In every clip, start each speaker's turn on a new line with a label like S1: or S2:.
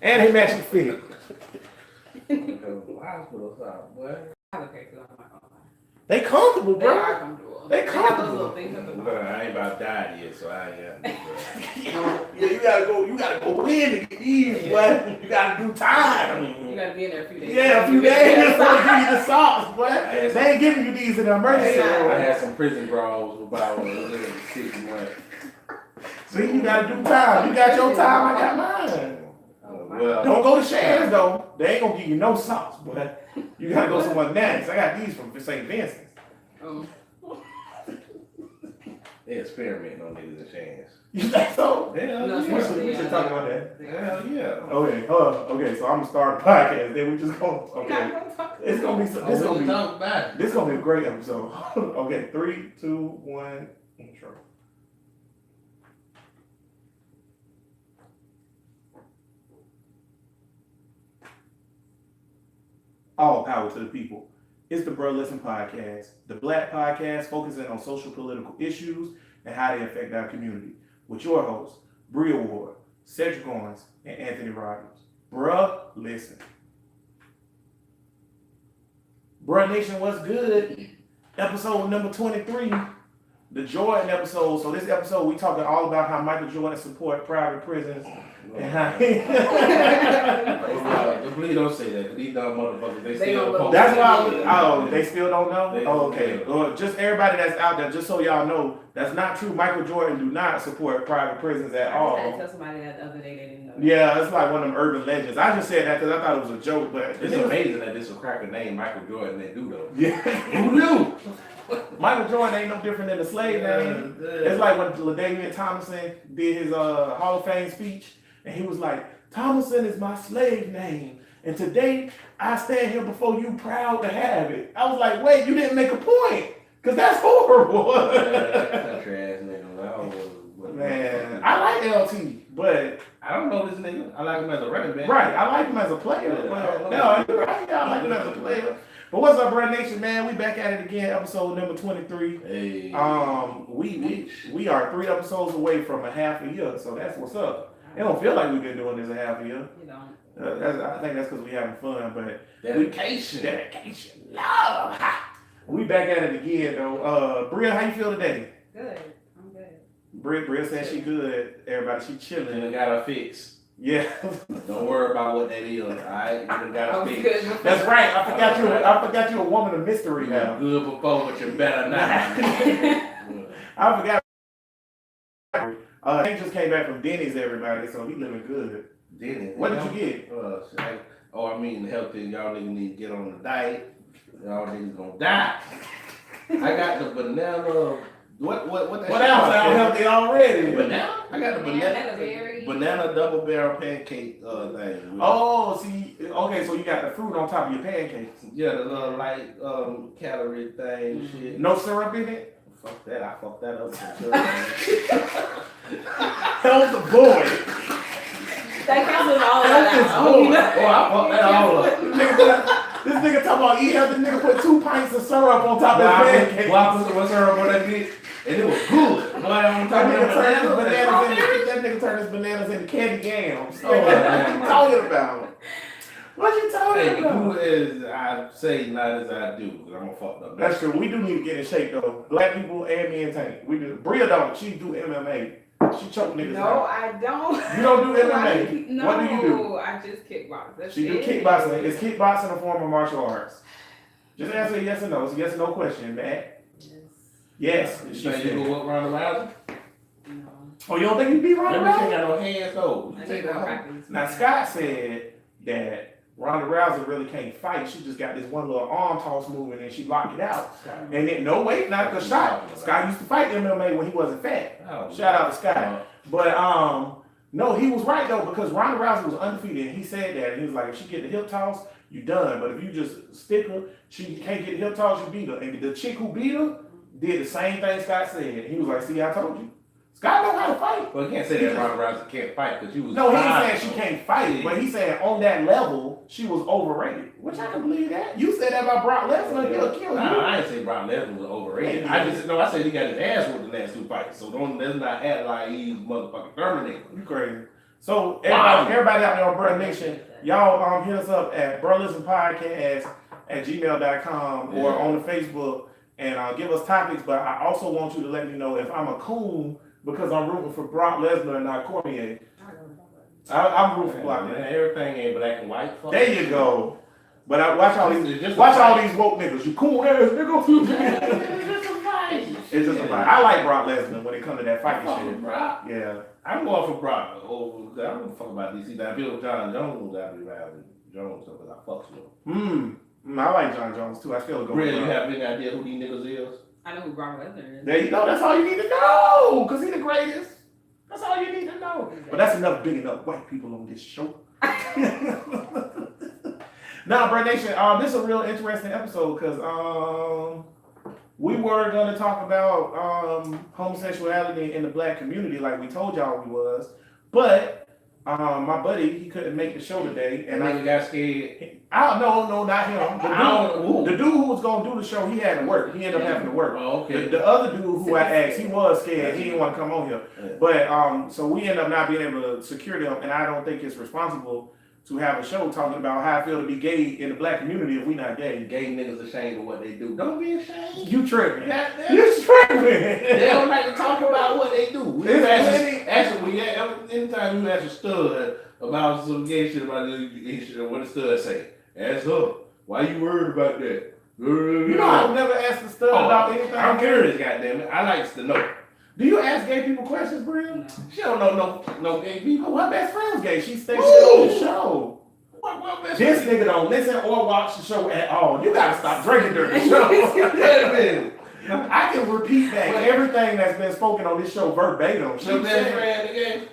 S1: And they match the fit.
S2: Hospital style, boy.
S3: Okay, so I'm not gonna lie.
S1: They comfortable,
S3: They are
S1: bro.
S3: comfortable.
S1: They
S3: They have those
S1: comfortable.
S3: little things at the
S2: But
S3: bottom.
S2: I ain't about died yet, so I ain't got
S1: Yeah, you gotta go in to get these, boy. You gotta do time.
S3: You gotta be in there a few days.
S1: Yeah, a few days before they give you the sauce, boy.
S2: had
S1: They ain't giving you these in the emergency
S3: Yeah.
S2: I
S1: room.
S2: had some prison brawls about 6 months.
S1: See, you gotta do time. You got your time, I got mine.
S2: Well,
S1: Don't go to Shan's though. They ain't gonna give you no sauce, boy. You gotta go somewhere nice. I got these from St. Vincent's.
S2: they experimenting on niggas and chance.
S1: You think so?
S2: Hell
S3: No,
S2: yeah.
S1: We should talk about that.
S2: Hell yeah.
S1: Okay, okay, so I'm gonna start a podcast. Then we just go. Okay, it's gonna be
S2: Oh,
S1: this
S2: we
S1: gonna
S2: can
S1: be
S2: talk about it.
S1: this gonna be a great episode. Okay, 3, 2, 1, intro. All power to the people. It's the Bro Listen Podcast, the Black podcast focusing on social political issues and how they affect our community. With your hosts, Bria Ward, Cedric Owens, and Anthony Rogers. Bruh, listen. Bruh Nation, what's good? Episode number 23, the Jordan episode. So this episode, we talking all about how Michael Jordan support private prisons and how
S2: Please don't say that. These dumb motherfuckers, they
S3: They
S2: still
S3: don't
S2: post.
S1: That's why they still don't know?
S2: They-
S1: Oh, okay. Well, just everybody that's out there, just so y'all know, that's not true. Michael Jordan do not support private prisons at
S3: I
S1: all.
S3: just had to tell somebody that the other day they didn't know.
S1: Yeah, it's like one of them urban legends. I just said that because I thought it was a joke, but
S2: It's amazing that this will crack a name, Michael Jordan, they do though.
S1: Yeah.
S2: Who knew?
S1: Michael Jordan ain't no different than the slave name. It's like when LaDainian Tomlinson did his Hall of Fame speech, and he was like, Tomlinson is my slave name. And today, I stand here before you proud to have it. I was like, wait, you didn't make a point. Because that's horrible.
S2: Country ass nigga. I don't know.
S1: Man, I like LT, but
S2: I don't know this nigga. I like him as a running back.
S1: right, I like him as a player.
S2: Yeah,
S1: But, no, you're right, I like him as a player. But what's up, Bro Nation, man? We back at it again, episode number 23.
S2: Hey.
S1: We are 3 episodes away from a half a year, so that's what's up. It don't feel like we've been doing this a half a year.
S3: You don't.
S1: I think that's because we having fun, but
S2: Dedication.
S1: dedication, love. Ha! We back at it again, though. Bria, how you feel today?
S3: Good. I'm good.
S1: Bria said she good. Everybody, she chilling.
S2: You done got her fixed.
S1: Yeah,
S2: Don't worry about what that is. Alright, you done got
S3: I
S2: her
S3: was
S2: fixed.
S3: good.
S1: that's right. I forgot you a woman of mystery
S2: You were
S1: now.
S2: good before, but you're better now.
S1: I forgot. He just came back from Denny's, everybody, so he living good.
S2: Dennis.
S1: What did you get?
S2: I mean, healthy. Y'all niggas need to get on the diet. Y'all niggas gonna die. I got the banana. What that
S1: What
S2: shit
S1: else?
S2: called?
S1: I'm healthy already.
S2: Banana? I got the
S3: Banana berry.
S2: banana double barrel pancake thing.
S1: Oh, see, okay, so you got the fruit on top of your pancakes.
S2: Yeah, the little light calorie thing, shit.
S1: No syrup in it?
S2: Fuck that, I fucked that up for sure.
S1: Hell's the boy.
S3: That cancels all of
S1: That's
S3: that
S1: his
S3: out.
S1: boy.
S2: Oh, I fucked that all up.
S1: This nigga talking about eat healthy. Nigga put 2 pints of syrup on top of his pancakes.
S2: What's her on that bitch? And it was good. Boy, I'm
S1: That
S2: talking
S1: nigga turned his
S2: about
S1: bananas into candy yams.
S2: Oh,
S1: What you
S2: man.
S1: talking about? What you talking
S2: Hey,
S1: about?
S2: who is I say not as I do, because I'm a fucked up.
S1: That's true. We do need to get in shape though. Black people and me and Tank. We do. Bria don't. She do MMA. She choke niggas
S3: No,
S1: out.
S3: I don't.
S1: You don't do
S3: Why
S1: MMA.
S3: do you- No,
S1: What do you do?
S3: I just kickbox. That's
S1: She do
S3: it.
S1: kickboxing. Is kickboxing a form of martial arts? Just answer yes or no. It's a yes or no question, man. Yes.
S2: You
S1: She
S2: think you
S1: said.
S2: go up Ronda Rousey?
S3: No.
S1: Oh, you don't think you beat Ronda
S2: That bitch ain't
S1: Rousey?
S2: got no hands though.
S3: I
S2: You
S3: need
S2: take
S3: more
S2: that home.
S3: practice.
S1: Now Scott said that Ronda Rousey really can't fight. She just got this one little arm toss move and then she locked it out. And then no wait, not because Scott used to fight MMA when he wasn't fat.
S2: Oh,
S1: Shout out to Scott. But no, he was right though because Ronda Rousey was undefeated and he said that and he was like, if she get the hip toss, you done. But if you just stick her, she can't get the hip toss, you beat her. And the chick who beat her did the same thing Scott said. He was like, see, I told you. Scott know how to fight.
S2: Well, you can't say that Ronda Rousey can't fight because you was.
S1: No, he ain't
S2: fine,
S1: saying she
S2: though.
S1: can't fight, but he's saying on that level, she was overrated. Which I can believe that. You said that about Brock Lesnar, he'll kill you.
S2: Nah, I ain't say Brock Lesnar was overrated. I just I said he got his ass whooped in that two fight. So let's not act like he's motherfucking Terminator.
S1: You crazy. So
S2: Wow.
S1: everybody out there on Brother Nation, y'all hit us up at brotherlistenpodcast@gmail.com or
S2: Yeah.
S1: on the Facebook and give us topics. But I also want you to let me know if I'm a coon because I'm rooting for Brock Lesnar and not Cormier. I'm rooting for Brock
S2: Man,
S1: Lesnar.
S2: everything ain't black and white. Fuck
S1: There
S2: it.
S1: you go. But I watch all
S2: It's
S1: these
S2: just a
S1: watch all
S2: fight.
S1: these woke niggas. You coon ass nigga.
S2: It's just a fight.
S1: It's just a fight. I like Brock Lesnar when it comes to that fighting
S2: Fuck
S1: shit.
S2: with Brock.
S1: Yeah.
S2: I'm going for Brock. I don't give a fuck about DC. Now, if it was John Jones, I'd be riding Jones because I fucks with him.
S1: I like John Jones too. I still go.
S2: Really,
S1: with
S2: you
S1: Brock.
S2: have any idea who these niggas is?
S3: I know who Brock Lesnar is.
S1: There you go. That's all you need to know. Cause he's the greatest. That's all you need to know. But that's enough big enough white people on this show. Now, Brad Nation, this is a real interesting episode because we were gonna talk about homosexuality in the black community, like we told y'all we was, but my buddy he couldn't make the show today, and
S2: And I got scared.
S1: I don't know, not him. The dude who was gonna do the show, he had to work. He ended up having to work.
S2: Oh, okay.
S1: The other dude who I asked, he was scared. He didn't want to come on here.
S2: Yeah.
S1: But so we end up not being able to secure them, and I don't think it's responsible to have a show talking about how I feel to be gay in the black community if we not gay.
S2: Gay niggas ashamed of what they do. Don't be ashamed.
S1: You tripping?
S2: Goddamn.
S1: You tripping?
S2: They don't like to talk about what they do.
S1: It's
S2: Anytime you ask a stud about some gay shit about the shit, what the stud say? Ask her. Why you worried about that?
S1: You know, I've never asked the stud about anything.
S2: I'm curious, goddamn it. I like to know.
S1: Do you ask gay people questions, Bria?
S3: No.
S2: She don't know no gay people.
S1: Oh, her best friend's gay. She stays on the show.
S2: What best
S1: This
S2: friend?
S1: nigga don't listen or watch the show at all. You gotta stop drinking during the show.
S2: Wait a minute.
S1: I can repeat back everything that's been spoken on this show verbatim. She
S2: Your best
S1: said
S2: friend again?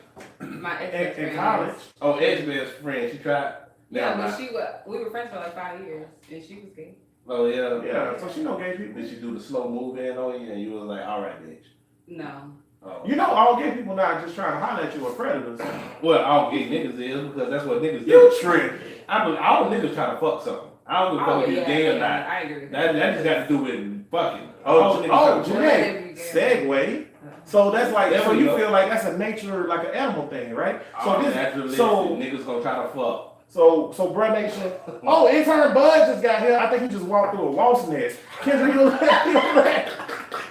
S3: My ex
S1: in college.
S2: Oh, ex-best friend. She tried.
S3: Yeah,
S2: Never
S3: but
S2: mind.
S3: we were friends for like 5 years, and she was gay.
S2: Oh, yeah.
S1: Yeah, so she know gay people.
S2: Did she do the slow move in on you and you was like, all right, bitch?
S3: No.
S2: Oh.
S1: You know, all gay people not just trying to holler at you are predators.
S2: Well, all gay niggas is because that's what niggas
S1: You
S2: do.
S1: tripping.
S2: All niggas trying to fuck something. I don't give a fuck if you gay or not.
S3: I agree with
S2: That just got to do with fucking.
S1: Oh,
S2: All niggas trying to fuck.
S1: Janae, segue. So that's like,
S2: There
S1: so
S2: we
S1: you
S2: go.
S1: feel like that's a nature, like an animal thing, right?
S2: All
S1: So this,
S2: naturalistic
S1: so
S2: niggas gonna try to fuck.
S1: so Bruh Nation. Oh, intern Bud just got here. I think he just walked through a wasp nest. Kendra,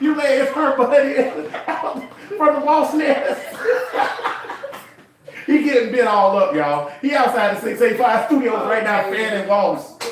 S1: you let intern Bud in from the wasp nest. He getting bit all up, y'all. He outside the 685 studios right now, fanning wasps.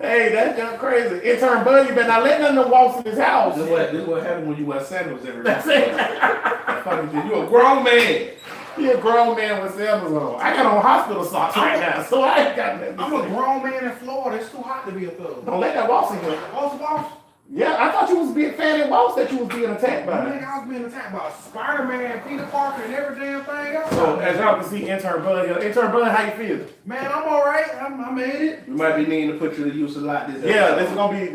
S1: Hey, that's just crazy. Intern Bud, you better not let none of the wasps in his house.
S2: This is what happened when you wear sandals every
S1: That's
S2: day.
S1: it.
S2: You a grown man.
S1: He a grown man with sandals on. I got on hospital socks right now, so I ain't got nothing. to
S4: I'm a
S1: say.
S4: grown man in Florida. It's too hot to be a thug.
S1: Don't let that wasp in here.
S4: Boss,
S1: Yeah, I thought you was being fanning wasps that you was being attacked by.
S4: nigga, I was being attacked by Spider-Man, Peter Parker, and every damn thing else.
S1: So as y'all can see, intern Bud here. Intern Bud, how you feel?
S4: Man, I'm all right. I made it.
S2: We might be needing to put you to use a lot this
S1: Yeah,
S2: episode.
S1: this is gonna be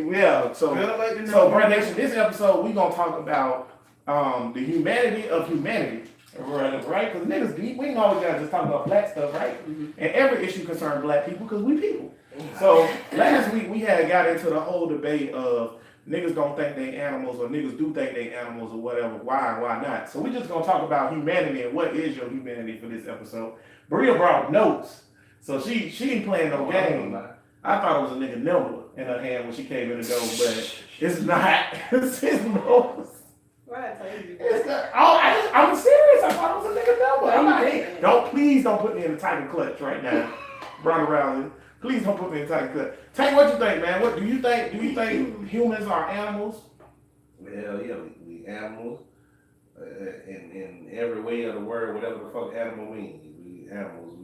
S1: so.
S4: Feel like the
S1: So, Brand Nation, this episode we gonna talk about the humanity of humanity, right? Because niggas deep, we ain't always gotta just talk about black stuff, right? And every issue concerns black people because we people. So last week we had got into the whole debate of niggas don't think they animals or niggas do think they animals or whatever. Why and why not? So we just gonna talk about humanity and what is your humanity for this episode. Bria brought notes, so she ain't playing no game. I thought it was a nigga number in her hand when she came in the door, but it's not. It's his nose.
S3: Why I tell you?
S1: It's not. Oh, I'm serious. I thought it was a nigga number. I'm not. Please don't put me in the tiger clutch right now, Ronda Rousey. Please don't put me in the tiger clutch. Tank, what you think, man? What do you think? Do you think humans are animals?
S2: Hell yeah, we animals. In every way of the word, whatever the fuck animal means. We animals.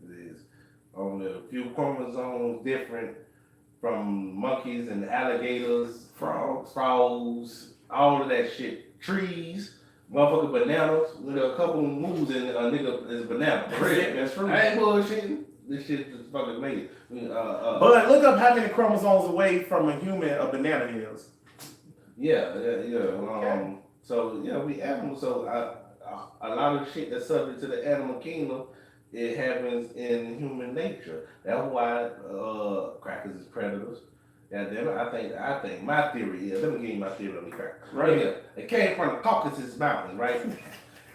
S2: There's only a few chromosomes different from monkeys and alligators, frogs, all of that shit. Trees, motherfucking bananas. With a couple moves in a nigga is banana.
S1: That's true.
S2: I ain't bullshitting. This shit is fucking made.
S1: But look up how many chromosomes away from a human a banana is.
S2: Yeah. So yeah, we animals. So a lot of shit that's subject to the animal kingdom, it happens in human nature. That's why crackers is predators. Yeah, then I think my theory is. Let me give you my theory on the crackers.
S1: Right.
S2: Yeah, it came from the Caucasus Mountains, right?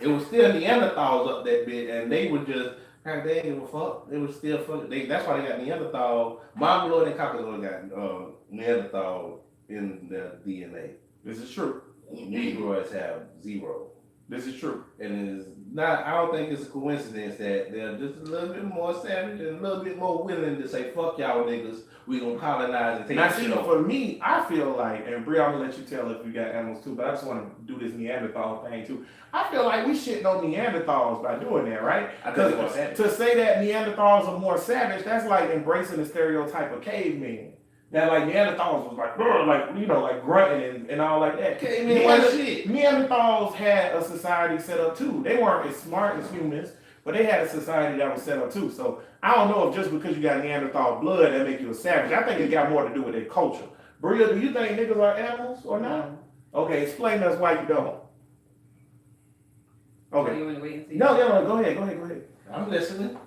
S2: It was still Neanderthals up that bit, and they were just Heck, they didn't give a fuck. They was still fucking. That's why they got Neanderthal. Mongoloid and Caucasoid got Neanderthal in their DNA.
S1: This is true.
S2: Negroids have 0.
S1: This is true.
S2: And it's not. I don't think it's a coincidence that they're just a little bit more savage and a little bit more willing to say, "Fuck y'all niggas, we gonna colonize and take
S1: Now,
S2: this
S1: see,
S2: shit over."
S1: for me, I feel like, and Brie, I'm gonna let you tell if you got animals too, but I just want to do this Neanderthal thing too. I feel like we shitting on Neanderthals by doing that, right?
S2: I think
S1: Because
S2: it's
S1: to say that Neanderthals are more savage, that's like embracing the stereotype of cavemen. That like Neanderthals was like, "Brr," like you know, like grunting and all like that.
S2: Cavemen wasn't shit.
S1: Neanderthals had a society set up too. They weren't as smart as humans, but they had a society that was set up too. So I don't know if just because you got Neanderthal blood that make you a savage. I think it got more to do with their culture. Bria, do you think niggas are animals or not? Okay, explain to us why you don't. Okay.
S3: You want to wait and see?
S1: No, go ahead.
S2: I'm listening.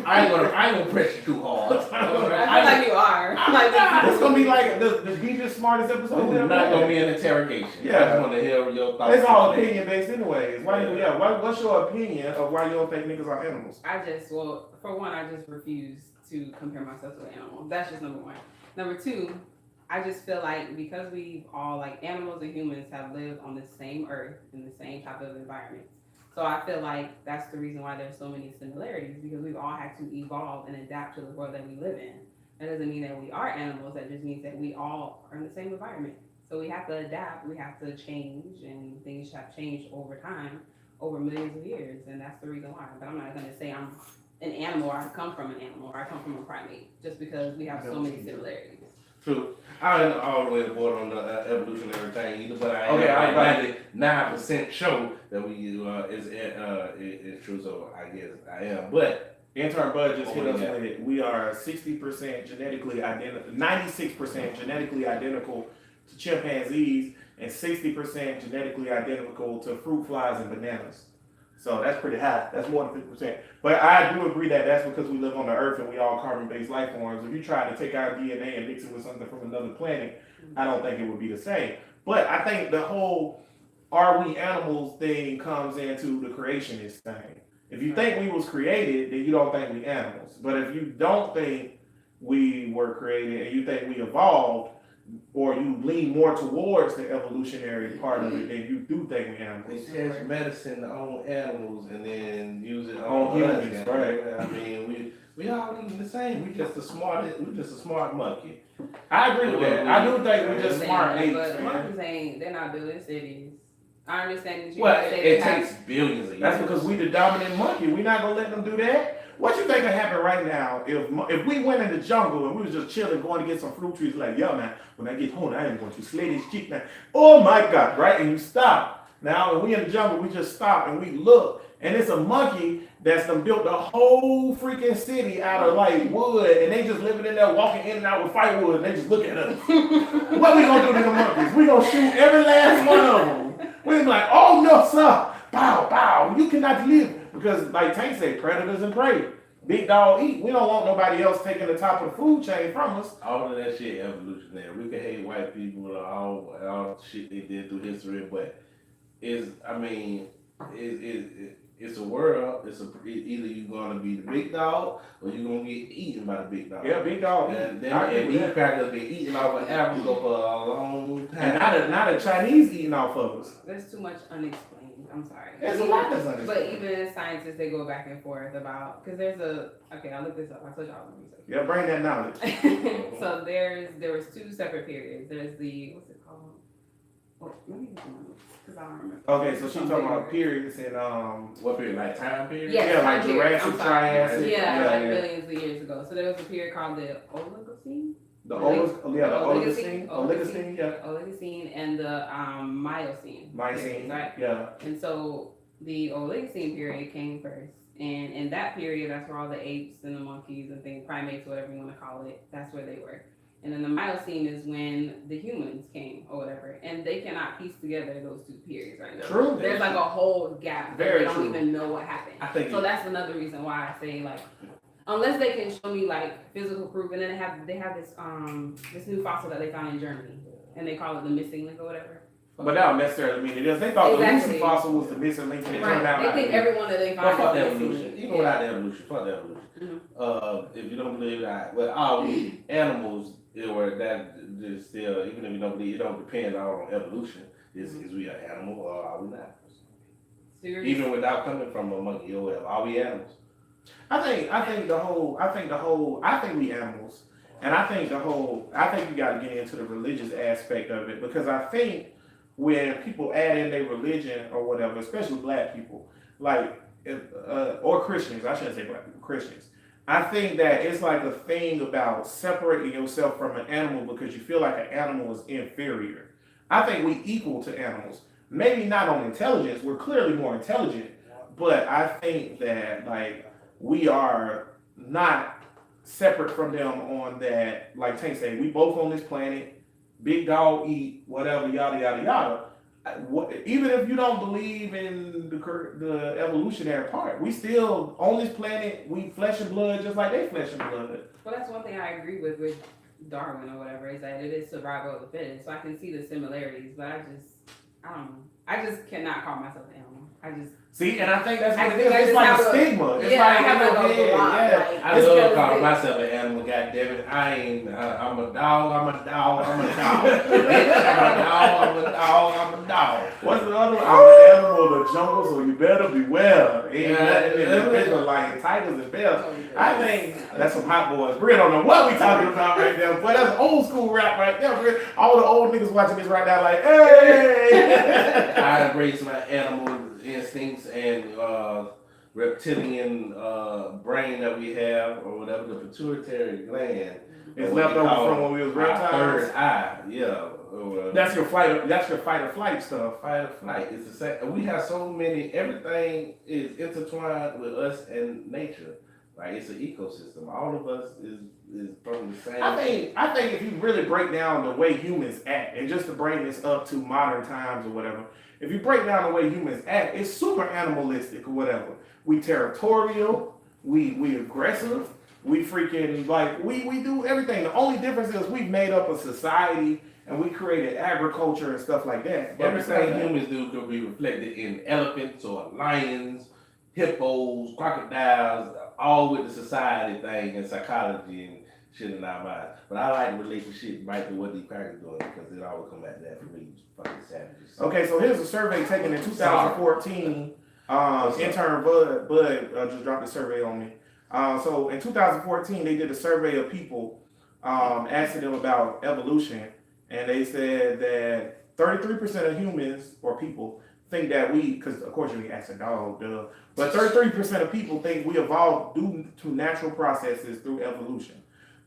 S2: I ain't gonna press you too hard.
S3: I feel like you are.
S1: It's gonna be like the deepest, smartest episode.
S2: It's not gonna be an interrogation.
S1: Yeah.
S2: I just want to hear your thoughts.
S1: It's all opinion based anyways. What's your opinion of why you don't think niggas are animals?
S3: For one, I just refuse to compare myself to an animal. That's just number one. Number two, I just feel like because we all, like animals and humans, have lived on the same earth in the same type of environments. So I feel like that's the reason why there's so many similarities, because we've all had to evolve and adapt to the world that we live in. That doesn't mean that we are animals. That just means that we all are in the same environment. So we have to adapt, we have to change, and things have changed over time, over millions of years, and that's the reason why. But I'm not gonna say I'm an animal, or I come from an animal, or I come from a primate, just because we have so many similarities.
S2: True. I ain't all the way aboard on the evolutionary thing either, but I am
S1: Okay,
S2: 99% sure that we is true. So I guess I am. But
S1: Intern Bud just hit us with it. We are 60% genetically identical, 96% genetically identical to chimpanzees, and 60% genetically identical to fruit flies and bananas. So that's pretty high. That's more than 50%. But I do agree that that's because we live on the earth and we all carbon-based life forms. If you try to take our DNA and mix it with something from another planet, I don't think it would be the same. But I think the whole "are we animals" thing comes into the creationist thing. If you think we was created, then you don't think we animals. But if you don't think we were created and you think we evolved, or you lean more towards the evolutionary part of it, then you do think we animals.
S2: they test medicine on animals and then use it
S1: On
S2: on
S1: humans,
S2: us.
S1: right.
S2: I mean, we all eating the same. We just a smart monkey.
S1: I agree with that. I do think we're just smart apes.
S3: But
S1: man.
S3: monkeys they're not building cities. I understand that you
S2: Well,
S3: say
S2: it
S3: they have-
S2: takes billions of years.
S1: That's because we the dominant monkey. We're not gonna let them do that. What you think would happen right now if we went in the jungle and we was just chilling, going to get some fruit trees? Like, yo, man, when I get home, I ain't going to slay this chick, man. Oh my God, right? And you stop. Now, when we in the jungle, we just stop and we look, and it's a monkey that's done built the whole freaking city out of like wood, and they just living in there, walking in and out with firewood, and they just look at us. What we gonna do to the monkeys? We gonna shoot every last one of them. We like, oh no, sir. Bow, bow. You cannot live. Because like Tank said, predators and prey. Big dog eat. We don't want nobody else taking the top of the food chain from us.
S2: All of that shit evolutionary. We can hate white people and all the shit they did through history, but it's a world. Either you're gonna be the big dog or you're gonna get eaten by the big dog.
S1: Yeah, big dog eat.
S2: And these crackers been eating off of Africa for a long time.
S1: And now the Chinese eating off of us.
S3: There's too much unexplained. I'm sorry.
S1: There's a lot that's unexplained.
S3: But even scientists, they go back and forth about, because I'll look this up. I told y'all research.
S1: Yeah, bring that knowledge.
S3: So there was two separate periods. There's the, what's it called? Oh, let me get the numbers, because I don't remember.
S1: Okay, so she's talking about periods and
S2: What period? Like time period?
S3: Yes,
S1: yeah, like
S3: time period.
S1: Jurassic,
S3: I'm sorry.
S1: Triassic.
S3: Yeah, billions of years ago. So there was a period called the Oligocene.
S1: The Oligocene, yeah.
S3: Oligocene and the Miocene.
S1: Mycene,
S3: Right.
S1: yeah.
S3: And so the Oligocene period came first. And in that period, that's where all the apes and the monkeys and things, primates, whatever you want to call it, that's where they were. And then the Miocene is when the humans came or whatever. And they cannot piece together those two periods right now.
S1: True.
S3: There's like a whole gap.
S1: Very
S3: They don't
S1: true.
S3: even know what happened.
S2: I think
S3: So that's another reason why I say, like, unless they can show me like physical proof, and then they have this this new fossil that they found in Germany, and they call it the missing link or whatever.
S1: But that don't necessarily mean it is. They thought the
S3: Exactly.
S1: Lucy fossil was the missing link, and it turned out
S3: Right.
S1: not
S3: They
S1: to
S3: think
S1: be.
S3: every one that they
S2: But
S3: find
S2: fuck the
S3: is
S2: evolution.
S3: missing.
S2: Even without the evolution, fuck the evolution. If you don't believe that, well, all we animals, or that is still, even if you don't believe, it don't depend on evolution. Is we an animal or are we not?
S3: So you're
S2: Even without coming from a monkey or whatever, are we animals?
S1: I think we animals, and I think you got to get into the religious aspect of it, because I think when people add in their religion or whatever, especially black people, like or Christians, I shouldn't say black people, Christians. I think that it's like a thing about separating yourself from an animal because you feel like an animal is inferior. I think we equal to animals. Maybe not on intelligence. We're clearly more intelligent, but I think that like we are not separate from them on that. Like Tank said, we both on this planet. Big dog eat whatever, yada yada yada. Even if you don't believe in the evolutionary part, we still on this planet. We flesh and blood, just like they flesh and blood.
S3: Well, that's one thing I agree with Darwin or whatever, is that it is survival of the fittest. So I can see the similarities, but I don't know. I just cannot call myself an animal. I just
S1: See, and I think that's
S3: I
S1: what it
S3: think
S1: is.
S3: I
S1: It's
S3: just
S1: like
S3: have
S1: a
S3: a-
S1: stigma. It's
S3: yeah, I
S1: like
S3: have
S1: in
S3: like
S1: your
S3: a block,
S1: head.
S3: like-
S2: I
S3: It's
S2: love
S3: because
S2: calling
S3: it-
S2: myself an animal, goddammit. I'm a dog, I'm a dog, I'm a dog. Bitch, I'm a dog.
S1: What's the other one? I'm an animal of the jungle, so you better beware. Ain't
S2: Yeah,
S1: nothing in
S2: yeah.
S1: the picture like tigers and bears. I think that's some hot boys. Bria don't know what we talking about right there, but that's old school rap right there. Bria. All the old niggas watching this right now like, hey.
S2: I embrace my animal instincts and reptilian brain that we have, or whatever, the pituitary gland.
S1: It's
S2: or what
S1: left
S2: they
S1: over
S2: call
S1: from when we was
S2: our
S1: reptiles.
S2: third eye, yeah.
S1: That's your fight or flight stuff.
S2: fight or flight. It's the same. We have so many. Everything is intertwined with us and nature. Like it's an ecosystem. All of us is from the same.
S1: I think if you really break down the way humans act, and just to bring this up to modern times or whatever, if you break down the way humans act, it's super animalistic or whatever. We territorial, we aggressive, we freaking like we do everything. The only difference is we've made up a society and we created agriculture and stuff like that. But
S2: Everything
S1: besides that-
S2: humans do could be reflected in elephants or lions, hippos, crocodiles, all with the society thing and psychology and shit in our minds. But I like the relationship right to what these crackers doing, because it always come back to that for me, you fucking savages.
S1: Okay, so here's a survey taken in 2014. Intern Bud just dropped a survey on me. So in 2014, they did a survey of people, asking them about evolution, and they said that 33% of humans or people think that because of course you can ask a dog, duh, but 33% of people think we evolved due to natural processes through evolution.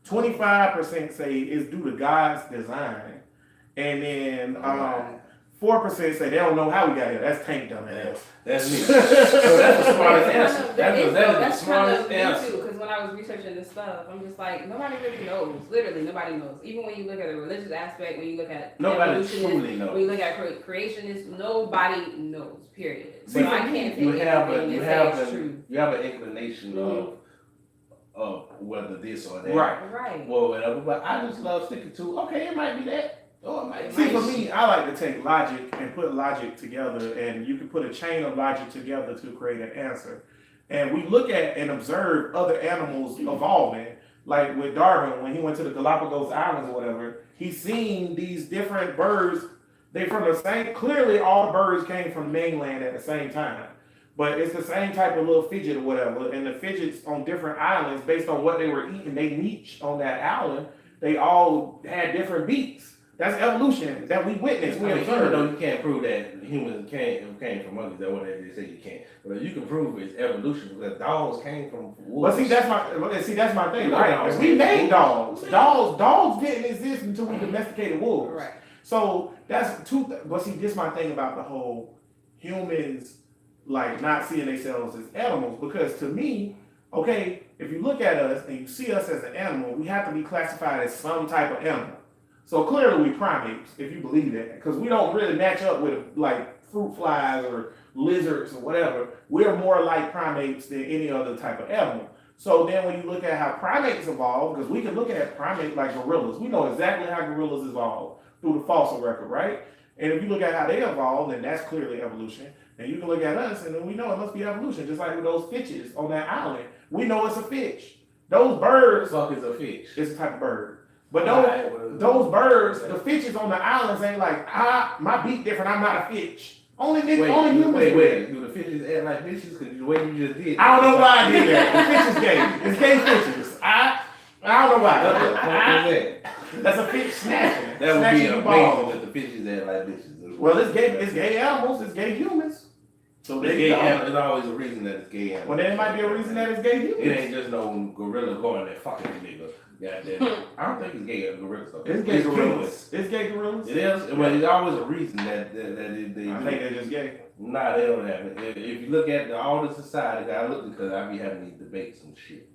S1: 25% say it's due to God's design, and then 4% say they don't know how we got here. That's Tank dumbass.
S2: That's me. So that's the smartest answer.
S3: That is,
S2: That is the
S3: that's kind
S2: smartest
S3: of me
S2: answer.
S3: too, because when I was researching this stuff, I'm just like, nobody really knows. Literally, nobody knows. Even when you look at the religious aspect, when you look at
S2: Nobody
S3: evolutionists,
S2: truly knows.
S3: when you look at creationists, nobody knows. Period.
S1: See,
S3: So
S1: for
S3: I can't take
S2: You have
S3: anything and say it's true.
S2: you have an inclination of whether this or that.
S1: Right.
S3: Right.
S2: Well, whatever. But I just love sticking to, okay, it might be that. Or it might
S1: See,
S2: be
S1: for me, I like to take logic and put logic together, and you can put a chain of logic together to create an answer. And we look at and observe other animals evolving. Like with Darwin, when he went to the Galapagos Islands or whatever, he seen these different birds. They from the same. Clearly, all the birds came from mainland at the same time, but it's the same type of little fidget or whatever. And the fidgets on different islands, based on what they were eating, they niche on that island. They all had different beaks. That's evolution that we witnessed. We
S2: even
S1: observed.
S2: though you can't prove that humans came from monkeys, that's what they say you can't. But you can prove it's evolution, because dogs came from wolves.
S1: But that's my thing,
S2: You know
S1: right?
S2: dogs.
S1: We made dogs. Dogs didn't exist until we domesticated wolves.
S3: Right.
S1: So that's but see, this is my thing about the whole humans like not seeing themselves as animals, because to me, okay, if you look at us and you see us as an animal, we have to be classified as some type of animal. So clearly we primates, if you believe that, because we don't really match up with like fruit flies or lizards or whatever. We're more like primates than any other type of animal. So then when you look at how primates evolve, because we can look at primates like gorillas, we know exactly how gorillas evolved through the fossil record, right? And if you look at how they evolved, then that's clearly evolution. And you can look at us, and then we know it must be evolution. Just like with those fishes on that island, we know it's a fish. Those birds,
S2: Fuck is a fish.
S1: it's a type of bird. But those birds, the fishes on the islands ain't like, my beak different, I'm not a fish. Only humans.
S2: Wait. Do the fishes act like fishes? Because the way you just did.
S1: I don't know why I did that. The fish is gay. It's gay fishes. I don't know
S2: What the
S1: why.
S2: fuck is that?
S1: That's a fish snatching.
S2: That would be
S1: Snatching
S2: amazing
S1: balls.
S2: if the fishes act like bitches.
S1: Well, it's gay animals, it's gay humans. So
S2: It's
S1: they
S2: gay
S1: go.
S2: animals. There's always a reason that it's gay animals.
S1: Well, there might be a reason that it's gay humans.
S2: It ain't just no gorilla going there fucking a nigga. Goddamn. I don't think it's gay gorillas though.
S1: It's gay
S2: humans.
S1: gorillas. It's gay gorillas.
S2: It is. Well, there's always a reason that they
S1: I think they're just gay.
S2: Nah, they don't have it. If you look at all the society, I look because I be having these debates and shit.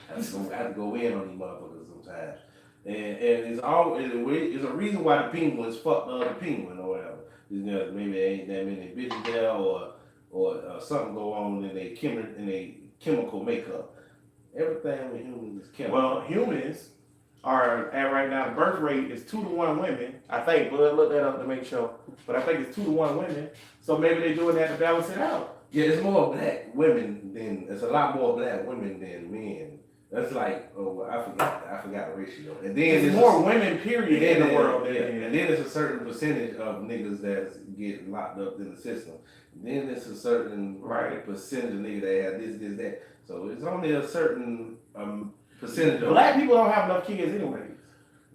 S2: I have to go in on these motherfuckers sometimes. And it's a reason why the penguins fucked the other penguin or whatever. Because maybe there ain't that many bitches there or something go on in their chemical makeup. Everything with humans is chemical.
S1: Well, humans are at right now, the birth rate is 2 to 1 women. I think, but look that up to make sure. But I think it's 2 to 1 women. So maybe they're doing that to balance it out.
S2: Yeah, it's more black women it's a lot more black women than men. That's like, I forgot the ratio. And then
S1: There's more women, period, in the world.
S2: Yeah, and then there's a certain percentage of niggas that get locked up in the system. Then there's a certain percentage of niggas that have this, that. So it's only a certain percentage of
S1: Black people don't have enough kids anyways.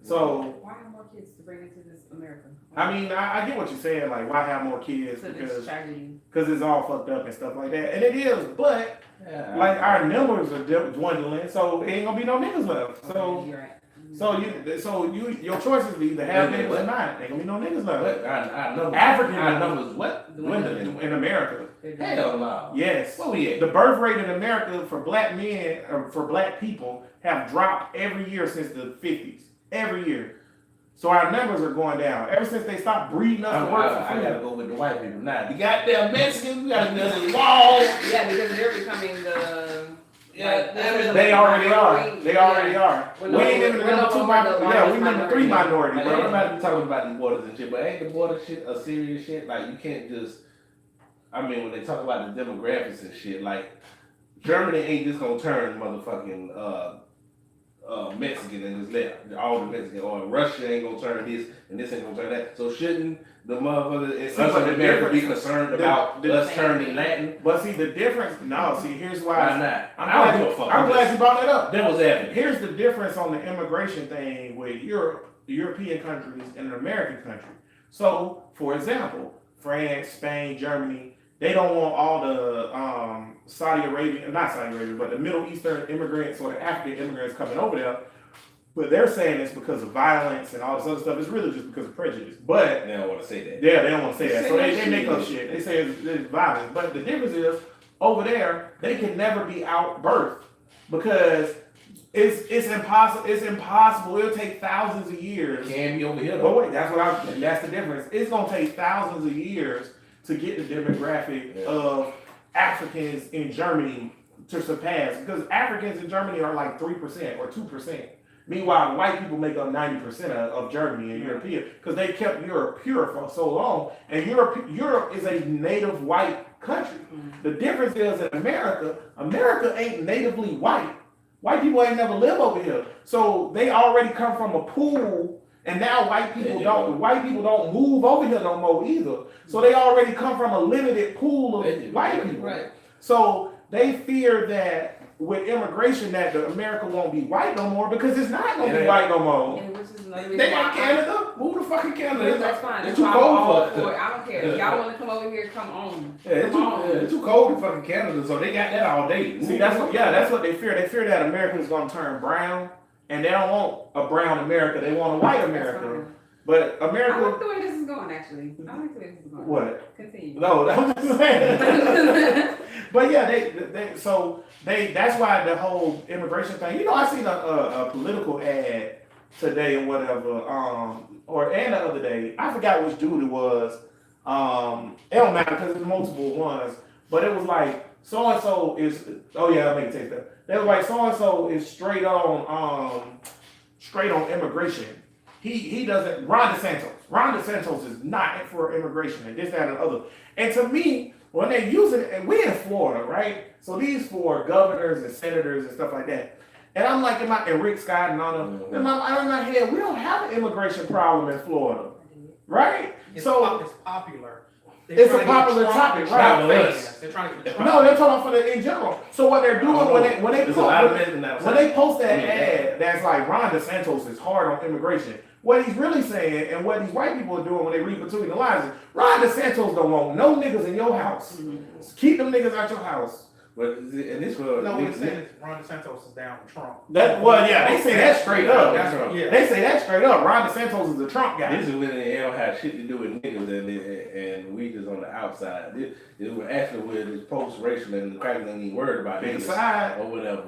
S1: So
S3: why have more kids to bring into this America?
S1: I mean, I get what you're saying. Like, why have more kids?
S3: So this tragedy.
S1: Because it's all fucked up and stuff like that. And it is, but like our numbers are dwindling, so it ain't gonna be no niggas left. So
S3: You're right.
S1: Your choices be either have niggas or not. Ain't gonna be no niggas left.
S2: Our numbers what?
S1: Dwindling in America.
S2: Hell no.
S1: Yes.
S2: Where we at?
S1: The birth rate in America for black men, or for black people, have dropped every year since the 50s. Every year. So our numbers are going down. Ever since they stopped breeding us to work for
S2: I
S1: food.
S2: gotta go with the white people now. The goddamn Mexicans, we gotta build a wall.
S3: Yeah, because they're becoming the.
S1: They already are. They already are.
S3: We're
S1: We ain't even the number 2 minority. Yeah, we number 3 minority,
S2: Like,
S1: bro.
S2: everybody be talking about these borders and shit, but ain't the border shit a serious shit? Like, you can't just, I mean, when they talk about the demographics and shit, like, Germany ain't just gonna turn motherfucking, Mexican and just let all the Mexican, or Russia ain't gonna turn this and this ain't gonna turn that. So shouldn't the motherfuckers in us in America be concerned about us turning Latin?
S1: But see the difference. No, see here's
S2: Why
S1: why.
S2: not?
S1: I'm glad you brought that up.
S2: That was happening.
S1: Here's the difference on the immigration thing with European countries and an American country. So, for example, France, Spain, Germany, they don't want all the not Saudi Arabia, but the Middle Eastern immigrants or the African immigrants coming over there. But they're saying it's because of violence and all this other stuff. It's really just because of prejudice. But
S2: They don't want to say that.
S1: yeah, they don't want to say that. So they
S2: Say
S1: make
S2: that
S1: up
S2: shit.
S1: shit. They say it's violence. But the difference is, over there, they can never be outbirthed because it's impossible. It's impossible. It'll take thousands of years.
S2: Can be over here
S1: But
S2: though.
S1: wait, that's the difference. It's gonna take thousands of years to get the demographic of Africans in Germany to surpass, because Africans in Germany are like 3% or 2%. Meanwhile, white people make up 90% of Germany and European, because they kept Europe pure for so long. And Europe is a native white country. The difference is in America ain't natively white. White people ain't never lived over here. So they already come from a pool. And now white people don't move over here no more either. So they already come from a limited pool of white people.
S2: Right.
S1: So they fear that with immigration that America won't be white no more, because it's not gonna be white no more.
S3: And which is another reason
S2: They
S3: why
S2: got Canada. Move to fucking Canada.
S3: That's fine.
S2: It's
S3: That's
S2: too
S3: why I'm
S2: cold
S3: all
S2: for
S3: for it. I don't care. If y'all want to come over here, come on.
S2: Yeah, it's too cold in fucking Canada, so they got that all day.
S1: See, that's what they fear. They fear that America is gonna turn brown, and they don't want a brown America. They want a white America. But
S3: I
S1: America,
S3: like the way this is going, actually. I like the way this is going.
S1: what?
S3: Continue.
S1: No, I'm just saying. But yeah, that's why the whole immigration thing. I seen a political ad today or whatever, and the other day. I forgot which dude it was. It don't matter because there's multiple ones. But it was like so and so is. Oh yeah, I make take that. They was like so and so is straight on immigration. he doesn't. Ron DeSantos is not for immigration and this, that, and the other. And to me, when they use it, and we in Florida, right? So these for governors and senators and stuff like that. And I'm like, and Rick Scott and all them. And I'm in my head, we don't have an immigration problem in Florida, right?
S4: It's
S1: So
S4: it's popular.
S1: it's a popular topic, right?
S4: They're trying to get Trump.
S1: No, they're talking for the in general. So what they're doing when they
S2: There's a lot of
S1: post,
S2: men that
S1: when they post that ad that's like Ron DeSantos is hard on immigration, what he's really saying and what these white people are doing when they read between the lines is Ron DeSantos don't want no niggas in your house. Keep them niggas out your house.
S2: But and this was
S4: No, what I'm saying is Ron DeSantos is down with Trump.
S1: Yeah, they say that straight up.
S4: Yeah.
S1: They say that straight up. Ron DeSantos is a Trump guy.
S2: This is when it don't have shit to do with niggas and we just on the outside. This was actually where this post-racial and the crackers ain't even worried about niggas
S1: Inside.
S2: or whatever.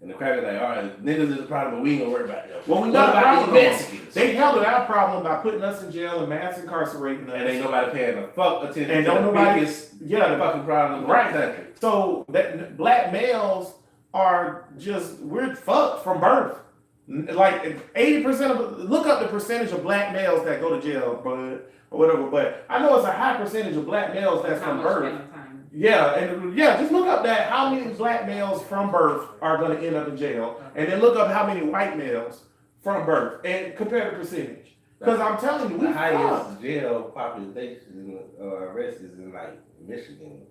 S2: And the crackers like, all right, niggas is a problem, but we ain't gonna worry about them.
S1: Well, we
S2: What
S1: got a
S2: about
S1: problem.
S2: these Mexicans?
S1: They handled our problem by putting us in jail and mass incarcerating us.
S2: And ain't nobody paying a fuck attention
S1: And
S2: to
S1: don't
S2: the
S1: nobody-
S2: biggest
S1: Yeah, the
S2: fucking problem in
S1: Right.
S2: the country.
S1: So that black males are just we're fucked from birth. Like 80% of look up the percentage of black males that go to jail, bud, or whatever. But I know it's a high percentage of black males that's
S3: How
S1: from
S3: much
S1: birth.
S3: span of time?
S1: Yeah, and just look up that how many black males from birth are going to end up in jail, and then look up how many white males from birth, and compare the percentage. Because I'm telling you, we
S2: The
S1: fucked.
S2: highest jail population arrest is in like Michigan.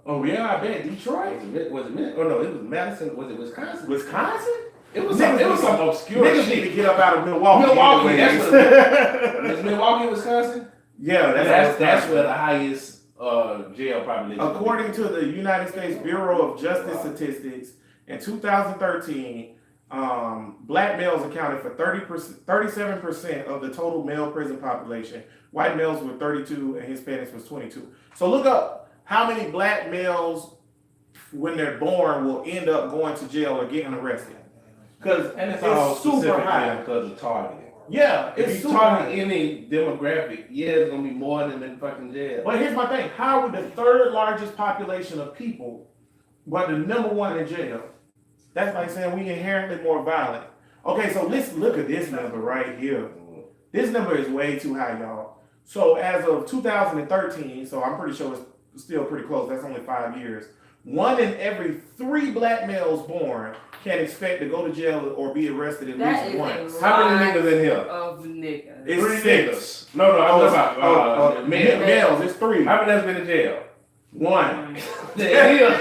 S1: Oh yeah, I bet Detroit,
S2: Was it oh no, it was Madison. Was it Wisconsin?
S1: Wisconsin.
S2: It was some obscure
S1: Niggas need
S2: shit.
S1: to get up out of Milwaukee.
S2: Milwaukee,
S1: anyways.
S2: Is Milwaukee, Wisconsin?
S1: Yeah,
S2: That's where the highest jail population.
S1: According to the United States Bureau of Justice Statistics, in 2013, black males accounted for 37% of the total male prison population. White males were 32 and Hispanics was 22. So look up how many black males, when they're born, will end up going to jail or getting arrested. Because
S2: and it's
S1: it's
S2: all
S1: super
S2: super
S1: high.
S2: because of targeting.
S1: Yeah,
S2: If
S1: it's
S2: you
S1: super
S2: target
S1: high.
S2: any demographic, yeah, it's gonna be more than in fucking jail.
S1: But here's my thing. How are we the third largest population of people, but the number one in jail? That's like saying we inherently more violent. Okay, so let's look at this number right here. This number is way too high, y'all. So as of 2013, so I'm pretty sure it's still pretty close. That's only 5 years. 1 in every 3 black males born can expect to go to jail or be arrested at
S3: That
S1: least
S3: is
S1: once.
S3: a
S2: How many
S3: lot
S2: niggas in here?
S3: of niggas.
S1: It's
S2: 3
S1: 6.
S2: niggas. No, I'm talking about men.
S1: Males, it's 3.
S2: How many has been in jail?
S1: 1.
S2: There it is.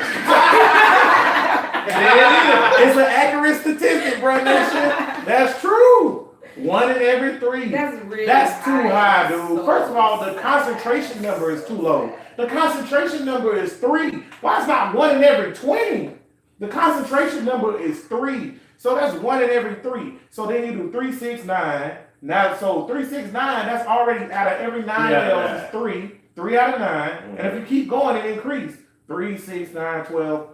S2: There it is.
S1: It's an accurate statistic, bro. That shit. That's true. 1 in every 3.
S3: That's really
S1: That's too high, dude.
S3: So-
S1: First of all, the concentration number is too low. The concentration number is 3. Why is not 1 in every 20? The concentration number is 3. So that's 1 in every 3. So then you do 3, 6, 9. Now, so 3, 6, 9, that's already out of every 9
S2: 3 out of
S1: males is 3. 3 out of 9. And if you keep going, it increases. 3, 6, 9, 12,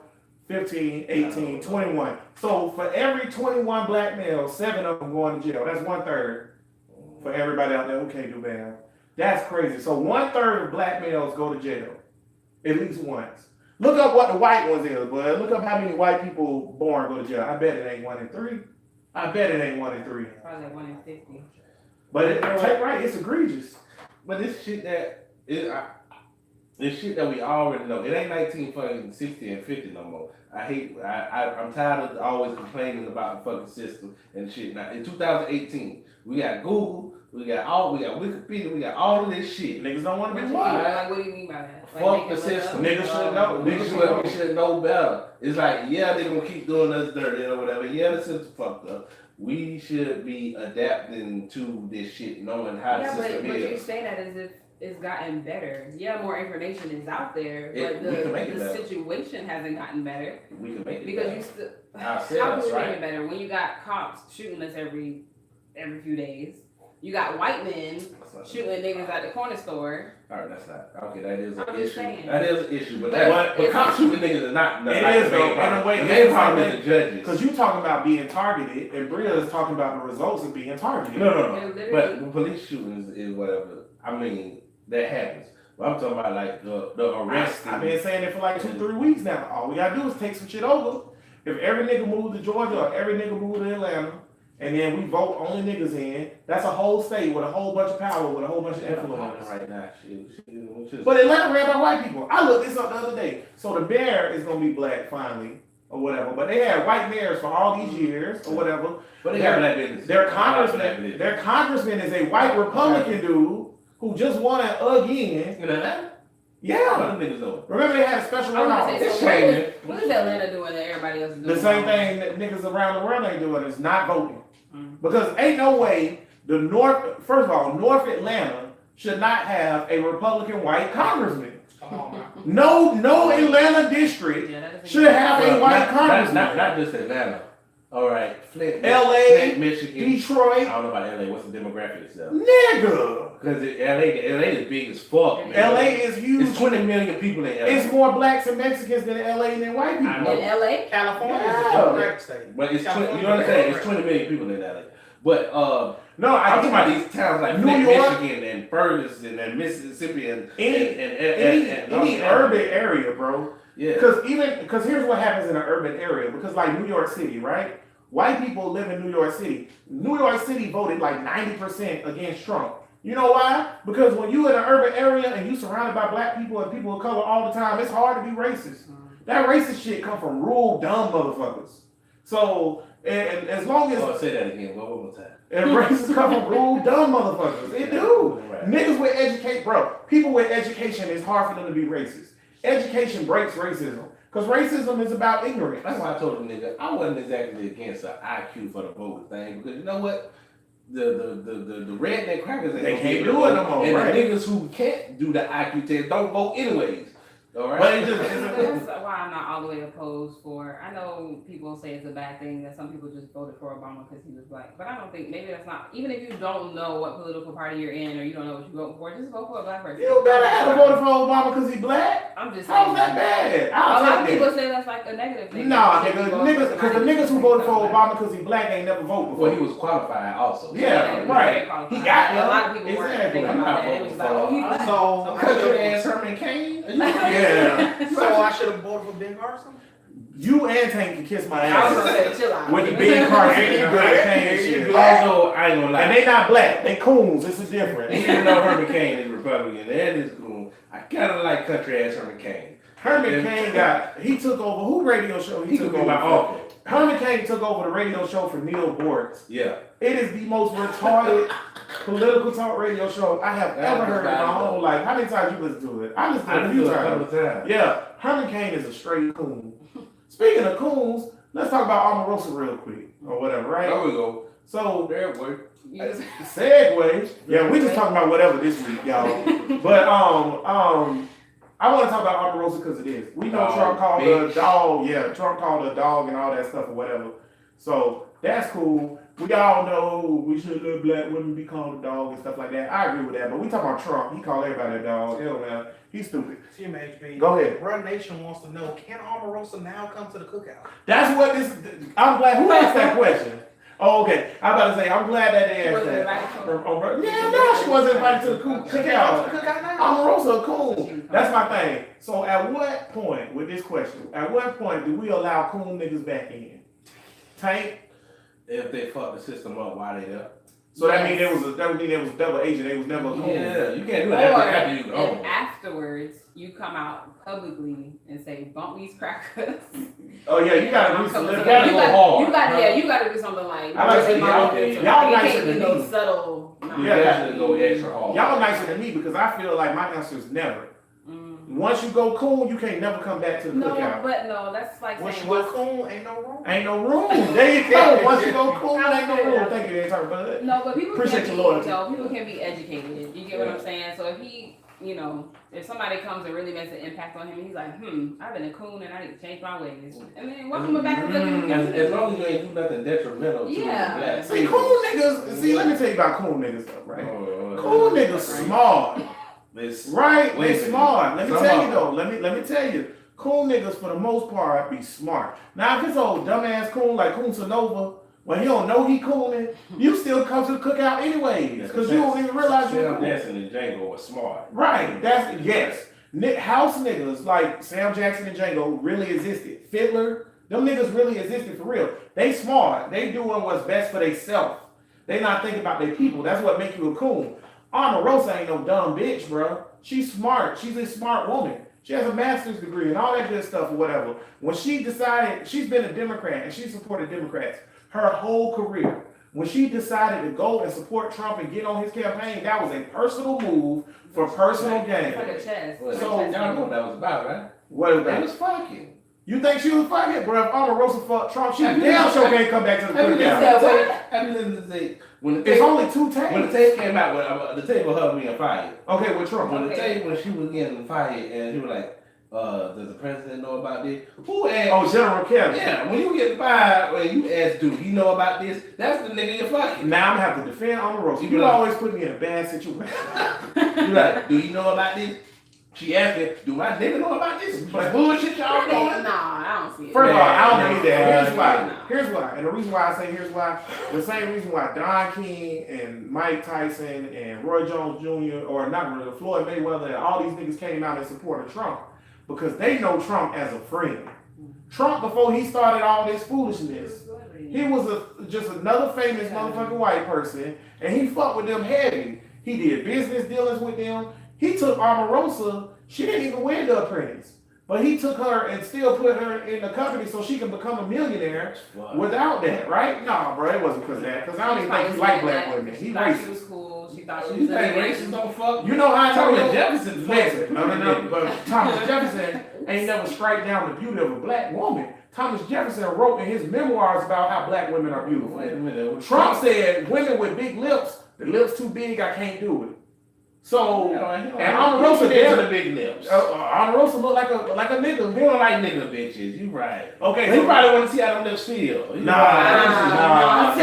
S1: 15, 18, 21. So for every 21 black males, 7 of them going to jail. That's 1/3 for everybody out there who can't do math. That's crazy. So 1/3 of black males go to jail at least once. Look up what the white ones is, bud. Look up how many white people born go to jail. I bet it ain't 1 in 3. I bet it ain't 1 in 3.
S3: Probably like 1 in 50.
S1: But take right, it's egregious.
S2: But this shit that it's shit that we already know. It ain't 1960 and 50 no more. I'm tired of always complaining about the fucking system and shit. Now in 2018, we got Google, we got Wikipedia, we got all of this shit.
S1: Niggas don't want to be
S3: What
S1: white.
S3: like, what do you mean by that? Like,
S2: Fuck
S3: make
S2: the
S3: it look
S2: system.
S3: up?
S1: Niggas should know.
S2: We should know better. It's like, yeah, they're gonna keep doing us dirty or whatever. Yeah, the system fucked up. We should be adapting to this shit, knowing how
S3: Yeah,
S2: the system
S3: but you
S2: is.
S3: say that as if it's gotten better. Yeah, more information is out there, but
S2: We can make it
S3: the
S2: better.
S3: situation hasn't gotten better.
S2: We can make it
S3: Because
S2: better.
S3: you still,
S2: Ourselves,
S3: how can we
S2: right?
S3: make it better when you got cops shooting us every few days? You got white men
S2: That's not-
S3: shooting niggas at the corner store.
S2: All right, that's not okay. That is an
S3: I'm just
S2: issue.
S3: saying.
S2: That is an issue, but
S3: But
S2: but cops shooting niggas is not.
S1: It
S2: not
S1: is,
S2: the main
S1: though.
S2: problem.
S1: In a way,
S2: the
S1: it's
S2: main
S1: the
S2: problem
S1: same
S2: is the judges.
S1: Because you talking about being targeted, and Bria is talking about the results of being targeted.
S2: No.
S3: They're literally-
S2: But police shootings is whatever. I mean, that happens. But I'm talking about like the arresting.
S1: I've been saying it for like 2-3 weeks now. All we gotta do is take some shit over. If every nigga moved to Georgia or every nigga moved to Atlanta and then we vote only niggas in. That's a whole state with a whole bunch of power, with a whole bunch of influence.
S2: Right now, shit.
S1: But Atlanta ran by white people. I looked this up the other day. So the mayor is gonna be black finally, or whatever. But they had white mayors for all these years, or whatever.
S2: But they got black business.
S1: Their congressman is a white Republican dude who just won it again.
S2: In Atlanta?
S1: Yeah.
S2: What them niggas doing?
S1: Remember they had a special
S3: I was
S1: runoff.
S3: gonna say,
S2: It's
S3: so what
S2: changing.
S3: what is Atlanta doing that everybody else is doing?
S1: The same thing that niggas around the world ain't doing is not voting.
S3: Mm.
S1: Because ain't no way first of all, North Atlanta should not have a Republican white congressman.
S4: Come on now.
S1: No Atlanta district
S3: Yeah, that doesn't
S1: should
S3: make
S1: have
S3: sense.
S1: a white congressman.
S2: Not just Atlanta. All right, Flint,
S1: LA,
S2: Flint, Michigan. I
S1: Detroit,
S2: don't know about LA. What's the demographic itself?
S1: nigga.
S2: Because LA is big as fuck, man.
S1: LA is huge.
S2: It's 20 million people in LA.
S1: It's more blacks and Mexicans than LA than white
S2: I
S1: people.
S2: know.
S3: In LA?
S4: California is
S1: Yeah.
S4: a Democratic state.
S2: But it's 20, you
S4: California
S2: know what I'm saying?
S4: is
S2: It's 20 million people in LA. But
S1: No,
S2: I'm talking about these towns like
S1: New
S2: Flint,
S1: York.
S2: Michigan, and Ferguson, and Mississippi, and
S1: any urban area, bro.
S2: Yeah.
S1: Because here's what happens in an urban area. Because like New York City, right? White people live in New York City. New York City voted like 90% against Trump. You know why? Because when you in an urban area and you surrounded by black people and people of color all the time, it's hard to be racist. That racist shit come from rural dumb motherfuckers. So and as long as
S2: Oh, say that again. One more time.
S1: and racists come from rural dumb motherfuckers, it do.
S2: Right.
S1: Niggas with educate, bro. People with education, it's hard for them to be racist. Education breaks racism. Because racism is about ignorance.
S2: That's why I told the nigga I wasn't exactly against the IQ for the vote thing, because you know what? The redneck crackers
S1: They can't do it no more,
S2: and
S1: right?
S2: the niggas who can't do the IQ test don't vote anyways. All right.
S1: But it
S3: So
S1: just
S3: that's why I'm not all the way opposed for. I know people say it's a bad thing that some people just voted for Obama because he was black, but I don't think maybe that's not. Even if you don't know what political party you're in or you don't know what you vote for, just vote for a black person.
S1: you better have voted for Obama because he black.
S3: I'm just saying.
S1: How's that bad?
S3: A lot of
S1: I'll take
S3: people
S1: that.
S3: say that's like a negative thing.
S1: Nah,
S3: If you
S1: nigga,
S3: vote for
S1: niggas, because the
S3: somebody
S1: niggas who
S3: just
S1: voted for
S3: because
S1: Obama because he black ain't never voted before.
S2: Well, he was qualified also.
S1: Yeah,
S3: he was
S1: right.
S3: very qualified.
S1: He got
S3: A lot of
S1: them.
S3: people weren't
S1: Exactly.
S3: thinking about that. It was like, oh, he was
S4: So,
S2: Country ass Herman Cain.
S1: Yeah.
S4: so I should have voted for Ben Carson?
S1: You and Tank can kiss my
S3: I was gonna
S1: ass.
S3: say, chill out.
S1: With the big Carson and the good Kane shit.
S2: Also, I ain't gonna lie.
S1: And they not black, they coons, this is different.
S2: Even though Herman Cain is Republican, that is cool. I kind of like country ass Herman Cain.
S1: Herman Cain he took over, who radio show
S2: He
S1: took
S2: could be my
S1: over?
S2: uncle.
S1: Herman Cain took over the radio show for Neil Boortz.
S2: Yeah.
S1: It is the most retarded political talk radio show I have ever heard in my whole life. How many times you listen to it? I listened to it a few times.
S2: times.
S1: Yeah, Herman Cain is a straight coon. Speaking of coons, let's talk about Omarosa real quick, or whatever, right?
S2: There we go.
S1: So,
S2: There we go.
S3: You just-
S1: segue. Yeah, we just talking about whatever this week, y'all. But I want to talk about Omarosa because it is. We know
S2: Dog,
S1: Trump called
S2: bitch.
S1: the dog. Yeah, Trump called the dog and all that stuff or whatever. So that's cool. We all know we should let black women be called a dog and stuff like that. I agree with that. But we talking about Trump. He called everybody a dog. Hell, man, he's stupid.
S4: TMHB.
S1: Go ahead.
S4: Run Nation wants to know, can Omarosa now come to the cookout?
S1: That's what this. I'm glad. Who asked that question? Oh, okay. I'm about to say I'm glad that they
S3: She
S1: asked
S3: wasn't
S1: that.
S3: invited to
S1: Yeah, no, she wasn't invited to the cookout.
S4: Cookout now?
S1: Omarosa cool. That's my thing. So at what point with this question? At what point do we allow cool niggas back in? Tank.
S2: If they fuck the system up, why they there?
S1: So that mean there was a double agent. They was never cool.
S2: Yeah, you can't do
S3: Or
S2: that after you
S3: if
S2: go.
S3: afterwards you come out publicly and say, "Bump these crackers."
S1: Oh yeah, you gotta do
S3: You
S1: some.
S2: gotta
S3: got,
S2: go hard,
S3: you got,
S2: bro.
S3: yeah, you got to do something like.
S1: I like to
S3: in
S1: say,
S3: my
S1: y'all-
S3: opinion,
S1: y'all
S3: like,
S1: nicer
S3: it can't
S1: than
S3: be no
S1: me.
S3: subtle. No.
S2: You
S1: Yeah.
S2: got to go extra hard.
S1: Y'all nicer than me because I feel like my answer is never.
S3: Mm.
S1: Once you go cool, you can't never come back to the
S3: No,
S1: cookout.
S3: but no, that's like
S4: Once
S3: saying
S4: you go
S3: what's-
S4: cool, ain't no room.
S1: Ain't no room. There you go. Once you go cool, ain't no room. Thank you, Antara Bud.
S3: No, but people
S1: Appreciate
S3: can
S1: your
S3: be,
S1: loyalty.
S3: people can be educated. You get what I'm saying? So if he, if somebody comes and really makes an impact on him, and he's like, I've been a coon and I need to change my ways. And then welcome him back to the community.
S2: As long as you ain't do nothing detrimental to
S3: Yeah.
S2: the black
S1: See,
S2: people.
S1: cool niggas. See, let me tell you about cool niggas stuff, right?
S2: Oh,
S1: Cool niggas smart,
S2: It's,
S1: right?
S2: Wait a
S1: They
S2: minute.
S1: smart. Let me
S2: Some
S1: tell
S2: of
S1: you though. Let me tell you. Cool niggas for the most part be smart. Now if it's old dumbass coon like Coon Sonova, when you don't know he cooning, you still come to the cookout anyways, because you don't even realize you're
S2: Sam
S1: cool.
S2: Jackson and Django were smart.
S1: Right. That's yes. House niggas like Sam Jackson and Django really existed. Fiddler, Them niggas really existed for real. They smart. They doing what's best for themselves. They not thinking about their people. That's what make you a coon. Omarosa ain't no dumb bitch, bro. She's smart. She's a smart woman. She has a master's degree and all that good stuff or whatever. When she decided, she's been a Democrat and she supported Democrats her whole career. When she decided to go and support Trump and get on his campaign, that was a personal move for personal gain.
S3: It's like a chest.
S2: Well,
S1: So-
S2: y'all know what that was about, right?
S1: What is
S2: They
S1: that?
S2: was fucking.
S1: You think she was fucking, bro? If Omarosa fucked Trump, she damn sure can't come back to the
S2: Have you
S1: cookout.
S2: listened to the tape? When the
S1: It's
S2: tape,
S1: only 2
S2: when the
S1: tapes.
S2: tape came out, when the tape of her being fired.
S1: Okay, with Trump.
S2: When the
S3: Okay.
S2: tape, when she was getting fired, and he was like, does the president know about this? Who asked?
S1: Oh, General Kelly.
S2: Yeah, when you get fired, when you ask, do he know about this? That's the nigga you're fucking.
S1: Now I'm gonna have to defend Omarosa.
S2: You
S1: You
S2: like-
S1: always put me in a bad situation.
S2: You like, do you know about this? She asked me, do my nigga know about this? But bullshit y'all
S3: Nah,
S2: doing?
S3: I don't see it.
S1: First of all, I don't
S2: Yeah,
S1: believe that. Here's
S2: yeah.
S1: why. Here's why. And the reason why I say here's why. The same reason why Don King and Mike Tyson and Roy Jones Jr. or not Roy, Floyd Mayweather and all these niggas came out in support of Trump because they know Trump as a friend. Trump, before he started all this foolishness, he was just another famous motherfucking white person, and he fucked with them heavy. He did business dealings with them. He took Omarosa. She didn't even win The Apprentice, but he took her and still put her in the company so she can become a millionaire without that, right? Nah, bro, it wasn't because of that. Because I don't even think he like black women.
S3: She
S1: He
S3: thought she was
S1: racist.
S3: cool. She thought she
S2: You
S3: was
S2: think
S3: a
S2: racists don't fuck?
S1: You know how I know
S2: Thomas
S1: that?
S2: Jefferson
S1: Listen, no, but Thomas Jefferson ain't never strike down the beauty of a black woman. Thomas Jefferson wrote in his memoirs about how black women are beautiful.
S2: Wait a minute.
S1: Trump said women with big lips, the lips too big, I can't do it. So, and Omarosa
S2: into
S1: damn,
S2: the big lips.
S1: Omarosa look like a nigga.
S2: They don't like nigga bitches. You right.
S1: Okay,
S2: They
S1: so
S2: probably want to see how them lips feel. You
S1: Nah,
S2: know,
S1: nah.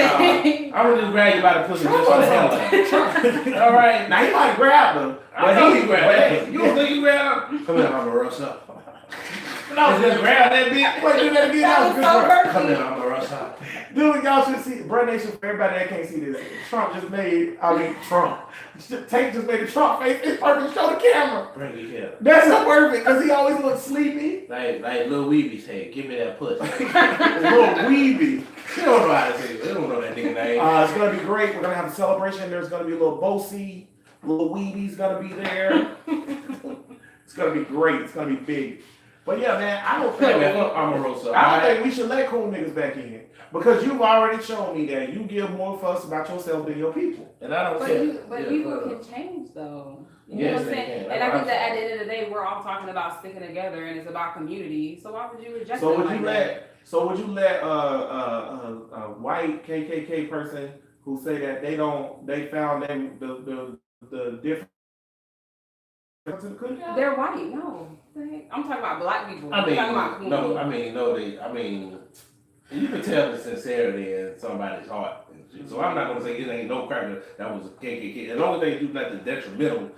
S2: I would just grab you by the pussy just for the hell of it. All right.
S1: now he might grab them,
S2: I know he grabbed
S1: but
S2: her. You don't think he grabbed her? Come here, Omarosa.
S1: No,
S2: Just grab that bitch.
S1: wait, do that again. That was good.
S3: so
S1: work.
S3: perfect.
S2: Come here, Omarosa.
S1: Dude, y'all should see, Bro Nation, for everybody that can't see this, Trump just made Tank just made a Trump face. It's perfect, show the camera.
S2: Bring it here.
S1: That's so perfect, because he always looks sleepy.
S2: Like Lil Weeby said, give me that pussy.
S1: Little weeby.
S2: She don't know how to say it. They don't know that nigga name.
S1: It's gonna be great. We're gonna have a celebration. There's gonna be a little Bosey, little Weeby's gonna be there. It's gonna be great. It's gonna be big. But yeah, man, I don't
S2: Hey,
S1: think
S2: man, fuck Omarosa.
S1: I don't think we should let cool niggas back in. Because you've already shown me that you give more fuss about yourself than your people.
S2: And I don't
S3: But
S2: care.
S3: but people can change though. You know
S2: Yes,
S3: what I'm
S2: they
S3: saying?
S2: can.
S3: And I think that at the end of the day, we're all talking about sticking together, and it's about community. So why would you reject
S1: So
S3: them
S1: would
S3: like
S1: you
S3: that?
S1: let a white KKK person who say that they found them the difference in the cookout?
S3: They're white. No, I'm talking about black people.
S2: I
S3: I'm talking about
S2: mean,
S3: cool.
S2: you can tell the sincerity in somebody's heart. And shit. So I'm not gonna say it ain't no cracker that was a KKK. As long as they do nothing detrimental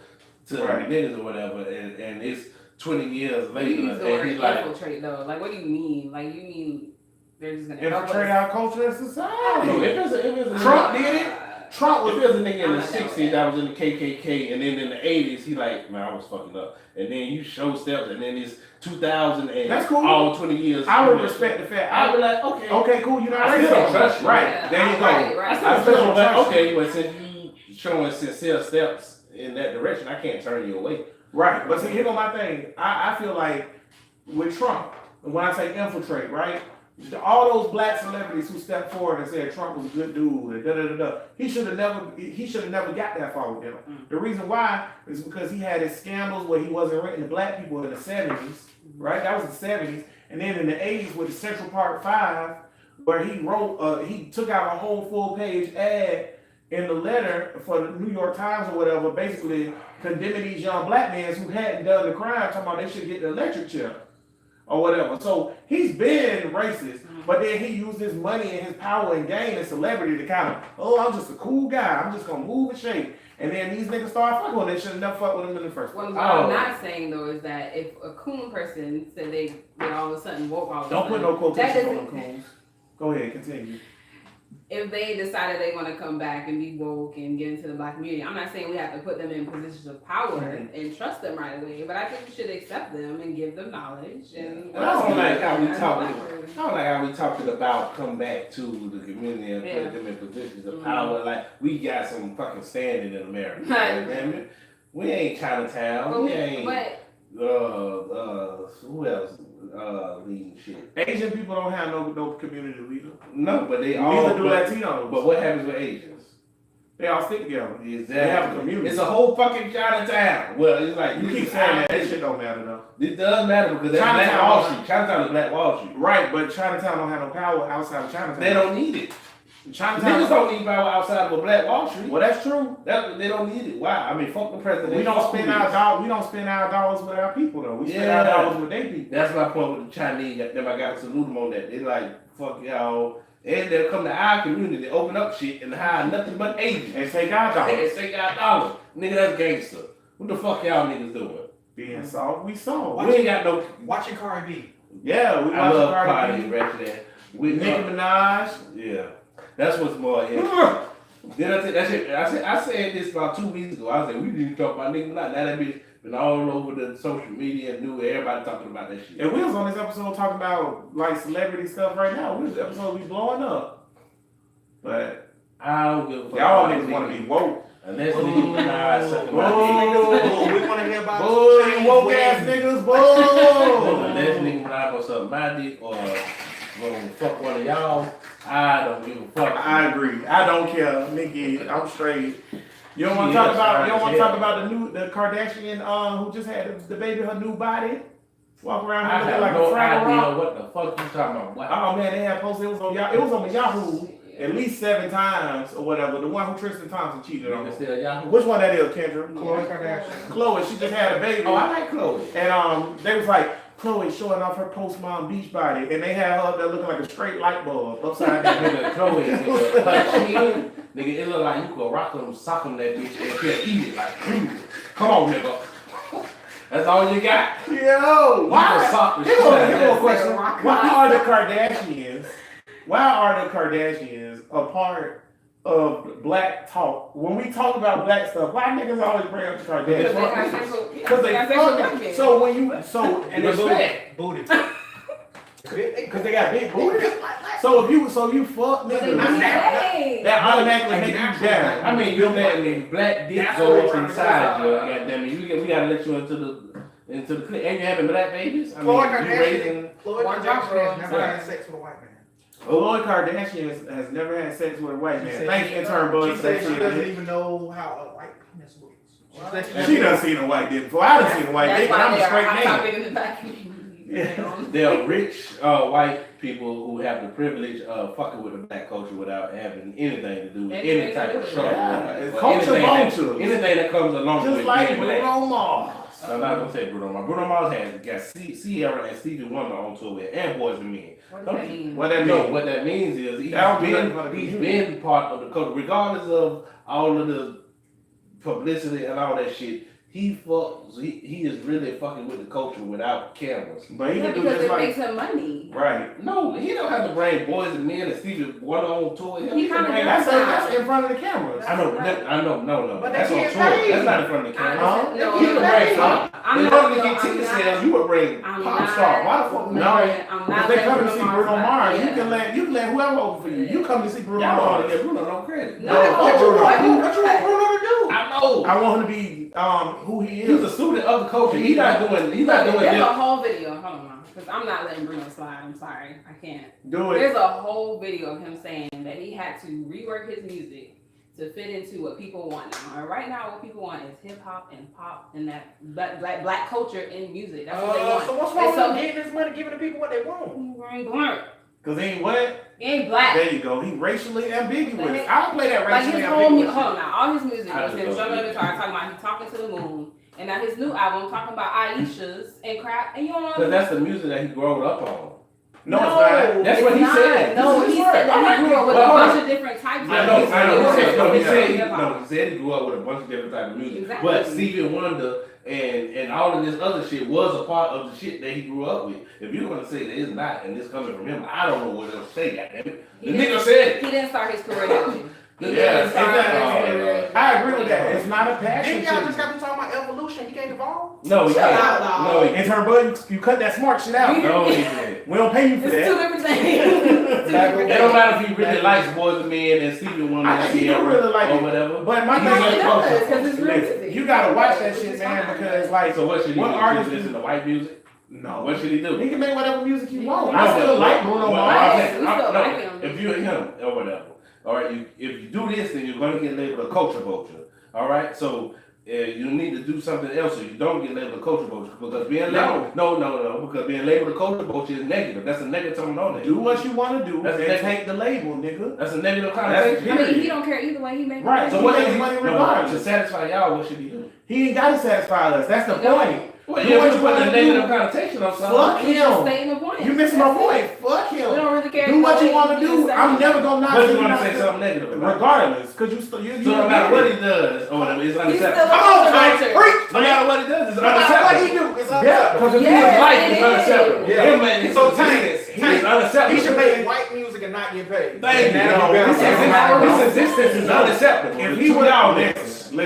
S2: to
S1: Right.
S2: the niggas or whatever, and it's 20 years
S3: You
S2: later,
S3: use the word
S2: and he's like,
S3: infiltrate though. Like, what do you mean? Like, you mean they're just gonna
S1: Infiltrate our culture and
S2: no,
S1: society.
S2: if it's a
S1: Trump
S2: nigga-
S1: did it. Trump
S2: If
S1: was
S2: there's a nigga in
S3: I'm
S2: the
S3: not down with
S2: 60s that was in the KKK, and then in the 80s, he like, man, I was fucking up. And then you show steps, and then it's 2000 and
S1: That's cool.
S2: all 20 years.
S1: I would respect the fact.
S2: I'd be like, okay.
S1: Okay, cool. You're not
S2: I still
S1: racist.
S2: don't trust you.
S1: Right.
S3: Yeah,
S1: There you go.
S3: right, right.
S2: I still don't like, okay, but since you showing sincere steps in that direction, I can't turn you away.
S1: Right. But see, here go my thing. I feel like with Trump, when I say infiltrate, right? All those black celebrities who stepped forward and said Trump was a good dude and da da da da. He should have never got that far with them. The reason why is because he had his scandals where he wasn't renting to black people in the 70s, right? That was the 70s. And then in the 80s with the Central Park 5, where he wrote, he took out a whole full page ad in the letter for the New York Times or whatever, basically condemning these young black men who hadn't done the crime, talking about they should get the electric chair or whatever. So he's been racist, but then he used his money and his power and gain and celebrity to kind of, oh, I'm just a cool guy. I'm just gonna move and shake. And then these niggas start fucking with him. They should have never fucked with him in the first place.
S3: What I'm not saying though is that if a coon person said they all of a sudden woke all of a
S1: Don't put
S3: sudden,
S1: no quotations
S3: that
S1: on them
S3: doesn't-
S1: coons. Go ahead, continue.
S3: if they decided they want to come back and be woke and get into the black community, I'm not saying we have to put them in positions of power and trust them right away, but I think we should accept them and give them knowledge. And
S2: I don't like how we
S3: That's
S2: talk.
S3: what
S2: I don't like how we talking about come back to the community and
S3: Yeah.
S2: put them in positions of power. Like we got some fucking standing in America.
S3: Right.
S2: Damn it. We ain't Chinatown.
S3: But
S2: We ain't
S3: but
S2: who else leading shit?
S1: Asian people don't have no community leader.
S2: No, but they all
S1: Neither do Latinos.
S2: But what happens with Asians?
S1: They all stick together.
S2: Exactly.
S1: They have a community.
S2: It's a whole fucking Chinatown. Well, it's like
S1: You
S2: this
S1: keep
S2: is
S1: saying
S2: our-
S1: that. That shit don't matter though.
S2: It does matter because that's Black
S1: Chinatown-
S2: Wall Street. Chinatown is Black Wall Street.
S1: Right, but Chinatown don't have no power outside of Chinatown.
S2: They don't need it.
S1: Chinatown.
S2: Niggas don't need power outside of a Black Wall Street.
S1: Well, that's true.
S2: They don't need it. Why? I mean, fuck the president.
S1: We don't
S2: Fuck
S1: spend
S2: who
S1: our
S2: is.
S1: dollars. We don't spend our dollars with our people though. We spend
S2: Yeah.
S1: our dollars with their people.
S2: That's my point with the Chinese. Them I got to salute them on that. They like fuck y'all, and they'll come to our community, open up shit, and hire nothing but Asians.
S1: And take our
S2: And
S1: dollars.
S2: take our dollars. Nigga, that's gangster. What the fuck y'all niggas doing?
S1: Being soft, we soft.
S2: We ain't got no.
S4: Watching Cardi B.
S1: Yeah, we
S2: I love
S1: Cardi
S2: Cardi
S1: B.
S2: ratchet ass. With
S1: Nicki Minaj.
S2: Yeah, that's what's more. Yeah. Then I said that shit. I said this about 2 weeks ago. I said we didn't talk about Nicki Minaj. Now that bitch been all over the social media and knew everybody talking about that shit.
S1: And we was on this episode talking about like celebrity stuff right now. This episode be blowing up. But
S2: I don't give a fuck.
S1: y'all
S2: about
S1: niggas want to
S2: Nicki.
S1: be woke.
S2: Unless Nicki Minaj sucking my dick.
S1: Boo!
S4: We want to hear about
S1: Boo!
S4: change
S1: You woke ass
S4: when-
S1: niggas! Boo!
S2: Unless Nicki Minaj gonna suck my dick or gonna fuck one of y'all, I don't give a fuck.
S1: I agree. I don't care, Nikki. I'm straight. You don't want to
S2: Yeah,
S1: talk about. You don't
S2: sorry,
S1: want to
S2: yeah.
S1: talk about the Kardashian who just had the baby, her new body, walk around
S2: I
S1: here looking
S2: have
S1: like
S2: no
S1: a Fraggle
S2: idea
S1: Rock.
S2: what the fuck you talking about. What?
S1: Oh man, they had posted. It was on Yahoo. It was on Yahoo at least 7 times or whatever. The one who Tristan Thompson cheated on.
S2: Nigga still Yahoo.
S1: Which one that is, Kendra?
S4: Khloe Kardashian.
S1: Chloe. She just had a baby.
S2: Oh, I like Chloe.
S1: And they was like, Chloe showing off her post-mom beach body, and they had her up there looking like a straight light bulb upside down.
S2: Nigga, Chloe, nigga, her chin, nigga, it look like you could rock them, sock them that bitch and she'll eat it like, come on, nigga. That's all you got.
S1: Yo,
S2: You can
S1: why?
S2: sock the
S1: Here
S2: shit
S1: go
S2: out of
S1: a
S2: that.
S1: question. Why are the Kardashians? Why are the Kardashians a part of black talk? When we talk about black stuff, why niggas always bring up the
S3: Because they
S1: Kardashians?
S3: have sexual,
S1: Because they
S3: got sexual
S1: fucking.
S3: blackmail.
S1: So when you and they
S2: Respect.
S4: Booty.
S1: because they got big booties. So if you fuck
S3: But they
S1: niggas,
S3: do say.
S1: that automatically make you down.
S2: I mean, you letting black dick
S4: That's
S2: go
S4: what
S2: up
S4: we're
S2: inside
S4: trying
S2: you.
S4: to
S2: Goddamn it, we gotta let you into the clinic. And you having black babies? I
S4: Khloe
S2: mean, you
S4: Kardashian.
S2: raising.
S4: Khloe
S3: One
S4: Kardashian
S3: drop
S4: has never
S3: roll.
S4: had sex with a white man.
S1: Khloe Kardashian has never had sex with a white
S4: She
S1: man.
S4: said
S1: Thanks,
S4: she-
S1: intern Bud.
S4: She
S1: for
S4: said
S1: that
S4: she doesn't
S1: shit.
S4: even know how a white penis works. She said
S1: She done seen a white dick before. I done seen a white
S3: That's
S1: dick, and
S3: why
S1: I'm a
S3: they are
S1: straight
S3: hot
S1: man.
S3: topic in the black community.
S2: They're rich white people who have the privilege of fucking with the black culture without having anything to do with any type of trouble.
S1: Yeah, it's
S2: Or
S1: culture vultures.
S2: anything that comes along
S1: Just
S2: with
S1: like
S2: being black.
S1: Bruno Mars.
S2: I'm not gonna say Bruno Mars. Bruno Mars has got Sierra and Stevie Wonder on tour with and Boys and Men.
S3: What does that mean?
S1: What that
S2: No,
S1: mean?
S2: what that means is he's
S1: That don't mean nothing for the
S2: he's
S1: community.
S2: been part of the culture, regardless of all of the publicity and all that shit. He is really fucking with the culture without cameras.
S1: But he
S3: Yeah,
S1: can do
S3: because
S1: just
S3: it
S1: like
S3: makes him money.
S1: right.
S2: No, he don't have to bring Boys and Men and Stevie Wonder on tour.
S3: He
S2: He can
S3: kinda
S2: bring
S3: does.
S1: That's in front of the cameras.
S2: I know, no.
S4: But
S2: That's
S4: they
S2: on
S4: can't
S2: tour.
S4: pay.
S2: That's not in front of the camera.
S1: Huh?
S3: No,
S2: You can bring some.
S3: I'm
S2: In
S3: not.
S2: order to get ticket sales, you would bring
S3: I'm
S2: pop
S3: not-
S2: star. Why the fuck
S1: No.
S2: not?
S3: I'm
S1: If
S3: not.
S1: they
S3: letting
S1: come to see Bruno Mars,
S3: yeah.
S1: you can let whoever open for you. You come to see Bruno
S2: Y'all want to
S1: Mars.
S2: give Bruno no credit.
S3: No,
S1: What you
S3: what you
S4: What you want Bruno to do?
S2: I know.
S1: I want him to be who he
S2: He's
S1: is.
S2: a student of the culture. He's not doing
S3: There's
S2: this.
S3: a whole video. Hold on, because I'm not letting Bruno slide. I'm sorry, I can't.
S1: Do it.
S3: There's a whole video of him saying that he had to rework his music to fit into what people want now. And right now, what people want is hip hop and pop and that black culture in music. That's what they want.
S4: So what's
S3: And
S4: wrong
S3: so-
S4: with getting this money, giving the people what they want?
S3: He ain't black.
S1: Cause he ain't what?
S3: He ain't black.
S1: There you go. He racially ambiguous.
S3: But
S1: I don't play that
S3: Like
S1: racially
S3: his whole music,
S1: ambiguous.
S3: hold on now, all his music
S2: I
S3: was
S2: just
S3: him
S2: love
S3: struggling
S2: music.
S3: guitar, talking about he talking to the moon, and now his new album talking about Aisha's and crap, and you don't know.
S2: Because that's the music that he grew up on.
S1: No, it's not.
S2: That's
S3: it's
S2: what he
S3: not.
S2: said.
S3: No,
S2: This is
S3: he
S2: his
S3: said
S2: word.
S3: that he grew up with a
S2: Well,
S3: bunch of different types of
S2: I know.
S3: music.
S2: He said
S3: Hip-hop.
S2: he grew up with a bunch of different types of music.
S3: Exactly.
S2: But Stevie Wonder and all of this other shit was a part of the shit that he grew up with. If you're gonna say that it's not, and it's coming from him, I don't know what else to say. Goddamn it, the nigga said
S3: He didn't start his career that way. He
S2: Yeah,
S3: didn't start
S1: exactly.
S3: his career.
S1: I agree with that. It's not a passion.
S4: Then y'all
S1: shit.
S4: just got to talking about evolution. He can't evolve.
S2: no, he
S3: Shut
S2: can't.
S3: up,
S2: No, he
S1: In turn, bud, you cut that smart shit out.
S2: No, he can't.
S1: We don't pay you for
S3: It's two
S1: that.
S3: different things. Two different
S2: It don't
S3: things.
S2: matter if he really likes Boys and Men and Sleeping Woman
S1: I think he do really like
S2: or
S1: it.
S2: whatever.
S1: But my
S2: He
S1: thing
S2: really
S1: is,
S3: does, 'cause it's real
S1: listen,
S3: music.
S1: you gotta watch that shit, man, because like,
S2: So what should he
S1: What
S2: do?
S1: artist-
S2: Listen to white music?
S1: no,
S2: What should he do?
S1: he can make whatever music he wants.
S3: No,
S1: I still like Bruno
S2: Well,
S1: Mars.
S3: Right. We still
S2: no,
S3: like him.
S2: if you're him or whatever, all right. If you do this, then you're gonna get labeled a culture vulture. All right, so you need to do something else so you don't get labeled a culture vulture because being labeled because being labeled a culture vulture is negative. That's a negative on it.
S1: Do what you want to do
S2: That's
S1: and
S2: next-
S1: take the label, nigga.
S2: That's a negative
S1: That's
S2: connotation.
S3: I mean, he don't care either way. He make
S1: Right,
S2: So
S1: he
S2: what
S1: makes
S2: should he
S1: money
S2: no,
S1: regardless.
S2: to satisfy y'all? What should he do?
S1: He ain't gotta satisfy us. That's the
S3: He don't.
S1: point.
S2: Well,
S1: Do
S2: you
S1: what
S2: want
S1: you
S2: to put a
S1: wanna
S2: negative
S1: do.
S2: connotation on something.
S1: Fuck
S3: He's just
S1: him.
S3: stating the point.
S1: You missing my
S3: That's
S1: point.
S3: it.
S1: Fuck
S3: We
S1: him.
S3: don't really care.
S1: Do what you
S3: either
S1: want
S3: way.
S1: to
S3: He
S1: do.
S3: just
S1: I'm
S3: saying.
S1: never gonna not
S2: But
S1: say
S2: you want to
S1: nothing.
S2: say something negative about it.
S1: Regardless, because you still
S2: So no matter what he does or whatever, it's
S3: He's
S2: unacceptable.
S3: still
S1: Come on,
S3: a
S1: Tank.
S3: culture.
S1: Preach.
S2: No matter what he does, it's
S1: No matter what he
S2: unacceptable.
S1: do, it's unacceptable.
S2: Because if
S3: Yes,
S2: his life
S3: it
S2: is
S3: is.
S2: unacceptable.
S1: Yeah.
S2: Him and his
S1: So, Tank,
S2: existence, he is unacceptable.
S4: He should make white music and not get paid.
S2: Thank you.
S1: And now,
S2: His existence is unacceptable.
S1: If
S2: The
S1: he
S2: two
S1: would
S2: y'all
S1: listen,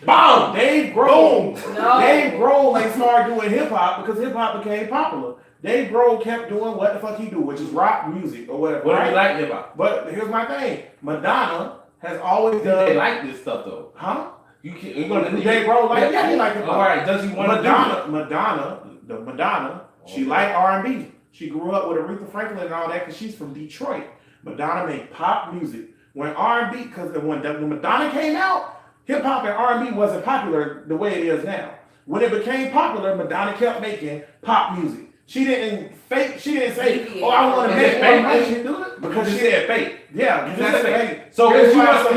S1: boom, Dave Grohl,
S3: No.
S1: Dave Grohl ain't started doing hip hop because hip hop became popular. Dave Grohl kept doing what the fuck he do, which is rock music or whatever.
S2: What do
S1: right?
S2: you like hip hop?
S1: But here's my thing: Madonna has always
S2: They
S1: done.
S2: like this stuff though.
S1: Huh?
S2: You're gonna
S1: Dave Grohl like yeah, he like hip
S2: All
S1: hop.
S2: right, does he want to do it?
S1: Madonna, she like R&B. She grew up with Aretha Franklin and all that because she's from Detroit. Madonna made pop music. When R&B, because when Madonna came out, hip hop and R&B wasn't popular the way it is now. When it became popular, Madonna kept making pop music. She didn't say, "Oh, I want to
S2: Is
S1: make
S2: it
S1: more
S2: fake
S1: money."
S2: that she do it?
S1: Because
S2: Because she
S1: she-
S2: said fake.
S1: Yeah, you
S2: That's
S1: just
S2: fake.
S1: fake.
S2: So
S1: Here's
S2: if she
S1: why
S2: wants
S1: it's
S2: to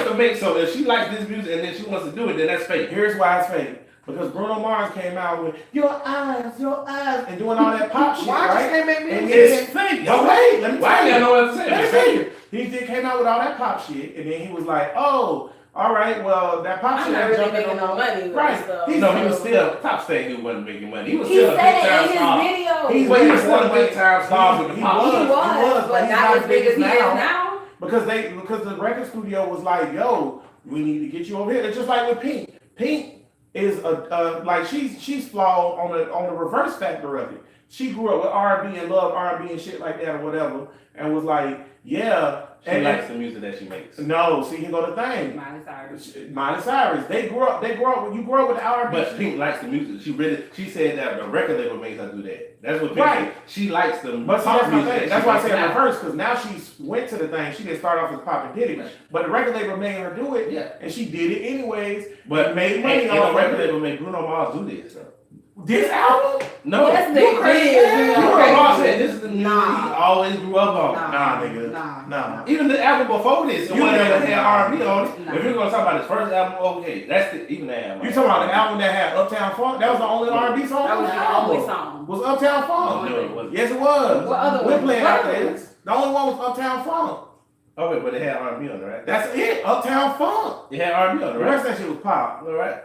S1: fake.
S2: make, so if she likes this music and then she wants to do it, then that's fake.
S1: Here's why it's fake. Because Bruno Mars came out with your eyes, and doing all that pop shit,
S4: Why just
S1: right?
S4: can't make
S1: And
S4: music?
S1: it's
S2: fake.
S1: But wait, let me
S2: Why
S1: tell
S2: you
S1: you.
S2: know what I'm saying?
S1: Let me
S2: It's
S1: tell
S2: fake.
S1: you. He came out with all that pop shit, and then he was like, "Oh, all right, well, that pop
S3: I'm
S1: shit
S3: not
S1: ain't
S3: really
S1: jumping
S3: making no money with
S1: Right.
S3: this stuff.
S1: He's-
S2: No, he was still top saying he wasn't making money. He was
S3: He
S2: still a
S3: said
S2: big
S3: it
S2: time
S3: in his
S2: star.
S3: video.
S2: Well, he was still a big time star with the
S1: He
S2: pop.
S1: was.
S3: He was,
S1: but
S3: but
S1: he's
S3: not as big as he is now.
S1: because the record studio was like, "Yo, we need to get you over here." It's just like with Pink. Pink is like she's flawed on the reverse factor of it. She grew up with R&B and loved R&B and shit like that or whatever, and was like, "Yeah."
S2: She likes the music that she makes.
S1: No, see, here go the thing.
S3: Miley Cyrus.
S1: Miley Cyrus. They grew up. You grew up with the R&B.
S2: But Pink likes the music. She said that the record label makes her do that. That's what Pink
S1: Right.
S2: said. She likes the
S1: But see,
S2: pop
S1: that's my
S2: music.
S1: thing.
S2: that
S1: That's
S2: she
S1: why I
S2: makes
S1: say
S2: now.
S1: reverse, because now she's went to the thing. She didn't start off as Pop and did it,
S2: Right.
S1: but the record label made her do it,
S2: Yeah.
S1: and she did it anyways.
S2: But
S1: and made money
S2: and
S1: off
S2: the record
S1: of it.
S2: label made Bruno Mars do this. Though.
S1: This album?
S2: No.
S3: Yes, they
S1: You crazy,
S3: did.
S1: man.
S3: You know,
S2: Bruno Mars
S3: crazy.
S2: said this is the music
S3: Nah.
S2: he always grew up on.
S1: Nah, nigga.
S3: Nah.
S1: Nah.
S2: Even the album before this, the
S1: You
S2: one that
S1: never-
S2: had R&B on it.
S3: Nah.
S2: If you're gonna talk about his first album, okay, that's even that album.
S1: You talking about the album that had Uptown Funk? That was the only R&B song.
S3: That
S1: on
S3: was
S1: the
S3: the only
S1: album.
S3: song.
S1: Was Uptown
S2: Oh,
S1: Funk?
S2: no, it wasn't.
S1: Yes, it was.
S3: What other
S1: We're
S3: one?
S1: playing
S3: What
S1: after
S3: other
S1: this. The only one was Uptown Funk.
S2: Oh wait, but it had R&B on it, right?
S1: That's it. Uptown Funk.
S2: It had R&B on it,
S1: The
S2: right?
S1: rest of that shit was pop.
S2: All right.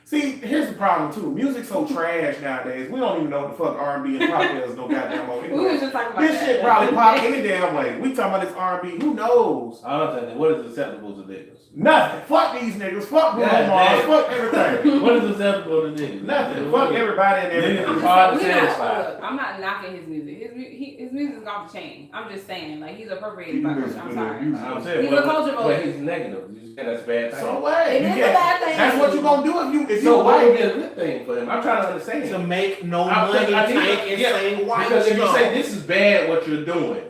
S1: See, here's the problem too. Music's so trash nowadays. We don't even know what the fuck R&B and pop is no goddamn more.
S3: We were just talking about
S1: This
S3: that.
S1: shit probably pop any damn way. We talking about this R&B. Who knows?
S2: I don't think what is acceptable to niggas.
S1: Nothing. Fuck these niggas. Fuck Bruno
S2: God
S1: Mars.
S2: damn.
S1: Fuck everything.
S2: What is acceptable to niggas?
S1: Nothing. Fuck everybody and
S2: Niggas
S1: everything.
S2: is hard to
S3: We not-
S2: satisfy.
S3: look, I'm not knocking his music. His music's off the chain. I'm just saying, like, he's appropriated by culture. I'm sorry.
S2: I'm saying,
S3: He's a culture
S2: but
S3: voter.
S2: he's negative. You saying that's a bad thing.
S1: So what?
S3: It
S1: You
S3: is a
S1: can't-
S3: bad thing.
S1: That's what you gonna do if you
S2: So what would
S1: like
S2: be a good thing for him? I'm trying to understand.
S4: To make no
S2: I-
S4: money,
S2: I think-
S4: Tank, and
S2: yeah,
S4: sing white
S2: Because if you
S4: stuff.
S2: say this is bad, what you're doing,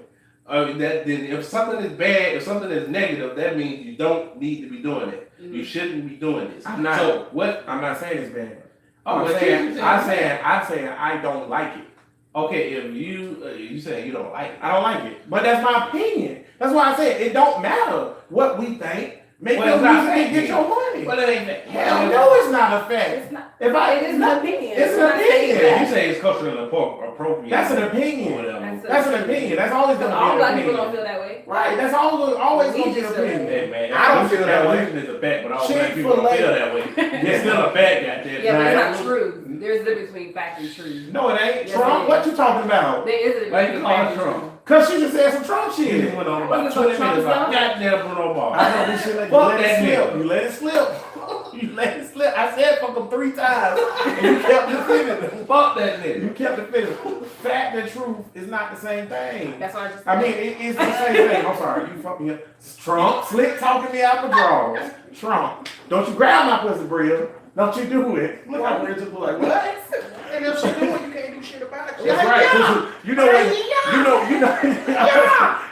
S2: that then if something is bad, if something is negative, that means you don't need to be doing it.
S3: Mhm.
S2: You shouldn't be doing this.
S1: I'm not.
S2: So what?
S1: I'm not saying it's bad.
S2: Oh,
S1: I'm
S2: well,
S1: saying
S2: keep
S1: I'm
S2: saying-
S1: saying I don't like it.
S2: Okay, if you saying you don't like it.
S1: I don't like it. But that's my opinion. That's why I said it don't matter what we think. Make
S2: Well,
S1: your
S2: it's not
S1: music and get
S2: fact.
S1: your money.
S2: Well, it ain't that.
S1: Hell no, it's not a fact.
S3: It's not.
S1: If I,
S3: It is an opinion.
S1: It's an
S3: not saying
S1: opinion.
S2: You
S3: that.
S2: say it's culturally appropriate.
S1: That's an
S2: Or
S1: opinion.
S2: whatever.
S3: That's
S1: That's an opinion. That's always
S3: Because
S1: gonna
S3: all
S1: be
S3: black
S1: an
S3: people don't
S1: opinion.
S3: feel that way.
S1: Right. That's always
S3: We
S1: gonna be an
S3: just feel
S1: opinion.
S2: Hey, man,
S1: I don't feel that way.
S2: Is a fact, but all black people
S1: Chick-fil-A.
S2: don't feel that way. It's still a fact, goddamn.
S3: Yeah, but
S1: Nah,
S3: it's not true. There's a difference between fact and truth.
S1: No, it ain't.
S3: Yes,
S1: Trump,
S3: it
S1: what
S3: is.
S1: you talking about?
S3: There is a difference
S2: Why you
S3: between
S2: calling
S3: fact and
S2: Trump?
S3: truth.
S1: Cause she just said some Trump
S2: He
S1: shit.
S2: went on
S3: Was
S2: about
S3: it
S2: 20
S3: Trump
S2: minutes about
S3: stuff?
S2: goddamn Bruno Mars.
S1: I know this shit like
S2: Fuck
S1: you let
S2: that
S1: it slip.
S2: nigga.
S1: You let it slip. You let it slip. I said fuck him 3 times. And you kept defending.
S2: Fuck that nigga.
S1: You kept defending. Fact and truth is not the same thing.
S3: That's why I just.
S1: I mean, it's the same thing. I'm sorry. You fucked me up. Trump, slick talking me out the drawers. Trump, don't you grab my pussy, Bria. Don't you do it. Look how Bria just was like, what?
S4: And if she do it, you can't do shit about it.
S1: That's right. 'Cause you know when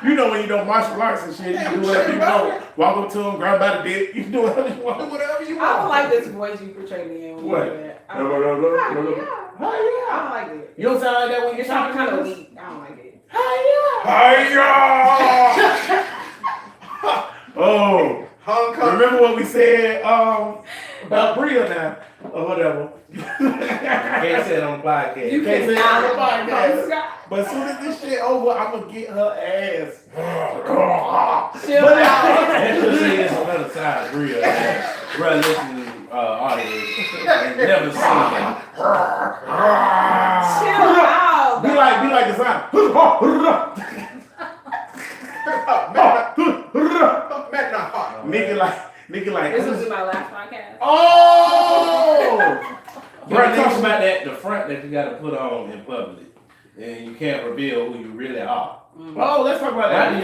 S1: you know when you know martial arts and shit, you can do whatever you want. Walk up to him, grab by the dick, you can do whatever you
S4: Do
S1: want.
S4: whatever you
S3: I don't
S4: want.
S3: like this voice you portray me in. When
S1: What?
S3: You do that. I
S1: No,
S3: don't,
S1: no, no, no,
S3: Hi,
S1: no, no.
S3: yeah.
S1: Hi,
S3: I
S1: yeah.
S3: don't like it.
S1: You don't sound like that when
S3: It
S1: you're
S3: sounds
S1: talking
S3: kind of
S1: to us?
S3: weak. I don't like it.
S1: Hi, yeah. Oh.
S4: Hong Kong.
S1: Remember what we said about Bria now, or whatever.
S2: Can't say it on the podcast.
S3: You
S1: can't say it
S3: cannot
S1: on the podcast.
S3: Scott.
S1: But as soon as this shit over, I'm gonna get her ass.
S3: Chill
S1: But-
S3: out.
S2: Let's just say it's another side of real. Bro, listen to audio and never seen it.
S3: Chill out.
S1: Be like the sound.
S4: Matt not hot.
S1: Nigga like.
S3: This was in my last podcast.
S1: Oh.
S2: Bro, talks about that, the front that you gotta put on in public. And you can't reveal who you really are.
S1: Oh, let's talk about that.
S2: Why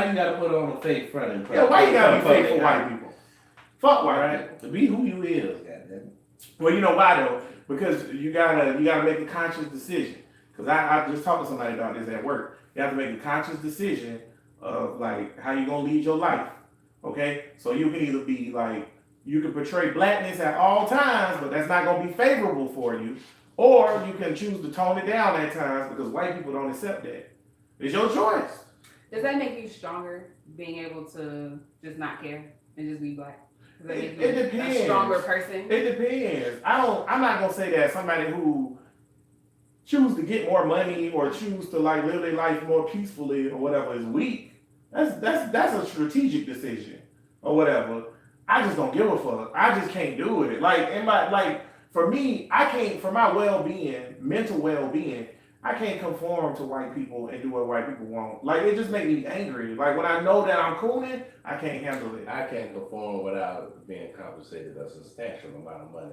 S2: you gotta put on a fake front in public?
S1: Yeah, why you gotta be
S2: Public
S1: fake for white people? Fuck white people.
S2: To be who you is, goddamn.
S1: Well, you know why though? Because you gotta make a conscious decision. Cause I just talked to somebody about this at work. You have to make a conscious decision of like how you gonna lead your life. Okay? So you can either be like, you can portray blackness at all times, but that's not gonna be favorable for you. Or you can choose to tone it down at times because white people don't accept that. It's your choice.
S3: Does that make you stronger, being able to just not care and just be black? Does that make
S1: It
S3: you
S1: depends.
S3: a stronger person?
S1: It depends. I'm not gonna say that somebody who choose to get more money or choose to like live their life more peacefully or whatever is weak. That's a strategic decision or whatever. I just don't give a fuck. I just can't do it. For me, I can't, for my well-being, mental well-being, I can't conform to white people and do what white people want. Like, it just makes me angry. Like, when I know that I'm cooling, I can't handle it.
S2: I can't conform without being compensated a substantial amount of money.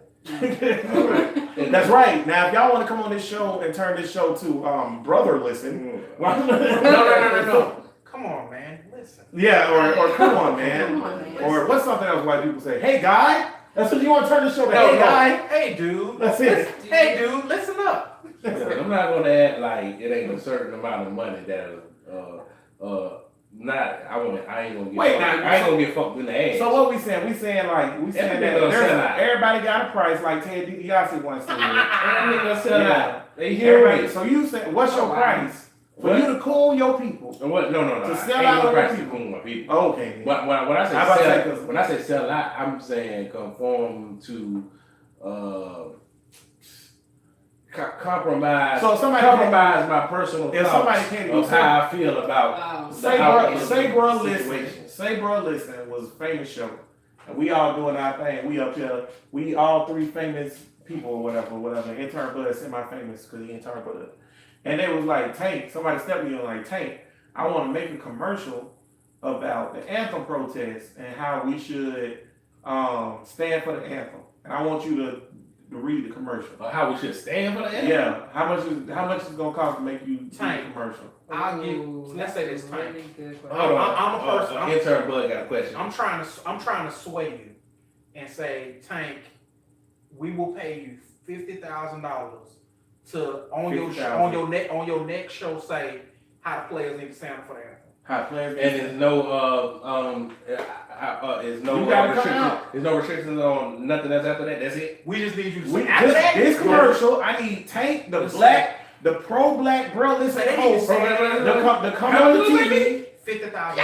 S1: That's right. Now, if y'all want to come on this show and turn this show to Brother Listen.
S4: No. Come on, man. Listen.
S1: Yeah, or come on, man.
S3: Come on, man.
S1: Or what's something else white people say? Hey, guy. That's what you want to turn the show to. Hey, guy.
S4: Hey, dude.
S1: That's it.
S4: Hey, dude. Listen up.
S2: I'm not gonna act like it ain't a certain amount of money that I ain't gonna get
S1: Wait,
S2: fucked.
S1: now-
S2: I ain't gonna get fucked in the ass.
S1: So what we saying? We saying that
S2: Everybody gonna sell out.
S1: everybody got a price like Ted DiBiase once said.
S2: That nigga sell
S1: Yeah.
S2: out. They hear
S1: Everybody,
S2: me.
S1: so you say, what's your
S3: Oh, wow.
S1: price for
S2: What?
S1: you to cool your people?
S2: And what? No.
S1: To
S2: I
S1: sell
S2: ain't
S1: out
S2: no
S1: on
S2: price
S1: the
S2: to
S1: people.
S2: cool my people.
S1: Okay.
S2: When I say
S1: How about
S2: sell,
S1: that, 'cause-
S2: when I say sell out, I'm saying conform to compromise.
S1: So somebody
S2: compromise my personal
S1: If
S2: thoughts
S1: somebody came to you,
S2: of how I feel about.
S1: Say
S2: the
S1: bro,
S2: situation.
S1: listen. Say bro, listen was a famous show, and we all doing our thing. We up here. We all 3 famous people or whatever. Intern Bud, semi-famous because he intern Bud. And they was like, Tank. Somebody stepped me on like, Tank. I want to make a commercial about the anthem protest and how we should stand for the anthem. And I want you to read the commercial.
S2: Or how we should stand for the anthem.
S1: Yeah. How much is it gonna cost to make you do
S4: Tank.
S1: the commercial?
S4: I'll give.
S3: Ooh,
S4: Let's say this time.
S3: really good question.
S2: Hold on.
S4: I'm a person. I'm-
S2: Intern Bud got a question.
S4: I'm trying to sway you and say, Tank, we will pay you $50,000 to on your next show say how the players need to stand for the anthem.
S1: How players
S2: And there's no there's no
S1: You gotta come
S2: restrictions.
S1: out.
S2: There's no restrictions on nothing else after that. That's it.
S4: We just need you to
S1: We,
S4: say after that.
S1: this commercial, I need Tank, the pro-black bro, listen,
S4: They need to
S1: host,
S4: say
S1: the come on the TV.
S4: 50,000.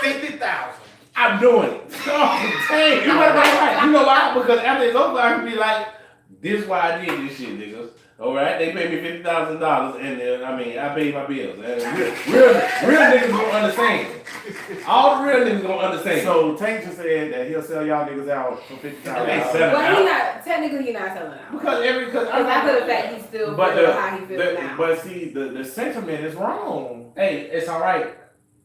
S4: 50,000.
S1: I'm doing it. Oh, Tank, you better be right.
S2: You know why? Because after it's over, I can be like, this is why I did this shit, niggas. All right, they pay me $50,000, and I mean, I pay my bills. And real niggas gonna understand. All the real niggas gonna understand.
S1: So Tank just said that he'll sell y'all niggas out for $50,000.
S3: But he not technically he not selling out.
S2: because
S3: Because after the fact, he still
S1: But
S3: feels how he feels now.
S1: but see, the sentiment is wrong.
S2: hey, it's all right.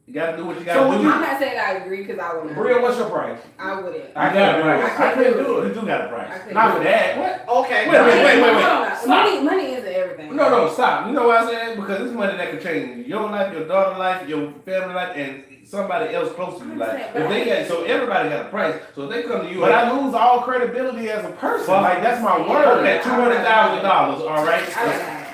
S2: You gotta do what you
S1: So
S2: gotta
S1: when
S2: do.
S3: I'm not saying I agree because I wouldn't.
S1: Bria, what's your price?
S3: I wouldn't.
S2: I got a price.
S1: I couldn't do
S2: You
S1: it.
S2: do got a
S3: I
S2: price.
S3: couldn't
S1: Not
S3: do
S1: for
S3: it.
S1: that.
S2: What?
S4: Okay.
S2: Wait.
S3: Hold on.
S2: Stop.
S3: Money isn't everything.
S2: No, stop. You know why I say that? Because it's money that can change your life, your daughter's life, your family life, and somebody else close to you. Like if they got, so everybody got a price. So if they come to you,
S1: But I lose all credibility as a person.
S2: Well,
S1: like that's my
S3: yeah.
S1: word.
S2: okay, $200,000. All right.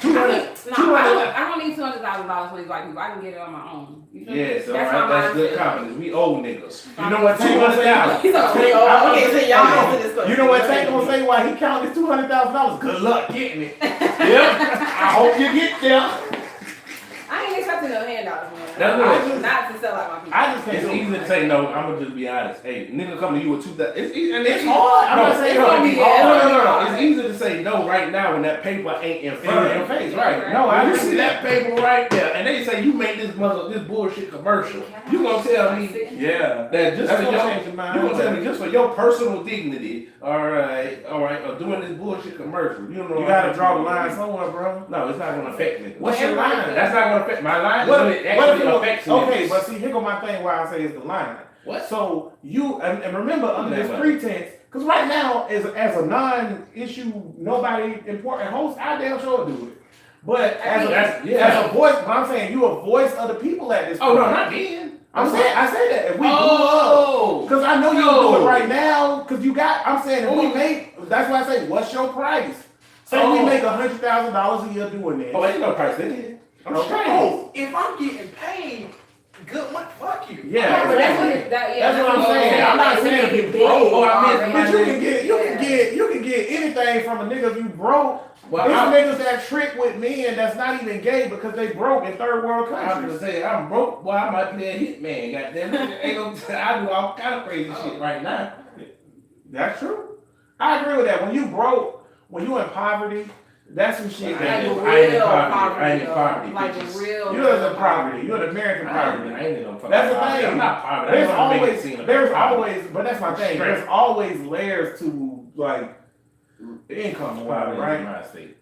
S3: I don't need $200,000 for these white people. I can get it on my own. You feel me?
S2: Yes, all
S3: That's
S2: right.
S3: my
S2: That's good
S3: mindset.
S2: confidence. We old niggas.
S1: You know what Tank gonna say?
S3: He's a
S5: Okay, so y'all answer this question.
S1: You know what Tank gonna say? Why he counted his $200,000? Good luck getting it. I hope you get there.
S3: I ain't expecting no handouts, man.
S2: That's
S1: good.
S3: Not to sell out my people.
S1: I just can't
S2: It's
S1: do
S2: easy to say no. I'm gonna just be honest. Hey, nigga, come to you with 2,000. It's easy. And
S1: It's hard. I'm
S2: No,
S1: not saying
S3: it's gonna be hard.
S2: No. It's easy to say no right now when that paper ain't in front of your face, right?
S3: Right.
S2: No,
S1: I
S2: you
S1: agree.
S2: see that paper right there, and they say you made this bullshit commercial. You gonna tell me
S1: Yeah.
S2: that just
S1: That's
S2: for
S1: gonna
S2: your,
S1: change your mind.
S2: you gonna tell me just for your personal dignity, all right, or doing this bullshit commercial. You know,
S1: You gotta draw the line somewhere, bro.
S2: No, it's not gonna affect me.
S1: What's your line?
S2: That's not gonna affect my line.
S1: What
S2: It
S1: if
S2: actually
S1: it
S2: affects
S1: was,
S2: me.
S1: okay, but see, here go my thing why I say it's the line.
S2: What?
S1: So you, and remember under this
S2: Never.
S1: pretense, because right now, as a non-issue, nobody important host, I damn sure do it. But as a voice, but I'm saying you a voice of the people at this
S2: Oh
S1: point.
S2: no, not then.
S1: I'm saying, I say that if we blew up.
S2: Oh,
S1: Because I know you
S2: No.
S1: do it right now. Because you got, I'm saying, if we
S2: Oh.
S1: make, that's why I say, what's your price? Say
S2: Oh.
S1: we make $100,000 a year doing this.
S2: oh, ain't no price. They did. I'm
S1: Okay.
S2: straight.
S4: Oh, if I'm getting paid, good money, fuck you.
S1: Yeah,
S3: Yeah, but that's what
S1: exactly.
S3: it, that,
S1: That's what I'm saying. I'm not saying if you broke.
S2: Oh, I meant-
S1: But you can get anything from a nigga if you broke.
S2: Well,
S1: There's
S2: I'm
S1: niggas that trick with men that's not even gay because they broke in third world
S2: gonna
S1: countries.
S2: say I'm broke. Boy, I might play a hitman. Goddamn it. Ain't no, I do all kind of crazy shit right now.
S1: That's true. I agree with that. When you broke, when you in poverty, that's some shit
S3: Like
S1: that
S3: real
S2: I ain't in poverty.
S3: poverty.
S2: I ain't in poverty,
S3: Like
S2: bitches.
S3: real.
S1: you're in poverty. You're in American poverty.
S2: I ain't in no fucking
S1: That's the
S2: poverty.
S1: thing.
S2: I'm not poverty.
S1: There's
S2: I don't wanna make it
S1: always,
S2: seem like
S1: there's
S2: I'm poverty.
S1: always, but that's my thing.
S2: Straight.
S1: There's always layers to like income or whatever,
S2: Poverty
S1: right?
S2: in my state.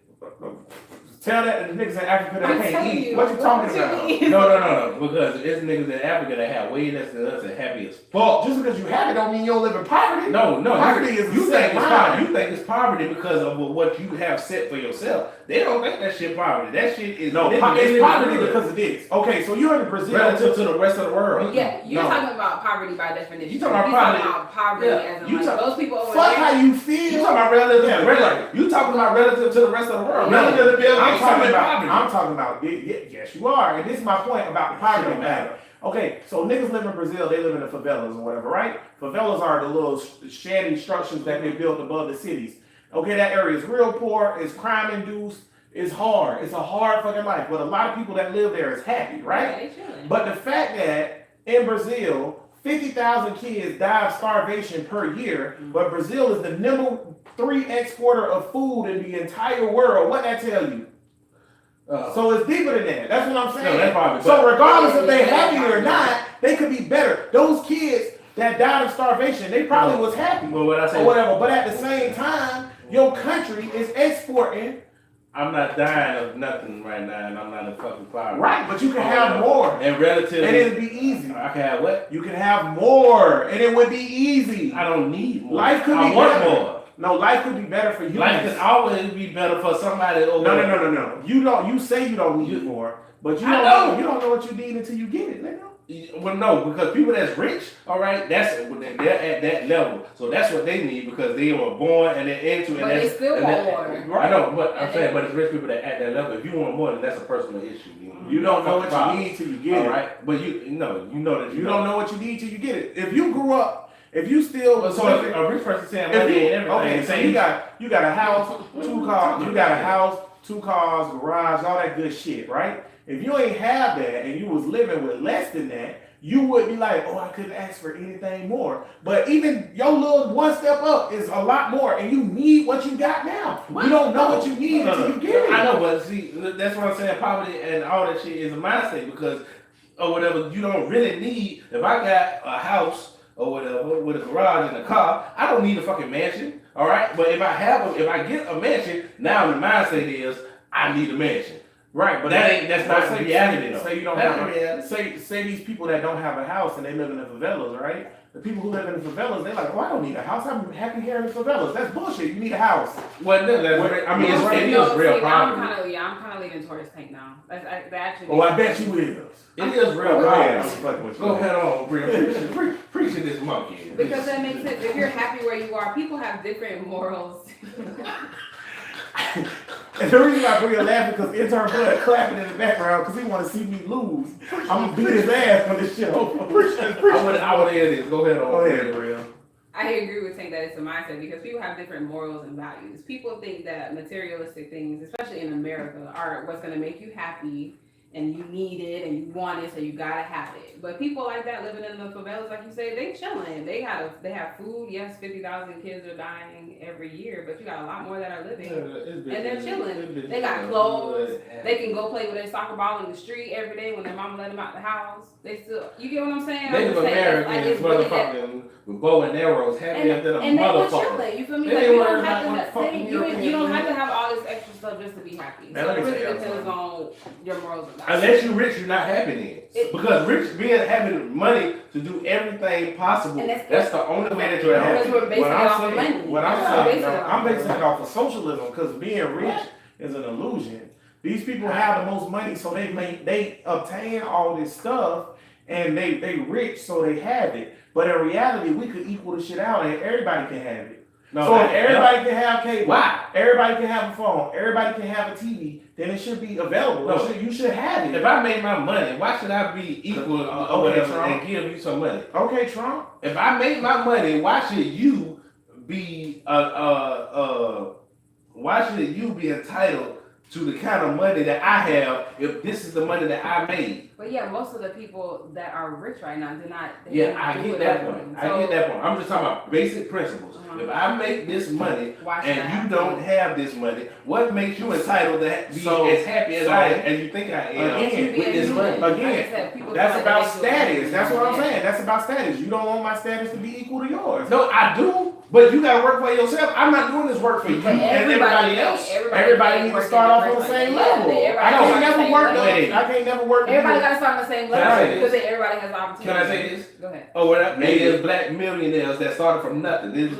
S1: Tell that to the niggas in Africa that
S3: I'm
S1: can't
S3: telling
S1: eat.
S3: you,
S1: What you talking
S3: what
S1: about?
S3: you mean?
S2: No, because it's niggas in Africa that have way less than us and happy as fuck.
S1: Just because you have it don't mean you don't live in poverty.
S2: No,
S1: Poverty is
S2: you
S1: the
S2: think
S1: same
S2: it's
S1: line.
S2: poverty. You think it's poverty because of what you have set for yourself. They don't think that shit poverty. That shit is
S1: No,
S2: it's
S1: it's poverty
S2: good.
S1: because of this. Okay, so you're in Brazil.
S2: relative to the rest of the world.
S3: Yeah, you're
S1: No.
S3: talking about poverty by definition.
S2: You talking about
S3: He's
S2: poverty.
S3: talking about poverty
S2: Yeah.
S3: as in
S2: You
S3: like
S2: talk-
S3: those people over
S1: Fuck
S3: there.
S1: how you feel.
S2: You talking about relative?
S1: Yeah,
S2: relative. You talking about relative to the rest of the world?
S3: Yeah.
S2: Relative to Bill
S1: I'm
S2: Gates,
S1: talking
S2: I'm
S1: about.
S2: poverty.
S1: I'm talking about. Yes, you are, and this is my point about the poverty
S2: Shit don't
S1: matter.
S2: matter.
S1: Okay, so niggas live in Brazil. They live in the favelas or whatever, right? Favelas are the little shanty structures that they built above the cities. Okay, that area is real poor. It's crime induced. It's hard. It's a hard fucking life. But a lot of people that live there is happy, right?
S3: Yeah, they chilling.
S1: But the fact that in Brazil, 50,000 kids die of starvation per year, but Brazil is the number 3 exporter of food in the entire world. What that tell you? So it's deeper than that. That's what I'm saying.
S2: No, that's probably-
S1: so regardless if they
S3: Yeah,
S1: happy or
S3: probably.
S1: not, they could be better. Those kids that died of starvation, they probably was happy
S2: Well, what I
S1: or
S2: say,
S1: whatever. But at the same time, your country is exporting,
S2: I'm not dying of nothing right now, and I'm not in fucking poverty.
S1: right? But you can have more,
S2: And relative,
S1: and it'd be easy.
S2: I can have what?
S1: You can have more, and it would be easy.
S2: I don't need more.
S1: Life could
S2: I
S1: be
S2: want
S1: better.
S2: more.
S1: No, life could be better for you.
S2: Life could always be better for somebody over.
S1: No. You don't. You say you don't need more, but you
S2: I
S1: don't
S2: know.
S1: know. You don't know what you need until you get it, nigga.
S2: Well, no, because people that's rich, all right, they're at that level, so that's what they need because they were born and they're into it.
S3: But
S2: and
S3: they
S2: that's-
S3: still
S2: and
S3: want more.
S2: I know, but I'm
S3: And
S2: saying, but it's rich people that at that level. If you want more, then that's a personal issue.
S1: You don't know what
S2: Fucking
S1: you need till you get
S2: all
S1: it.
S2: right, but you know that
S1: You don't know what you need till you get it. If you grew up, if you still
S2: Well, so if a rich person saying
S1: if
S2: money
S1: you,
S2: and everything,
S1: okay, so you got a house, 2 cars, you got a house, 2 cars, garage, all that good shit, right? If you ain't have that and you was living with less than that, you would be like, oh, I couldn't ask for anything more. But even your little one step up is a lot more, and you need what you got now. You don't know what you need until you get it.
S2: I know, but see, that's what I'm saying. Poverty and all that shit is a mindset because, or whatever, you don't really need. If I got a house or whatever with a garage and a car, I don't need a fucking mansion. All right, but if I get a mansion, now the mindset is I need a mansion.
S1: Right, but
S2: that's not
S1: say,
S2: reality though.
S1: Say you don't
S2: That's
S1: have
S2: not reality.
S1: say these people that don't have a house and they live in the favelas, right? The people who live in the favelas, they're like, oh, I don't need a house. I'm happy here in the favelas. That's bullshit. You need a house.
S2: Well, I mean, it is real poverty.
S3: I'm kind of leaning towards Tank now. That's actually.
S1: Oh, I bet you is.
S2: It is real
S1: Go ahead.
S2: poverty.
S1: I'm fucking with you.
S2: Go ahead on, Bria. Preaching this monkey.
S3: Because that makes sense. If you're happy where you are, people have different morals.
S1: And the reason I bring it laughing because intern Bud clapping in the background because he want to see me lose. I'm gonna beat his ass when this shit over.
S2: I would hear this. Go ahead on.
S1: Go ahead, Bria.
S3: I agree with saying that it's a mindset because people have different morals and values. People think that materialistic things, especially in America, are what's going to make you happy and you need it and you want it, so you gotta have it. But people like that living in the favelas, like you say, they chilling. They have food. Yes, 50,000 kids are dying every year, but you got a lot more that are living. And they're chilling. They got clothes. They can go play with their soccer ball in the street every day when their mama let them out the house. They still, you get what I'm saying?
S2: Native Americans, motherfucking with bow and arrows, happier than a
S3: and they were
S2: motherfucker.
S3: chilling. You feel me?
S2: They
S3: Like
S2: ain't
S3: you
S2: worried
S3: don't have
S2: about
S3: to.
S2: what fucking
S3: You don't have
S2: European
S3: to have all this extra stuff just to be happy.
S1: Man,
S3: So
S1: let
S3: it
S1: me
S3: really
S1: tell you
S3: depends
S1: something.
S3: on your morals and values.
S2: Unless you're rich, you're not happy then. Because having money to do everything possible,
S3: And
S2: that's the only way that you're
S3: Because
S2: happy.
S3: we're basing it off of money.
S1: What I'm
S3: That's what we're
S1: saying,
S3: basing it
S1: I'm
S3: off of.
S1: basing it off of socialism because being rich is an illusion. These people have the most money, so they obtain all this stuff, and they rich, so they have it. But in reality, we could equal the shit out, and everybody can have it.
S2: No,
S1: So if everybody can have cable,
S2: Why?
S1: everybody can have a phone, everybody can have a TV, then it should be available.
S2: No.
S1: You should have it.
S2: If I made my money, why should I be equal or whatever
S1: Trump.
S2: and give you some money?
S1: Okay, Trump.
S2: If I make my money, why should you be why should you be entitled to the kind of money that I have if this is the money that I made?
S3: But yeah, most of the people that are rich right now, they're not. They
S2: Yeah,
S3: don't
S2: I
S3: do
S2: get
S3: it
S2: that
S3: that
S2: point.
S3: way.
S2: I get that point. I'm just talking about basic principles. If I make this money
S3: Why should I
S2: and
S3: have
S2: you don't
S3: to?
S2: have this money, what makes you entitled to be
S1: So-
S2: as happy as
S1: so-
S2: as you think I am
S1: Again,
S2: with this money?
S3: Like I
S1: Again,
S3: said, people
S1: That's
S3: feel
S1: about
S3: like they do it.
S1: status. That's what I'm
S3: Yeah.
S1: saying. That's about status. You don't want my status to be equal to yours.
S2: No, I do, but you gotta work for yourself. I'm not doing this work for you
S3: But
S2: and everybody else.
S1: Everybody needs to start off on the same level. I can't never work. I can't never work.
S3: Everybody got to start on the same
S2: Can I say
S3: level
S2: this?
S3: because then everybody has opportunity.
S2: Can I say this?
S3: Go ahead.
S2: Or whatever. There's black millionaires that started from nothing. It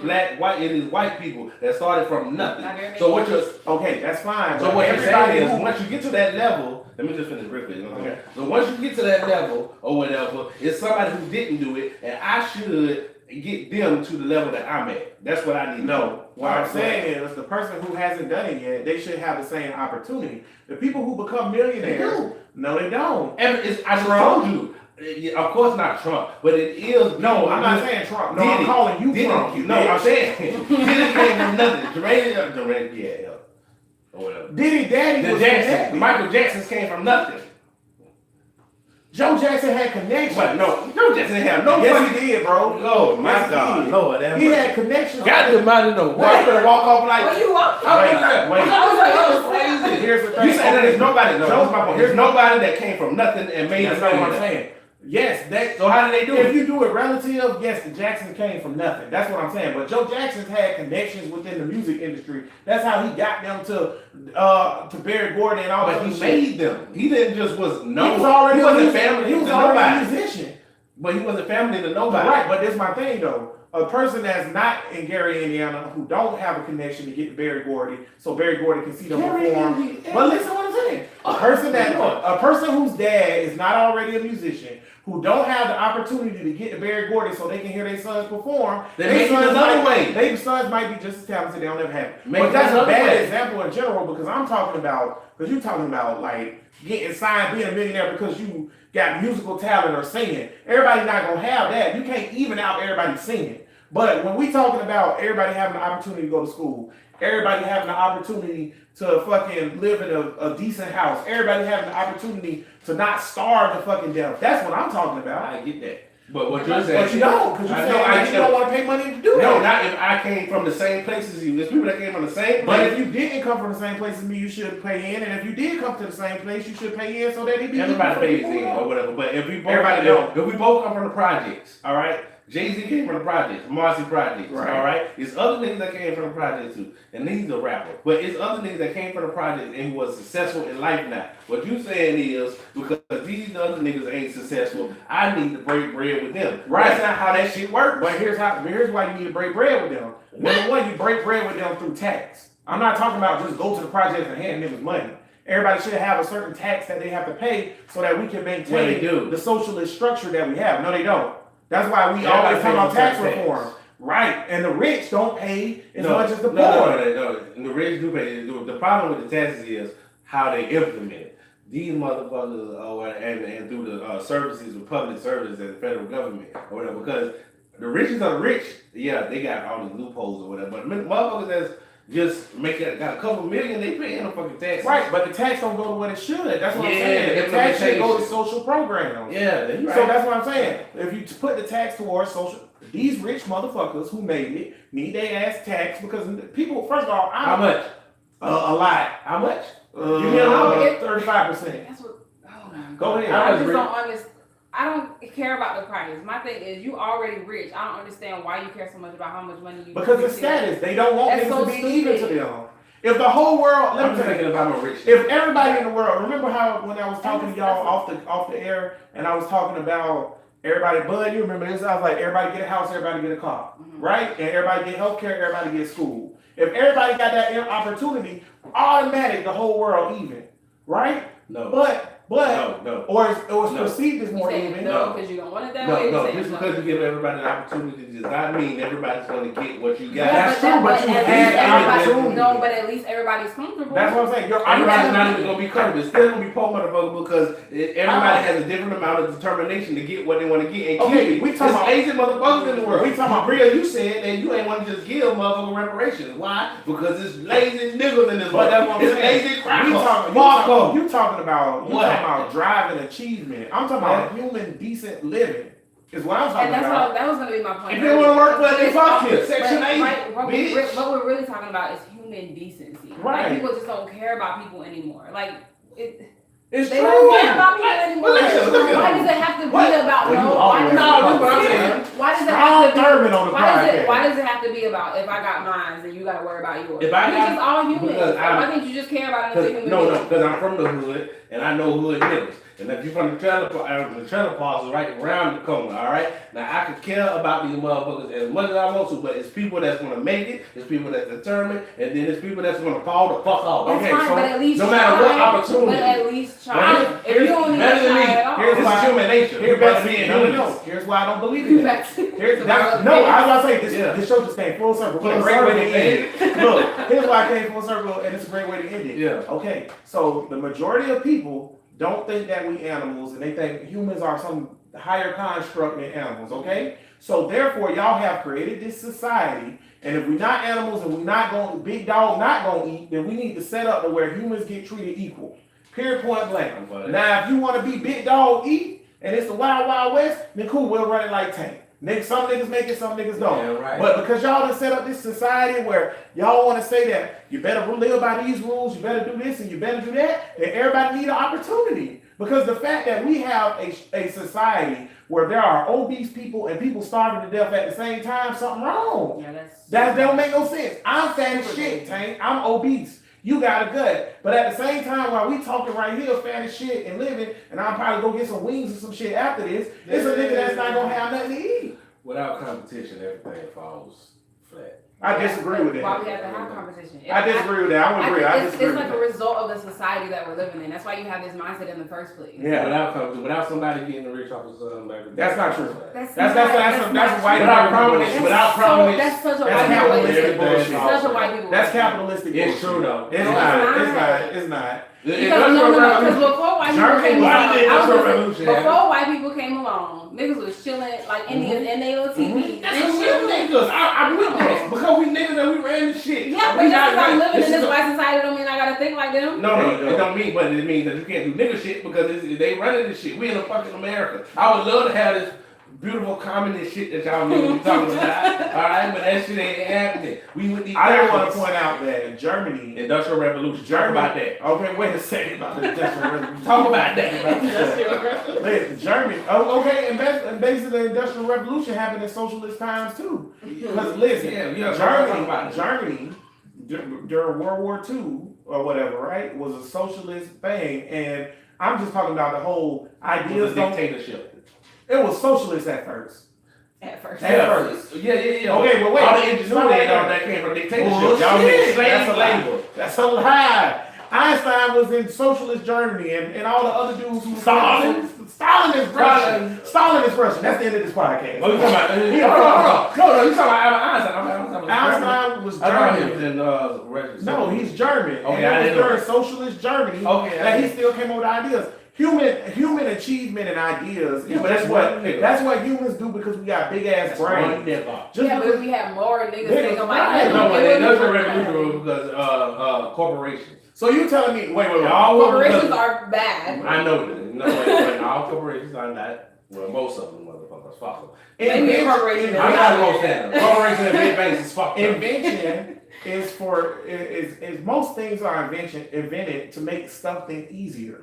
S2: is white people that started from nothing.
S3: Not very many.
S2: So what you're
S1: Okay, that's fine.
S2: So
S1: but
S2: what you're
S1: everybody
S2: saying is,
S1: who-
S2: once you get to that level, let me just finish real quick.
S1: Okay.
S2: So once you get to that level or whatever, it's somebody who didn't do it, and I should get them to the level that I'm at. That's what I need.
S1: No, what I'm
S2: Alright,
S1: saying is the person who hasn't done it yet, they should have the same opportunity. The people who become millionaires,
S2: do.
S1: no, they don't.
S2: I just told you. Of course not Trump, but it is.
S1: No, I'm not saying Trump. No, I'm
S2: Diddy.
S1: calling you
S2: Diddy.
S1: Trump.
S2: No, I'm saying Diddy came from nothing. Jermaine, yeah, or whatever.
S1: Diddy Daddy
S2: The
S1: was
S2: Jackson,
S1: connected.
S2: Michael Jackson's came from nothing.
S1: Joe Jackson had connections.
S2: But no, Joe Jackson didn't have no
S1: yes,
S2: fucking.
S1: he did, bro.
S2: Oh my
S1: Yes, he
S2: God,
S1: did.
S2: Lord, that
S1: He had connections.
S2: got them out of the way. I'm gonna walk off like.
S3: Where you walk?
S1: Wait, wait.
S3: I was like, oh,
S2: crazy.
S1: Here's the thing.
S2: You said that there's nobody. No,
S1: Joe-
S2: that's my point. There's nobody that came from nothing and made
S1: That's
S2: us
S1: not
S2: know
S1: what I'm
S2: that.
S1: saying. Yes, that.
S2: So how did they do
S1: If
S2: it?
S1: you do it relative, yes, the Jacksons came from nothing. That's what I'm saying. But Joe Jackson's had connections within the music industry. That's how he got them to Barry Gordon and all
S2: But
S1: that.
S2: he
S1: shit.
S2: made them. He didn't just was known.
S1: He was already
S2: He wasn't
S1: a musician.
S2: family.
S1: He was
S2: to
S1: already a
S2: nobody.
S1: musician.
S2: But he wasn't family to nobody.
S1: Right, but this is my thing though. A person that's not in Gary, Indiana, who don't have a connection to get to Barry Gordy, so Barry Gordy can see them perform. But listen to what I'm saying. A person whose dad is not already a musician, who don't have the opportunity to get to Barry Gordy so they can hear their sons perform.
S2: They
S1: their
S2: make it
S1: sons
S2: another
S1: might-
S2: way.
S1: Their sons might be just as talented, they don't ever have it.
S2: Make
S1: But
S2: it
S1: that's a
S2: another
S1: bad
S2: way.
S1: example in general because I'm talking about, because you're talking about like getting signed, being a millionaire because you got musical talent or singing. Everybody's not gonna have that. You can't even out everybody singing. But when we talking about everybody having the opportunity to go to school, everybody having the opportunity to fucking live in a decent house. Everybody having the opportunity to not starve to fucking death. That's what I'm talking about.
S2: I get that. But what you're saying,
S1: But you don't, because you're
S2: I
S1: saying
S2: know,
S1: that you don't want to pay money to do
S2: no,
S1: that.
S2: not if I came from the same place as you. There's people that came from the same
S1: But
S2: place.
S1: if you didn't come from the same place as me, you should pay in. And if you did come to the same place, you should pay in so that it be
S2: Everybody
S1: equal for
S2: pays
S1: people.
S2: in or whatever. But if we both
S1: Everybody don't.
S2: if we both come from the projects, all right. Jay-Z came from the projects, Marcy projects,
S1: Right.
S2: all right. There's other niggas that came from the projects too, and he's a rapper. But it's other niggas that came from the projects and who was successful in life now. What you saying is because these other niggas ain't successful, I need to break bread with them.
S1: Right.
S2: That's not how that shit works.
S1: But here's why you need to break bread with them. Number one, you break bread with them through tax. I'm not talking about just go to the project and hand them money. Everybody should have a certain tax that they have to pay so that we can
S2: Well, they
S1: maintain
S2: do.
S1: the socialist structure that we have. No, they don't. That's why we
S2: Everybody
S1: always talk about
S2: pays
S1: tax
S2: tax.
S1: reform. Right. And the rich don't pay as
S2: No,
S1: much as the poor.
S2: No. The rich do pay. The problem with the taxes is how they implement it. These motherfuckers, and through the services of public services and the federal government or whatever, because the richest are the rich. Yeah, they got all these loopholes or whatever. But motherfuckers that's just got a couple million, they paying the fucking taxes.
S1: Right, but the tax don't go to what it should. That's what I'm
S2: Yeah,
S1: saying. The tax should go to
S2: implementation.
S1: social programs.
S2: Yeah, that's right.
S1: So that's what I'm saying. If you put the tax towards social, these rich motherfuckers who made it need their ass taxed because people. First of all,
S2: How much?
S1: A lot.
S2: How much?
S1: Give me a
S3: Uh,
S1: 35%.
S3: That's what. Hold on.
S1: Go ahead.
S3: I
S2: was
S3: just
S2: rich.
S3: don't understand. I don't care about the price. My thing is, you already rich. I don't understand why you care so much about how much money you.
S1: Because
S3: you
S1: it's
S3: see.
S1: status. They don't want
S3: That's
S1: things
S3: so
S1: to be even to
S3: stupid.
S1: them. If the whole world, let
S2: I'm
S1: me tell you,
S2: thinking about my rich.
S1: if everybody in the world, remember how when I was talking to y'all off the air, and I was talking about everybody, Bud, you remember this? I was like, everybody get a house, everybody get a car, right? And everybody get healthcare, everybody get school. If everybody got that opportunity, automatic, the whole world even, right?
S2: No.
S1: But
S2: No.
S1: or it's
S2: No.
S1: perceived as
S3: You
S1: more
S3: saying
S1: even.
S3: no because you don't want it that way.
S2: No,
S3: You saying
S2: just
S3: no.
S2: because you give everybody an opportunity does not mean everybody's going to get what you got.
S3: Yeah,
S1: That's true, but you
S3: at
S1: had
S3: least everybody-
S1: opportunity.
S3: No, but at least everybody's comfortable.
S1: That's what I'm saying. Your
S2: Everybody's not
S1: opportunity.
S2: even going to be comfortable. It's still going to be poor motherfucker because everybody has a different amount of determination to get what they want to get and
S1: Okay,
S2: keep it.
S1: we talking
S2: There's
S1: about-
S2: lazy motherfuckers in the world.
S1: We talking about-
S2: Real, you said that you ain't want to just give motherfucker reparations. Why? Because it's lazy niggas in this
S1: But
S2: world.
S1: that's what I'm
S2: It's
S1: saying.
S2: lazy
S1: You
S2: crackers.
S1: talking
S2: Marco.
S1: about driving achievement. I'm talking about human decent living. Is what I'm talking
S3: And that's
S1: about.
S3: what that was gonna be my point.
S2: If they wanna work for it, then fuck
S3: But-
S2: it. Section
S3: but-
S2: 8,
S3: right, what
S2: bitch.
S3: we're really talking about is human decency.
S1: Right.
S3: Like, people just don't care about people anymore. Like
S1: It's
S3: they
S1: true.
S3: don't care about people anymore.
S2: Look at it.
S3: Why does it have to be
S2: What?
S3: about
S1: Well, you
S3: no?
S1: always
S3: Why,
S1: have
S3: no,
S1: to
S3: what I'm
S1: be.
S3: saying. Why does it
S1: Strong
S3: have to be?
S1: Thurman on the podcast.
S3: Why does it have to be about if I got mine, then you gotta worry about yours?
S2: If I
S3: We're
S2: got-
S3: just all humans.
S2: because
S3: Why can't you just care about another human
S2: No,
S3: being?
S2: because I'm from the hood and I know hood niggas. And if you're from the trailer park is right around the corner, all right? Now I could care about these motherfuckers as much as I want to, but it's people that's gonna make it, it's people that's determined, and then it's people that's gonna fall the fuck off.
S3: That's
S2: Okay,
S3: fine,
S2: so
S3: but at least
S2: no matter what
S3: try.
S2: opportunity.
S3: But at least
S2: But
S3: try.
S2: here's-
S3: If you don't
S2: better
S3: even
S2: than me.
S3: try at all.
S1: Here's
S2: This
S1: why-
S2: is human nature.
S1: Here's
S2: Better
S1: why-
S2: being
S1: no,
S2: humans.
S1: no. Here's why I don't believe in that. Here's that's no. I was gonna say this.
S2: Yeah.
S1: This show just came full circle. What a
S2: Full
S1: great way to
S2: circle,
S1: end it. Look, here's why I came full circle, and it's a great way to end it.
S2: Yeah.
S1: Okay, so the majority of people don't think that we animals, and they think humans are some higher construct than animals. Okay, so therefore y'all have created this society, and if we're not animals and we're not going, big dog not gonna eat, then we need to set up to where humans get treated equal. Period. Point blank.
S2: I'm fine.
S1: Now, if you want to be big dog eat, and it's the wild wild west, then cool, we'll run it like Tank. Niggas, some niggas make it, some niggas don't.
S2: Yeah, right.
S1: But because y'all done set up this society where y'all want to say that you better live by these rules, you better do this and you better do that, then everybody need an opportunity. Because the fact that we have a society where there are obese people and people starving to death at the same time, something wrong.
S3: Yeah,
S1: That don't make no sense. I'm fat as shit, Tank. I'm obese. You got a gut. But at the same time, while we talking right here, fat as shit and living, and I'll probably go get some wings or some shit after this, it's a nigga that's not gonna have nothing to eat.
S2: Without competition, everything falls flat.
S1: I disagree with
S3: Why
S1: that.
S3: we have to have competition?
S1: I disagree with that. I would agree. I
S3: think
S1: disagree
S3: it's
S1: with
S3: like a
S1: that.
S3: result of the society that we're living in. That's why you have this mindset in the first place.
S1: Yeah.
S2: Without somebody getting rich off of something like
S1: That's not true.
S3: That's
S1: That's
S3: not
S1: white
S2: Without
S1: people
S2: prominence,
S1: bullshit.
S2: without prominence.
S3: That's such a
S1: That's
S3: white people
S1: capitalistic
S3: bullshit.
S1: bullshit.
S3: Such a white people
S1: That's
S3: bullshit.
S1: capitalistic
S2: It's
S1: bullshit.
S2: true though.
S1: It's
S3: No,
S1: not.
S3: it's
S1: It's
S3: not.
S1: not. It's not.
S2: The
S3: Because
S2: Industrial
S3: because
S2: Revolution.
S3: before white people
S1: Germany,
S3: came
S1: why
S3: along,
S1: did the
S3: I was
S2: Industrial
S3: gonna say,
S2: Revolution happen?
S3: before white people came along, niggas was chilling like Indians and they little TV.
S2: That's what we're niggas. I'm with that. Because we niggas and we ran the shit.
S3: Yeah,
S2: We
S3: but just
S2: not
S3: because I'm
S2: right.
S3: living in this
S2: is a-
S3: white society don't mean I gotta think like them.
S2: No, it don't mean, but it means that you can't do nigga shit because they running this shit. We in a fucking America. I would love to have this beautiful communist shit that y'all niggas be talking about. Alright, but that shit ain't happening. We with these
S1: I do want to
S2: tactics.
S1: point out that in Germany,
S2: Industrial Revolution. Talk about that.
S1: Okay, wait a second about the Industrial Revolution.
S2: Talk about that.
S1: Listen, Germany. Okay, and basically the Industrial Revolution happened in socialist times too. Because listen,
S2: Yeah, talk about
S1: Germany during World War II or whatever, right, was a socialist thing, and I'm just talking about the whole
S2: It
S1: ideas.
S2: was a dictatorship.
S1: It was socialist at first.
S3: At first.
S1: At first.
S2: Yeah.
S1: Okay, but wait.
S2: All the ingenuity
S1: Stop
S2: and all
S1: right
S2: that came from dictatorship.
S1: Bullshit.
S2: Y'all made
S1: That's a
S2: slave
S1: lie.
S2: labor.
S1: That's a lie. Einstein was in socialist Germany, and all the other dudes who Stalin is Russian. Stalin is Russian. That's the end of this podcast.
S2: Oh, you talking about?
S1: Yeah,
S2: No, you talking about Albert Einstein.
S1: Einstein was
S2: I thought he
S1: German.
S2: was in Russia.
S1: No, he's German.
S2: Okay,
S1: and
S2: I
S1: it
S2: didn't
S1: was
S2: know.
S1: during socialist Germany
S2: Okay,
S1: that he still came up with ideas. Human achievement and ideas.
S2: Yeah, but that's what-
S1: that's what humans do because we got big ass brains. Just
S3: Yeah, but
S1: because
S3: if we have more niggas
S1: Niggas,
S3: thinking
S1: right.
S3: like them,
S2: No,
S3: it
S2: but
S3: wouldn't
S2: that's
S3: be
S2: a
S3: working.
S2: revolution because corporations.
S1: so you telling me wait.
S2: All
S3: Corporations
S2: because-
S3: are bad.
S2: I know that. No, wait, all corporations are not. Well, most of them motherfuckers fuck them.
S3: Maybe a corporation is
S2: I'm
S3: not
S2: not gonna
S3: bad.
S2: stand them. Corporations and big banks is fucked up.
S1: Invention is most things are invented to make something easier.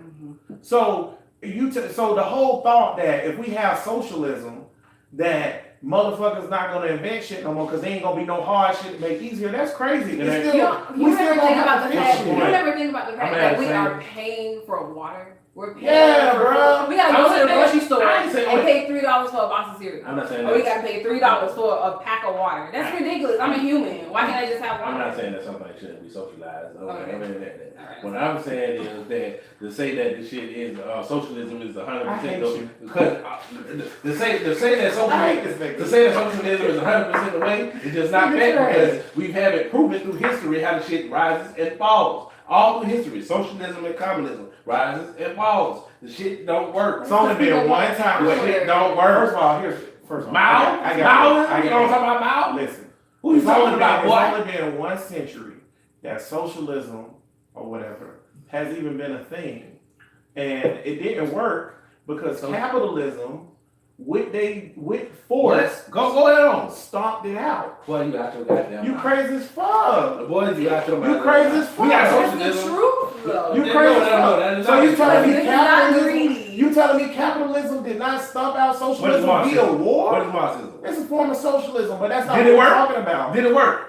S1: So so the whole thought that if we have socialism, that motherfuckers not gonna invent shit no more because there ain't gonna be no hard shit to make easier. That's crazy. It's
S2: You
S1: still,
S3: You
S1: we
S3: never
S1: still
S3: think
S1: gonna
S3: about
S1: have
S3: the
S1: to
S3: fact.
S1: fix
S3: You
S1: shit.
S3: never think about the fact
S2: I'm
S3: that
S2: at
S3: we
S2: the
S3: are
S2: same-
S3: paying for water. We're paying
S1: Yeah,
S3: for
S1: bro.
S3: We gotta
S2: I'm
S3: go to the
S2: saying-
S3: grocery store
S2: I ain't saying
S3: and
S2: what-
S3: pay $3 for a box of cereal.
S2: I'm not saying
S3: Or we
S2: that.
S3: gotta pay $3 for a pack of water. That's ridiculous. I'm a human. Why can't I just have water?
S2: I'm not saying that somebody shouldn't be socialized.
S3: Okay.
S2: I mean,
S3: Alright.
S2: what I'm saying is that to say that this shit is socialism is 100%
S1: I hate
S2: the
S1: you.
S2: because to say that
S1: I hate
S2: socialism
S1: this nigga.
S2: to say that socialism is 100% the way is just not
S1: Nigga
S2: fair
S1: trash.
S2: because we've had it proven through history how the shit rises and falls. All through history, socialism and communism rises and falls. The shit don't work.
S1: It's only been one time where it don't work. First of all,
S2: Mao,
S1: I
S2: Mao,
S1: got
S2: you know what I'm talking about, Mao?
S1: Listen,
S2: Who you
S1: it's only
S2: talking about,
S1: been-
S2: boy?
S1: It's only been one century that socialism or whatever has even been a thing, and it didn't work because capitalism, with force,
S2: Go ahead on.
S1: stomped it out.
S2: Boy, you got your goddamn
S1: You
S2: mouth.
S1: crazy as fuck.
S2: Boy, you got your
S1: You
S2: mouth.
S1: crazy as fuck.
S2: We got
S3: That's the
S2: socialism.
S3: truth, though.
S1: You
S2: No,
S1: crazy
S2: no,
S1: as
S2: no,
S1: fuck.
S2: that is
S1: So
S2: not
S1: you telling me
S3: Niggas not
S1: capitalism?
S3: greedy.
S1: You telling me capitalism did not stomp out
S2: What is
S1: socialism via
S2: Marxism?
S1: war?
S2: What is Marxism?
S1: It's a form of socialism, but that's not
S2: Did
S1: what
S2: it
S1: we're
S2: work?
S1: talking about.
S2: Did it work?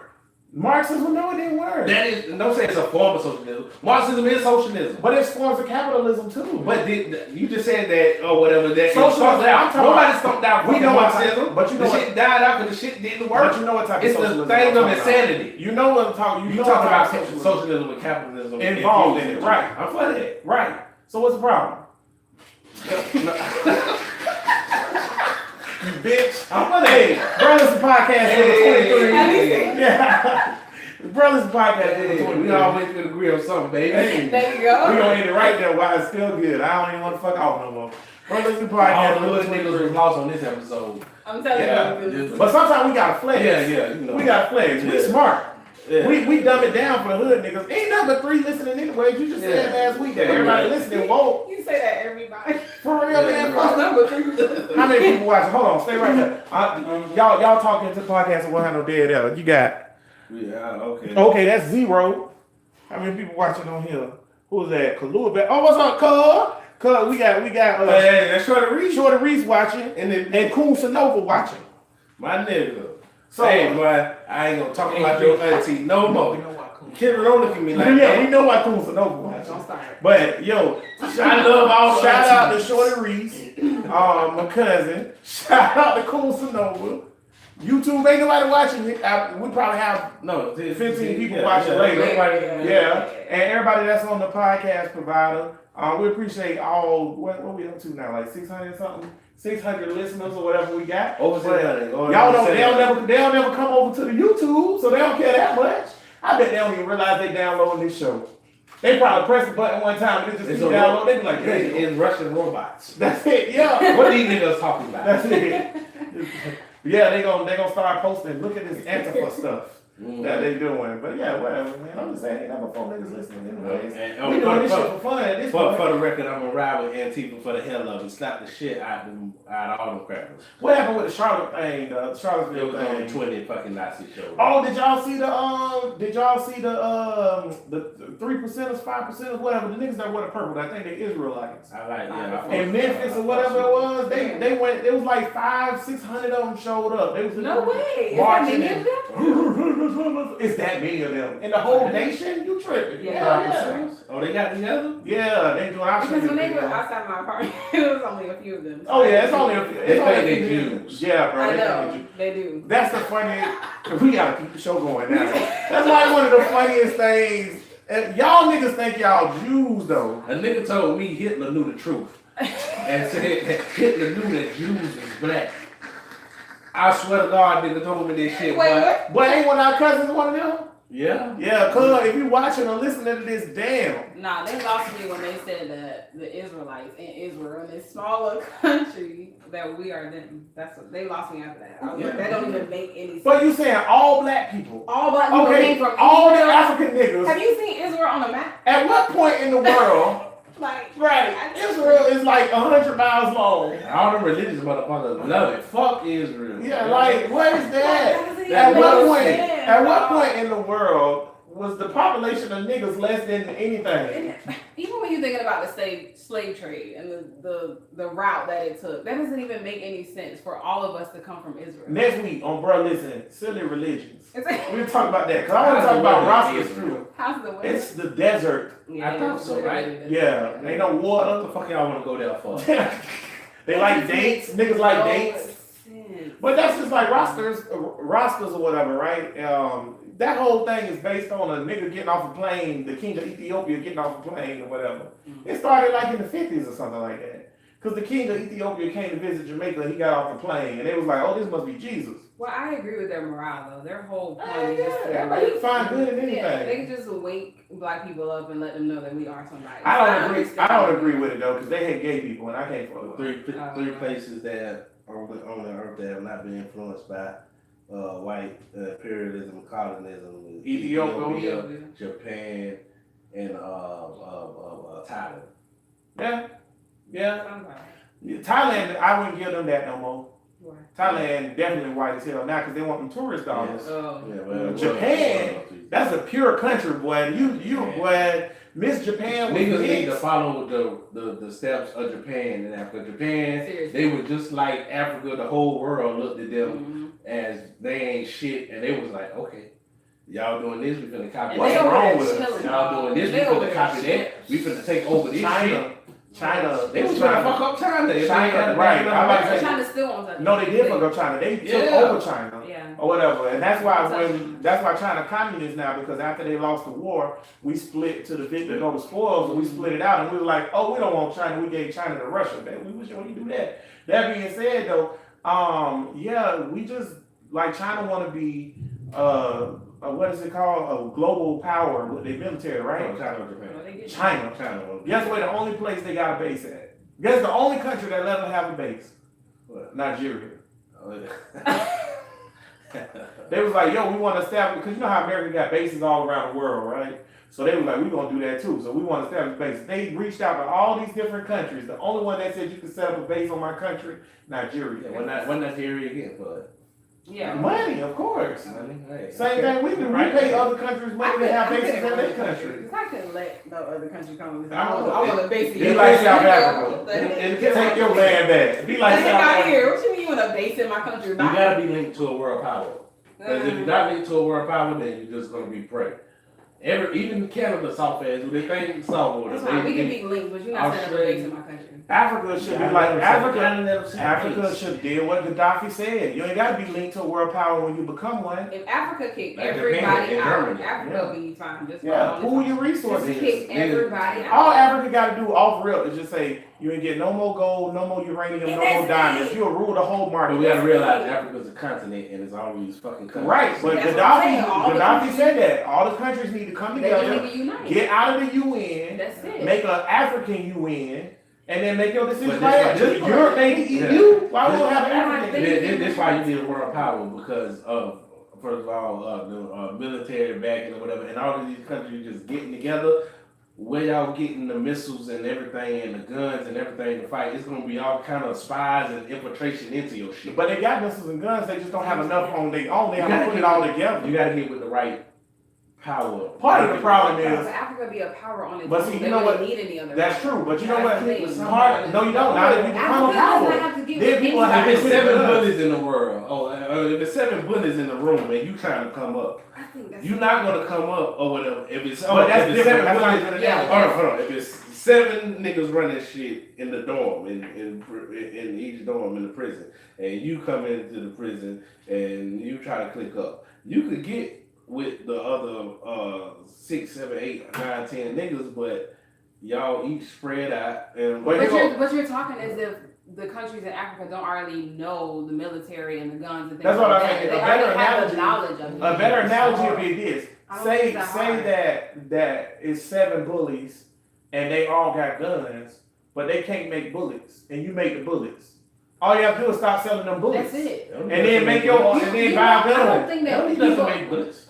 S1: Marxism, no, it didn't work.
S2: That is, don't say it's a form of socialism. Marxism is socialism.
S1: But it's forms of capitalism too.
S2: But you just said that or whatever that
S1: Socialism,
S2: stumped out.
S1: I'm talking
S2: Nobody
S1: about-
S2: stumped out.
S1: we
S2: fucking
S1: know what
S2: Marxism,
S1: type- but you know
S2: the
S1: what-
S2: shit died out because the shit didn't work.
S1: But you know what type of
S2: It's
S1: socialism
S2: the thing
S1: I'm
S2: of
S1: talking about.
S2: insanity.
S1: You know what I'm talking.
S2: You
S1: know
S2: talking
S1: what
S2: about
S1: type of
S2: socialism and capitalism
S1: Involved in it, right.
S2: I'm for that.
S1: Right. So what's the problem? You bitch. I'm for that. Brothers podcast number 23.
S3: Have you seen?
S1: Yeah. Brothers podcast number
S2: Hey,
S1: 23.
S2: we always can agree on something, baby.
S1: Hey.
S3: There you
S1: We
S3: go.
S1: gonna end it right there while it's still good. I don't even want to fuck off no more. Brothers
S2: All
S1: podcast
S2: the
S1: number
S2: little niggas
S1: 23.
S2: was lost on this episode.
S3: I'm telling
S2: Yeah.
S3: you.
S1: But sometimes we gotta flex.
S2: Yeah, you know.
S1: We gotta flex. We
S2: Yeah.
S1: smart.
S2: Yeah.
S1: We dumb it down for the hood niggas. Ain't nothing but 3 listening anyways. You just said
S2: Yeah.
S1: last week that everybody listening won't.
S3: You say that everybody.
S1: For real,
S2: Yeah,
S1: man.
S2: right.
S1: Fuck.
S3: Number 3.
S1: How many people watching? Hold on, stay right there. Y'all talking to the podcast and we'll have no dead air. You got
S2: Yeah, okay.
S1: okay, that's 0. How many people watching on here? Who's that? Kalua back. Oh, what's up, Cuz? Cuz we got
S2: Hey, that's Shorty Reese.
S1: Shorty Reese watching and Cool Sonova watching.
S2: My nigga.
S1: So
S2: Hey, boy, I ain't gonna talk about your auntie no
S4: We
S2: more.
S4: know why cool.
S2: Kid, don't look at me like
S1: yeah,
S2: that.
S1: we know why Cool Sonova watching.
S3: Don't start.
S1: But yo,
S2: I love all the
S1: shout out to
S2: aunties.
S1: Shorty Reese, my cousin. Shout out to Cool Sonova. YouTube ain't nobody watching it. We probably have
S2: No,
S1: 15 people watching later. Yeah, and everybody that's on the podcast provider, we appreciate all. What we up to now? Like 600 something, 600 listeners or whatever we got.
S2: Over
S1: But
S2: 600.
S1: y'all don't. They'll never come over to the YouTube, so they don't care that much. I bet they don't even realize they downloading this show. They probably press the button one time and it just
S2: It's
S1: keep
S2: a
S1: download. They be like,
S2: it's Russian robots.
S1: that's it, yeah.
S2: What are these niggas talking about?
S1: That's it. Yeah, they gonna start posting. Look at this Antifa stuff that they doing. But yeah, whatever, man. I'm just saying, ain't never four niggas listening anyways.
S2: And,
S1: We doing this shit for fun at this point.
S2: for the record, I'm gonna ride with Antifa for the hell of it. Slap the shit out of all them crackers.
S1: What happened with the Charlotte thing? The
S2: It
S1: Charlottesville
S2: was on
S1: thing.
S2: 20 fucking Nazi shows.
S1: Oh, did y'all see the 3%ers, 5%ers, whatever, the niggas that wear the purple, I think they Israelites.
S2: I like, yeah.
S1: In Memphis or whatever it was, they went, it was like 500-600 of them showed up. They was
S3: No way. Is that
S1: marching
S3: many of them?
S1: It's that many of them. In the whole nation, you tripping.
S3: Yeah.
S2: Oh, they got together?
S1: Yeah, they doing our
S3: Because
S1: shit.
S3: when they were outside my apartment, it was only a few of them.
S1: Oh yeah, it's only a few.
S2: They
S1: It's only
S2: think
S1: a
S2: they
S1: few.
S2: Jews.
S1: Yeah, bro.
S3: I
S1: they think they
S3: know,
S1: Jews.
S3: they do.
S1: That's the funny. We gotta keep the show going now. That's like one of the funniest things. And y'all niggas think y'all Jews though.
S2: A nigga told me Hitler knew the truth and said that Hitler knew that Jews was black. I swear to God, nigga told me this shit.
S3: Wait,
S2: boy.
S3: what?
S1: But ain't one of our cousins one of them?
S2: Yeah.
S1: Yeah, cuz if you watching or listening to this, damn.
S3: Nah, they lost me when they said that the Israelites in Israel, in this smaller country, that we are them. That's what they lost me after that. I was like, that don't even make any sense.
S1: But you saying all black people.
S3: All black people
S1: Okay,
S3: came from
S1: all the
S3: Israel.
S1: African niggas.
S3: Have you seen Israel on the map?
S1: At what point in the world,
S3: Like,
S1: right, Israel is like 100 miles long.
S2: All them religious motherfuckers love it. Fuck Israel.
S1: Yeah, like, what is that?
S3: doesn't even
S1: At
S3: make
S1: what point?
S3: sense,
S1: At what
S3: dog.
S1: point in the world was the population of niggas less than anything?
S3: Even when you're thinking about the slave trade and the route that it took, that doesn't even make any sense for all of us to come from Israel.
S1: Next week on Bro Listen, silly religions.
S3: It's like,
S1: We'll talk about that because I want to talk about Roscoe's too.
S3: how's the weather?
S1: It's the desert.
S2: I thought so, right?
S1: Yeah, ain't no
S2: What
S1: water.
S2: the fuck y'all want to go there for?
S1: They like dates. Niggas like
S3: No
S1: dates.
S3: sense.
S1: But that's just like rosters or whatever, right? That whole thing is based on a nigga getting off a plane, the king of Ethiopia getting off a plane or whatever. It started like in the 50s or something like that. Because the king of Ethiopia came to visit Jamaica, he got off the plane, and they was like, oh, this must be Jesus.
S3: Well, I agree with their morale though. Their whole point
S1: Yeah,
S3: is just to
S1: everybody find good in anything.
S3: Yeah, they just wake black people up and let them know that we are somebody.
S1: I don't agree.
S3: understand.
S1: I don't agree with it though, because they hate gay people, and I can't fuck with them.
S2: Three places that on the earth that have not been influenced by white imperialism, colonialism:
S1: Ethiopia.
S2: Japan, and Thailand.
S1: Yeah, yeah.
S3: Somebody.
S1: Thailand, I wouldn't give them that no more.
S3: Why?
S1: Thailand definitely white as hell now because they want them tourist dollars.
S3: Oh.
S2: Yeah, well,
S1: Japan, That's a pure country, boy. Boy, Miss Japan was
S2: niggas need to
S1: mixed.
S2: follow the steps of Japan and Africa. Japan,
S3: Seriously.
S2: they were just like Africa. The whole world looked at them
S3: Mhm.
S2: as they ain't shit, and they was like, okay, y'all doing this, we finna copy
S3: And
S1: What's
S3: they
S2: that.
S3: over
S1: wrong
S3: there
S1: with us?
S3: chilling,
S2: Y'all
S3: dog.
S2: doing this, we
S3: They over
S2: finna
S3: there
S2: copy
S3: chilling.
S2: that. We finna take over this shit.
S1: China,
S2: They was trying to fuck up China. If they
S1: China,
S2: had a
S1: right.
S2: damn
S1: I'm about to say-
S3: China still wants that.
S1: No, they did fuck up China. They took
S2: Yeah.
S1: over China.
S3: Yeah.
S1: Or whatever, and that's why China communist now, because after they lost the war, we split to the victor go the spoils, and we split it out, and we were like, oh, we don't want China, we gave China to Russia. Man, we wish you do that. That being said, though, yeah, we just like China want to be what is it called, a global power with their military, right?
S2: China or Japan.
S3: Well, they get-
S1: China.
S2: China.
S1: Guess where the only place they got a base at? Guess the only country that let them have a base?
S2: What?
S1: Nigeria.
S2: Oh, yeah.
S1: They was like, yo, we want to establish, because you know how America got bases all around the world, right? So they was like, we're going to do that too. So we want to establish bases. They reached out to all these different countries. The only one that said you could set up a base on my country, Nigeria.
S2: Yeah, when Nigeria get for it?
S3: Yeah.
S1: Money, of course.
S2: Money? Hey,
S1: Same
S2: okay.
S1: thing we do. We
S2: Right.
S1: pay other countries money to have bases in their
S3: country.
S1: country.
S3: Because I couldn't let no other country come with
S1: I know.
S3: I want to base
S1: Be like South Africa.
S2: And
S1: Take your land back. Be like
S3: Like
S1: South
S3: out
S1: Africa.
S3: here. What you mean you want to base in my country?
S2: You gotta be linked to a world power. Because if you're not linked to a world power, then you're just gonna be prey. Even Canada soft ass, they think soft water.
S3: That's fine. We can be linked, but you're not setting up a base in my country.
S1: Africa should be like Africa should deal what Gaddafi said. You ain't got to be linked to a world power when you become one.
S3: If Africa kicked
S2: Like Japan
S3: everybody
S2: and
S3: out,
S2: Germany.
S3: Africa will be fine. Just
S1: Yeah,
S3: fine.
S1: pool your
S3: Just
S1: resources.
S3: kick everybody out.
S1: All Africa got to do off real is just say, You ain't get no more gold, no more uranium, no more diamonds. You'll rule the whole market.
S2: But we gotta realize Africa's a continent and it's all these fucking countries.
S1: Right, but
S3: That's what I'm saying,
S1: Gaddafi said that all the countries need to come
S3: They need
S1: together,
S3: to unite.
S1: get out of the UN,
S3: That's it.
S1: make an African UN, and then make your decision
S2: But
S1: like that.
S2: this
S1: Just
S2: why-
S1: Europe made the
S2: Yeah.
S1: EU. Why we don't have an
S3: Yeah.
S1: African?
S2: That's why you need a world power because of first of all the military backing or whatever, and all of these countries just getting together. Where y'all getting the missiles and everything and the guns and everything to fight? It's gonna be all kind of spies and infiltration into your shit.
S1: But they got missiles and guns. They just don't have enough on their own. They
S2: You
S1: have to
S2: gotta
S1: put it
S2: get-
S1: all together.
S2: You gotta get with the right power.
S1: Part of the problem
S3: So
S1: is
S3: Africa be a power on its
S1: But
S3: own.
S1: see, you
S3: They
S1: know what?
S3: wouldn't need any other.
S1: that's true. But you know what?
S3: Africa
S1: Part, no, you don't. Now that we become
S3: Africa
S1: a
S3: does
S1: power,
S3: not have to give
S1: then people
S3: any-
S1: have
S2: If
S1: to
S2: it's
S1: put it
S2: 7
S1: in.
S2: bullies in the world, if there's 7 bullies in the room and you trying to come up,
S3: I think that's
S2: you're not gonna come up or whatever. If it's
S1: But that's
S2: if it's
S1: different.
S2: 7
S1: That's not
S2: bullies,
S1: even an
S3: Yeah.
S1: analogy.
S2: hold on. If it's 7 niggas running shit in the dorm, in each dorm in the prison, and you come into the prison and you try to click up, you could get with the other 6, 7, 8, 9, 10 niggas, but y'all each spread out and
S1: But
S3: But you're talking as if the countries in Africa don't already know the military and the guns and things
S1: That's what
S3: like
S1: I
S3: that.
S1: mean.
S3: They
S1: A better
S3: already have the
S1: analogy-
S3: knowledge of it.
S1: A better analogy would be this.
S3: I don't
S1: Say
S3: think it's that hard.
S1: that it's 7 bullies and they all got guns, but they can't make bullets, and you make the bullets. All you have to do is stop selling them bullets.
S3: That's it.
S1: And then make your
S3: You-
S1: and then
S3: you
S1: buy
S3: know,
S1: a
S3: I don't
S1: gun.
S3: think
S2: That
S3: that
S2: only
S3: people-
S2: doesn't make bullets.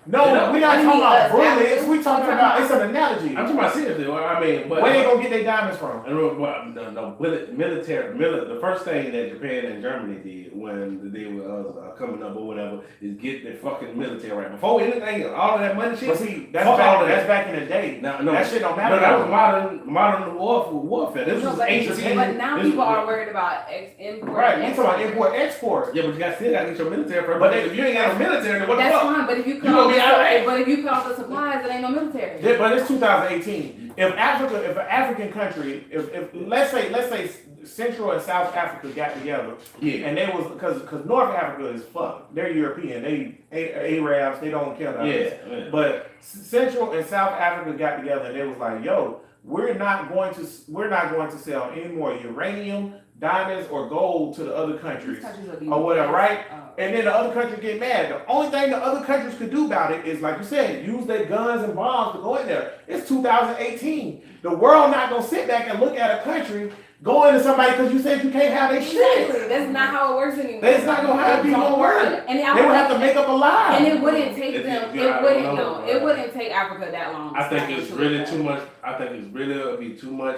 S1: No,
S2: Yeah.
S1: we're not
S3: I
S1: talking
S3: mean,
S1: about
S3: us
S1: bullets.
S3: Africans,
S1: We're talking
S3: we're
S1: about
S3: talking
S1: it's an analogy.
S2: I'm talking about seriously. I mean, but
S1: Where they gonna get their diamonds from?
S2: I don't know what the first thing that Japan and Germany did when they were coming up or whatever is get their fucking military right. Before anything else, all of that money shit.
S1: But see, that's
S2: Fuck all of
S1: that's
S2: that.
S1: back in the day.
S2: No,
S1: That shit don't
S2: no,
S1: matter.
S2: that was modern warfare. This
S3: No,
S2: was
S3: but,
S2: ancient.
S3: but now
S2: This
S3: people
S2: was-
S3: are worried about import.
S1: Right,
S3: and
S1: you talking about
S3: export.
S1: import export.
S2: Yeah, but you still got to get your military first.
S1: But
S2: But if you ain't got a military, then what the
S3: That's
S2: fuck?
S3: fine, but if you cut
S2: gonna
S3: off
S2: be
S3: the
S2: alright.
S3: but if you cut off the supplies, it ain't no military.
S1: Yeah, but it's 2018. If an African country, if let's say Central and South Africa got together,
S2: Yeah.
S1: and they was because North Africa is fucked. They're European. They Arabs. They don't care about us.
S2: Yeah.
S1: But Central and South Africa got together and they was like, "Yo, we're not going to sell any more uranium, diamonds, or gold to the other
S3: These
S1: countries
S3: countries will be
S1: or whatever, right?"
S3: Oh.
S1: And then the other countries get mad. The only thing the other countries could do about it is, like you said, use their guns and bombs to go in there. It's 2018. The world not gonna sit back and look at a country go into somebody because you said you can't have their
S3: Exactly.
S1: shit.
S3: That's not how it works anymore.
S1: That's not gonna how people gonna work.
S3: And
S1: They would have to make up a lie.
S3: And it wouldn't take
S2: If
S3: them.
S2: you-
S3: It
S2: I
S3: wouldn't.
S2: don't know.
S3: No, it wouldn't take Africa that long. to
S2: I think
S3: snap
S2: it's
S3: into
S2: really
S3: it.
S2: too much. I think it's really it'll be too much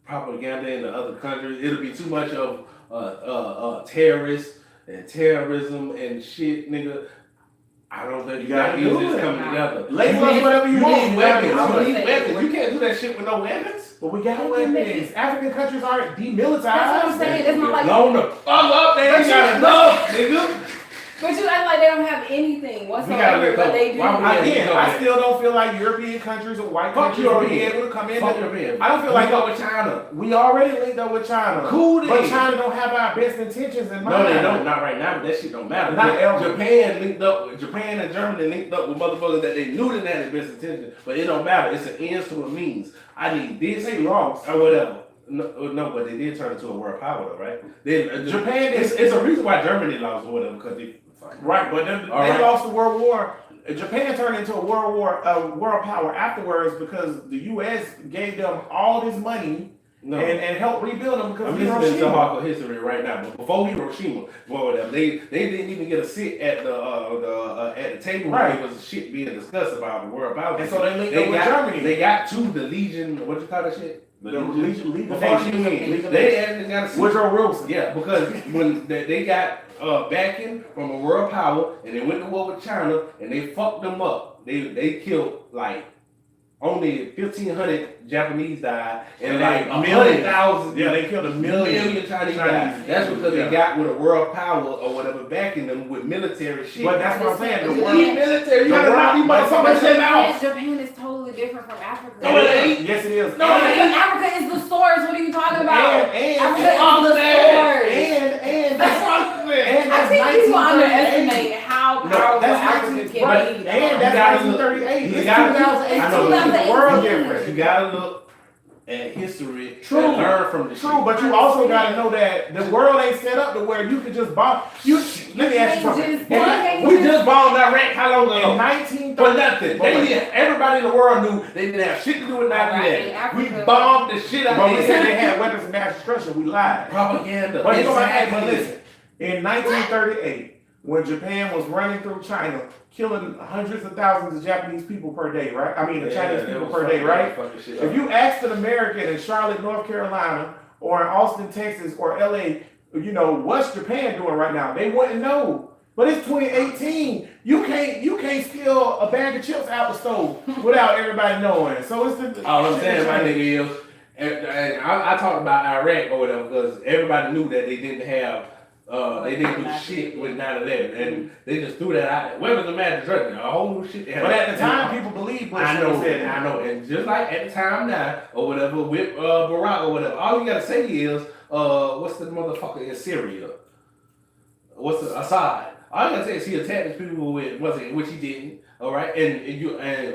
S2: propaganda in the other countries. It'll be too much of terrorists and terrorism and shit, nigga. I don't think
S1: You
S2: you
S1: gotta
S2: got
S1: do
S2: this
S1: it.
S2: coming together.
S1: Label us whatever you want.
S2: need weapons.
S3: I would
S2: You need
S3: say-
S2: weapons. You can't do that shit with no weapons.
S1: But we got
S3: They
S1: weapons.
S3: can make it.
S1: African countries aren't demilitarized.
S3: That's what I'm saying. It's not like.
S2: Loan the fuck up, they
S3: But
S2: ain't
S3: you-
S2: got enough, nigga.
S3: But you act like they don't have anything
S2: We
S3: whatsoever.
S2: gotta let
S3: But
S2: go.
S3: they do.
S2: Why would we-
S1: Again, I still don't feel like European countries or white
S2: Fuck
S1: countries will be
S2: European.
S1: able to come in.
S2: Fuck European.
S1: I don't feel like
S2: go with China.
S1: we already linked up with China.
S2: Cool
S1: But
S2: then.
S1: China don't have our best intentions in mind.
S2: No, they don't. Not right now. But that shit don't matter.
S1: Not ever.
S2: Japan and Germany linked up with motherfuckers that they knew didn't have the best intention. But it don't matter. It's an ends to a means. I need this.
S1: They lost.
S2: Or whatever. No, but they did turn into a world power, though, right?
S1: Japan is
S2: It's a reason why Germany lost or whatever because they.
S1: right, but they
S2: right.
S1: lost the World War. Japan turned into a world power afterwards because the U.S. gave them all this money
S2: No.
S1: and helped rebuild them because
S2: I'm
S1: of
S2: listening to
S1: Hiroshima.
S2: hardcore history right now, but before Hiroshima, whatever, they didn't even get a seat at the table
S1: Right.
S2: where there was shit being discussed about the world power.
S1: And so they linked up with
S2: got,
S1: Germany.
S2: They got to the Legion. What you call that shit?
S1: The Legion
S2: Before she
S1: Nations.
S2: went,
S1: Legion
S2: they
S1: Nations.
S2: actually got a seat.
S1: Woodrow Wilson.
S2: Yeah, because when they got backing from a world power and they went to war with China and they fucked them up. They killed like only 1,500 Japanese died and like
S1: millions.
S2: 100,000.
S1: Yeah, they killed a million
S2: Chinese
S1: Chinese.
S2: died. That's because
S1: Yeah.
S2: they got with a world power or whatever backing them with military shit.
S1: But that's what I'm saying. The
S3: But
S1: world,
S2: we military. You
S1: The
S2: gotta knock these
S1: world-
S2: motherfuckers shit out.
S3: Japan is totally different from Africa.
S2: No, it ain't.
S1: yes, it is.
S2: No,
S3: And
S2: it ain't.
S3: Africa is the stores. What are you talking about?
S1: And
S3: Africa
S2: all
S3: is the
S2: that.
S3: stores.
S1: and
S2: That's what I'm saying.
S1: and
S3: I think
S1: that's
S3: people
S1: 1938.
S3: underestimate how
S1: No,
S3: powerful
S1: that's
S3: Africa
S1: 19,
S3: can
S1: right,
S3: be.
S1: and
S2: You
S1: that's
S2: gotta
S1: 1938.
S2: You
S1: It's
S2: gotta-
S1: 2008.
S2: I know,
S1: It's the world
S3: 2018.
S1: different.
S2: You gotta look and history
S1: True.
S2: and learn from the
S1: True,
S2: shit.
S1: but you also gotta know that the world ain't set up to where you can just bomb. Let me ask you something.
S2: We just bombed Iraq how long
S1: In
S2: ago?
S1: 1930,
S2: For nothing. Everybody in the world knew they didn't have shit to do with 9/11. We bombed the shit out
S1: but
S2: of
S1: we said they had weapons of mass destruction. We lied.
S2: propaganda.
S1: But you know what?
S2: Exactly.
S1: But listen, in 1938, when Japan was running through China, killing hundreds of thousands of Japanese people per day, right? I mean, the Chinese people per day, right? If you asked an American in Charlotte, North Carolina, or in Austin, Texas, or LA, you know, what's Japan doing right now? They wouldn't know. But it's 2018. You can't steal a bag of chips out the stove without everybody knowing. So it's the
S2: All I'm saying, my nigga, is, and I talked about Iraq or whatever because everybody knew that they didn't have, they didn't do shit with 9/11, and they just threw that out there. Weapons of mass destruction, a whole new shit.
S1: But at the time, people believed what
S2: I know,
S1: said.
S2: I know, and just like at the time now or whatever with Barack or whatever, all you gotta say is, what's the motherfucker in Syria? What's the Assad? All you gotta say is he attacked his people with which he didn't. All right, and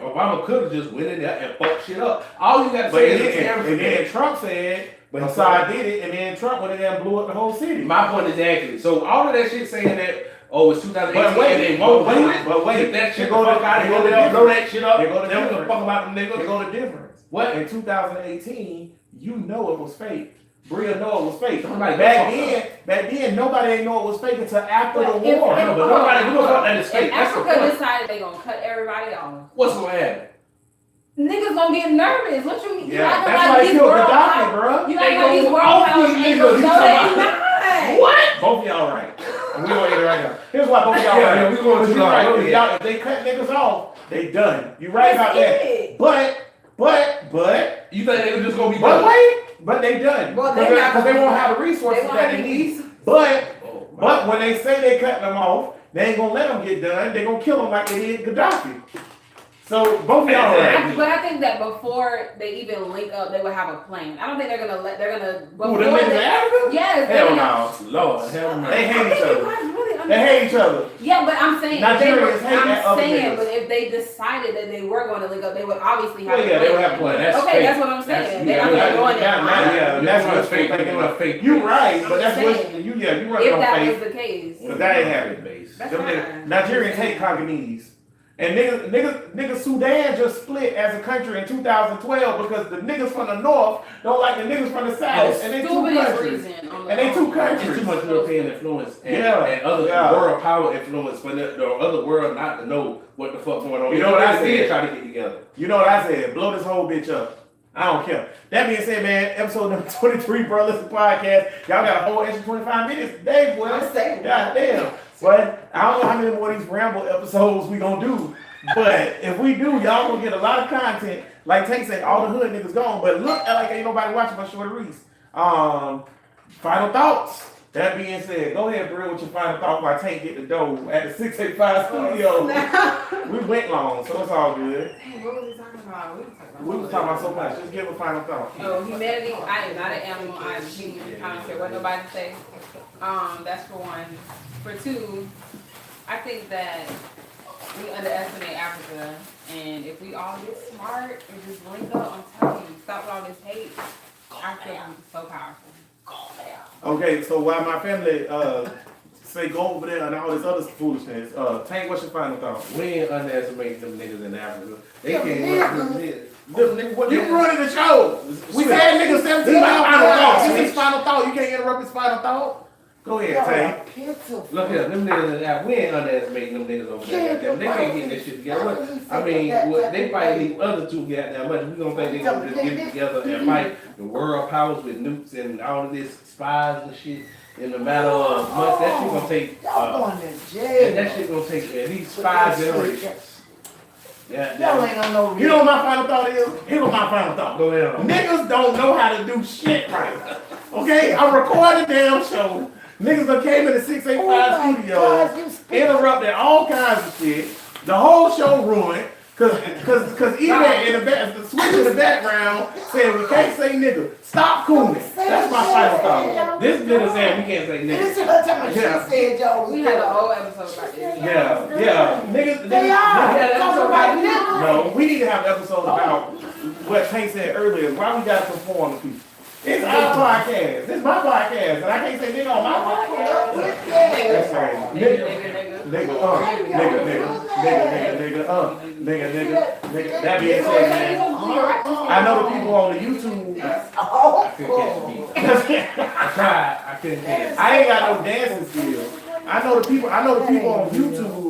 S2: Obama could have just went in there and fucked shit up. All you gotta
S1: But
S2: say
S1: it
S2: is
S1: didn't. And then Trump said, but Assad did it, and then Trump went in there and blew up the whole city.
S2: my point is exactly. So all of that shit saying that, oh, it's 2018
S1: But wait,
S2: and they won't
S1: but
S2: do
S1: wait,
S2: it.
S1: but wait.
S2: Get that shit
S1: Here
S2: the
S1: go
S2: fuck
S1: the-
S2: out of
S1: here
S2: here.
S1: go the
S2: They'll blow
S1: difference.
S2: that shit up.
S1: Here go the
S2: They don't give a
S1: difference.
S2: fuck about them
S1: Here
S2: niggas.
S1: go the difference.
S2: What?
S1: In 2018, you know it was fake. Bria know it was fake.
S2: Nobody
S1: Back
S2: give a fuck.
S1: then, nobody ain't know it was fake until after the
S3: But if-
S1: war.
S2: No, but nobody give a fuck that it's fake.
S3: If
S2: That's the
S3: Africa
S2: point.
S3: decided they gonna cut everybody off,
S2: What's gonna happen?
S3: niggas gonna get nervous. What you
S1: Yeah,
S3: acting
S1: that's
S3: like
S1: why they
S3: these
S1: killed
S3: world
S1: Gaddafi,
S3: powers-
S1: bro.
S3: You
S2: They
S3: acting like these
S2: gonna
S3: world
S2: off
S3: powers
S2: these
S3: ain't
S2: niggas.
S3: gonna
S2: You
S3: know
S2: talking
S3: they
S2: about-
S3: not.
S2: What?
S1: Both of y'all right. And we gonna end it right now. Here's why both of y'all
S2: Yeah,
S1: right.
S2: yeah, we going too
S1: You're
S2: long.
S1: right.
S2: Go
S1: If
S2: ahead.
S1: y'all- if they cut niggas off, they done. You right about
S3: That's
S1: that.
S3: it.
S1: But
S2: You think they was just gonna be
S1: But
S2: done?
S1: wait, but they done.
S3: Well,
S1: Because
S3: they not
S1: they
S3: gonna
S1: won't
S3: be-
S1: have the resources
S3: They
S1: that
S3: want
S1: they
S3: to
S1: need.
S3: be.
S1: But
S2: Oh,
S1: but when they say they cut them off, they ain't gonna let them get done. They gonna kill them like they did Gaddafi. So both of y'all right.
S3: But I think that before they even link up, they would have a plan. I don't think they're gonna let. They're gonna.
S1: Who,
S3: Before
S1: them niggas in
S3: they,
S1: Africa?
S3: yes.
S1: Hell
S3: they're
S1: no.
S2: Lord, hell no.
S1: They
S3: I
S1: hate
S3: think
S1: each
S3: you
S1: other.
S3: guys really
S1: They hate each other.
S3: Yeah, but I'm saying, if they
S1: Nigerians
S3: were,
S1: hate that other
S3: saying,
S1: niggas.
S3: but if they decided that they were going to link up, they would obviously have.
S1: Well, yeah,
S3: a
S1: they
S3: plan.
S1: would have a plan.
S2: That's
S3: Okay,
S2: fake.
S3: that's what I'm saying. They're
S2: yeah,
S3: not
S2: yeah,
S3: going
S1: yeah,
S3: there.
S1: yeah, that's
S2: what
S1: what's
S2: fake.
S1: fake.
S2: They want fake.
S1: You right, but
S3: I'm
S1: that's
S3: saying,
S1: what you run
S3: If
S1: on
S3: that
S1: fake.
S3: was the case,
S1: But that ain't happening.
S2: Base.
S3: that's
S1: Them
S3: fine.
S1: Nigerians hate Congolese. And niggas Sudan just split as a country in 2012 because the niggas from the north don't like the niggas from the south. And they two
S3: Stupidest
S1: countries.
S3: reason. On the
S1: And they two
S3: whole.
S1: countries.
S2: It's too much European influence and,
S1: Yeah,
S2: and other
S1: yeah.
S2: world power influence for the other world not to know what the fuck going on.
S1: You know what I
S2: They
S1: said?
S2: try to get together.
S1: You know what I said? Blow this whole bitch up. I don't care. That being said, man, episode number 23, Bro Listen Podcast. Y'all got a whole extra 25 minutes today, boy.
S3: I'm saying.
S1: God damn. But I don't know how many more of these ramble episodes we gonna do. But if we do, y'all gonna get a lot of content. Like Tank said, all the hood niggas gone. But look like ain't nobody watching but Shorty Reese. Final thoughts. That being said, go ahead, Brill, with your final thought while Tank get the dough at the 685 studio. We went long, so it's all good.
S3: Dang, what was we talking about?
S1: We was talking about so much. Just give a final thought.
S3: Oh, humanity. I am not an animal. I am human. I don't care what nobody say. That's for one. For two, I think that we underestimate Africa, and if we all get smart and just link up, I'm telling you, stop with all this hate. Africa is so powerful.
S1: Okay, so while my family say go over there and all this other foolishness, Tank, what's your final thought?
S2: We ain't underestimate them niggas in Africa. They can't
S1: You running the show. We said niggas 17 final thought. This is final thought. You can't interrupt his final thought. Go ahead, Tank.
S2: Look here, them niggas in Africa, we ain't underestimating them niggas over there. Goddamn. They can't get this shit together. I mean, they fight these other two goddamn much. We gonna think they gonna just get together and fight the world powers with nukes and all of this spies and shit in a matter of months. That shit gonna take. That shit gonna take at least 5 generations. Yeah.
S1: You know what my final thought is? Here's what my final thought.
S2: Go ahead.
S1: Niggas don't know how to do shit right. Okay? I recorded the damn show. Niggas done came in the 685 studio, interrupted all kinds of shit. The whole show ruined. Cause even in the back, the switch in the background said we can't say nigga. Stop cooling. That's my final thought. This nigga said we can't say nigga. Yeah.
S3: We had a whole episode about this.
S1: Yeah. Niggas.
S5: They are.
S1: No, we need to have an episode about what Tank said earlier, why we gotta conform to people? It's our podcast. It's my podcast, and I can't say nigga on my podcast. That's right. Nigga, nigga, nigga. That being said, man, I know the people on the YouTube.
S2: I tried. I couldn't get it.
S1: I ain't got no dancing skills. I know the people on YouTube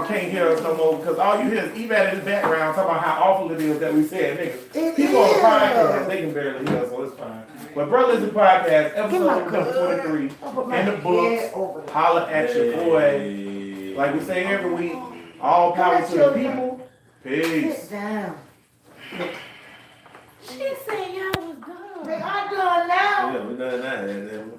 S1: can't hear us no more because all you hear is Evan in the background talking about how awful it is that we said nigga. People on the podcast, they can barely hear us, so it's fine. But Brothers in Podcast, episode number 23, in the books, holla at your boy. Like we say every week, all power to the people. Peace.
S5: Sit down.
S6: She said y'all was done.
S5: They are done now.
S2: Yeah, we done that.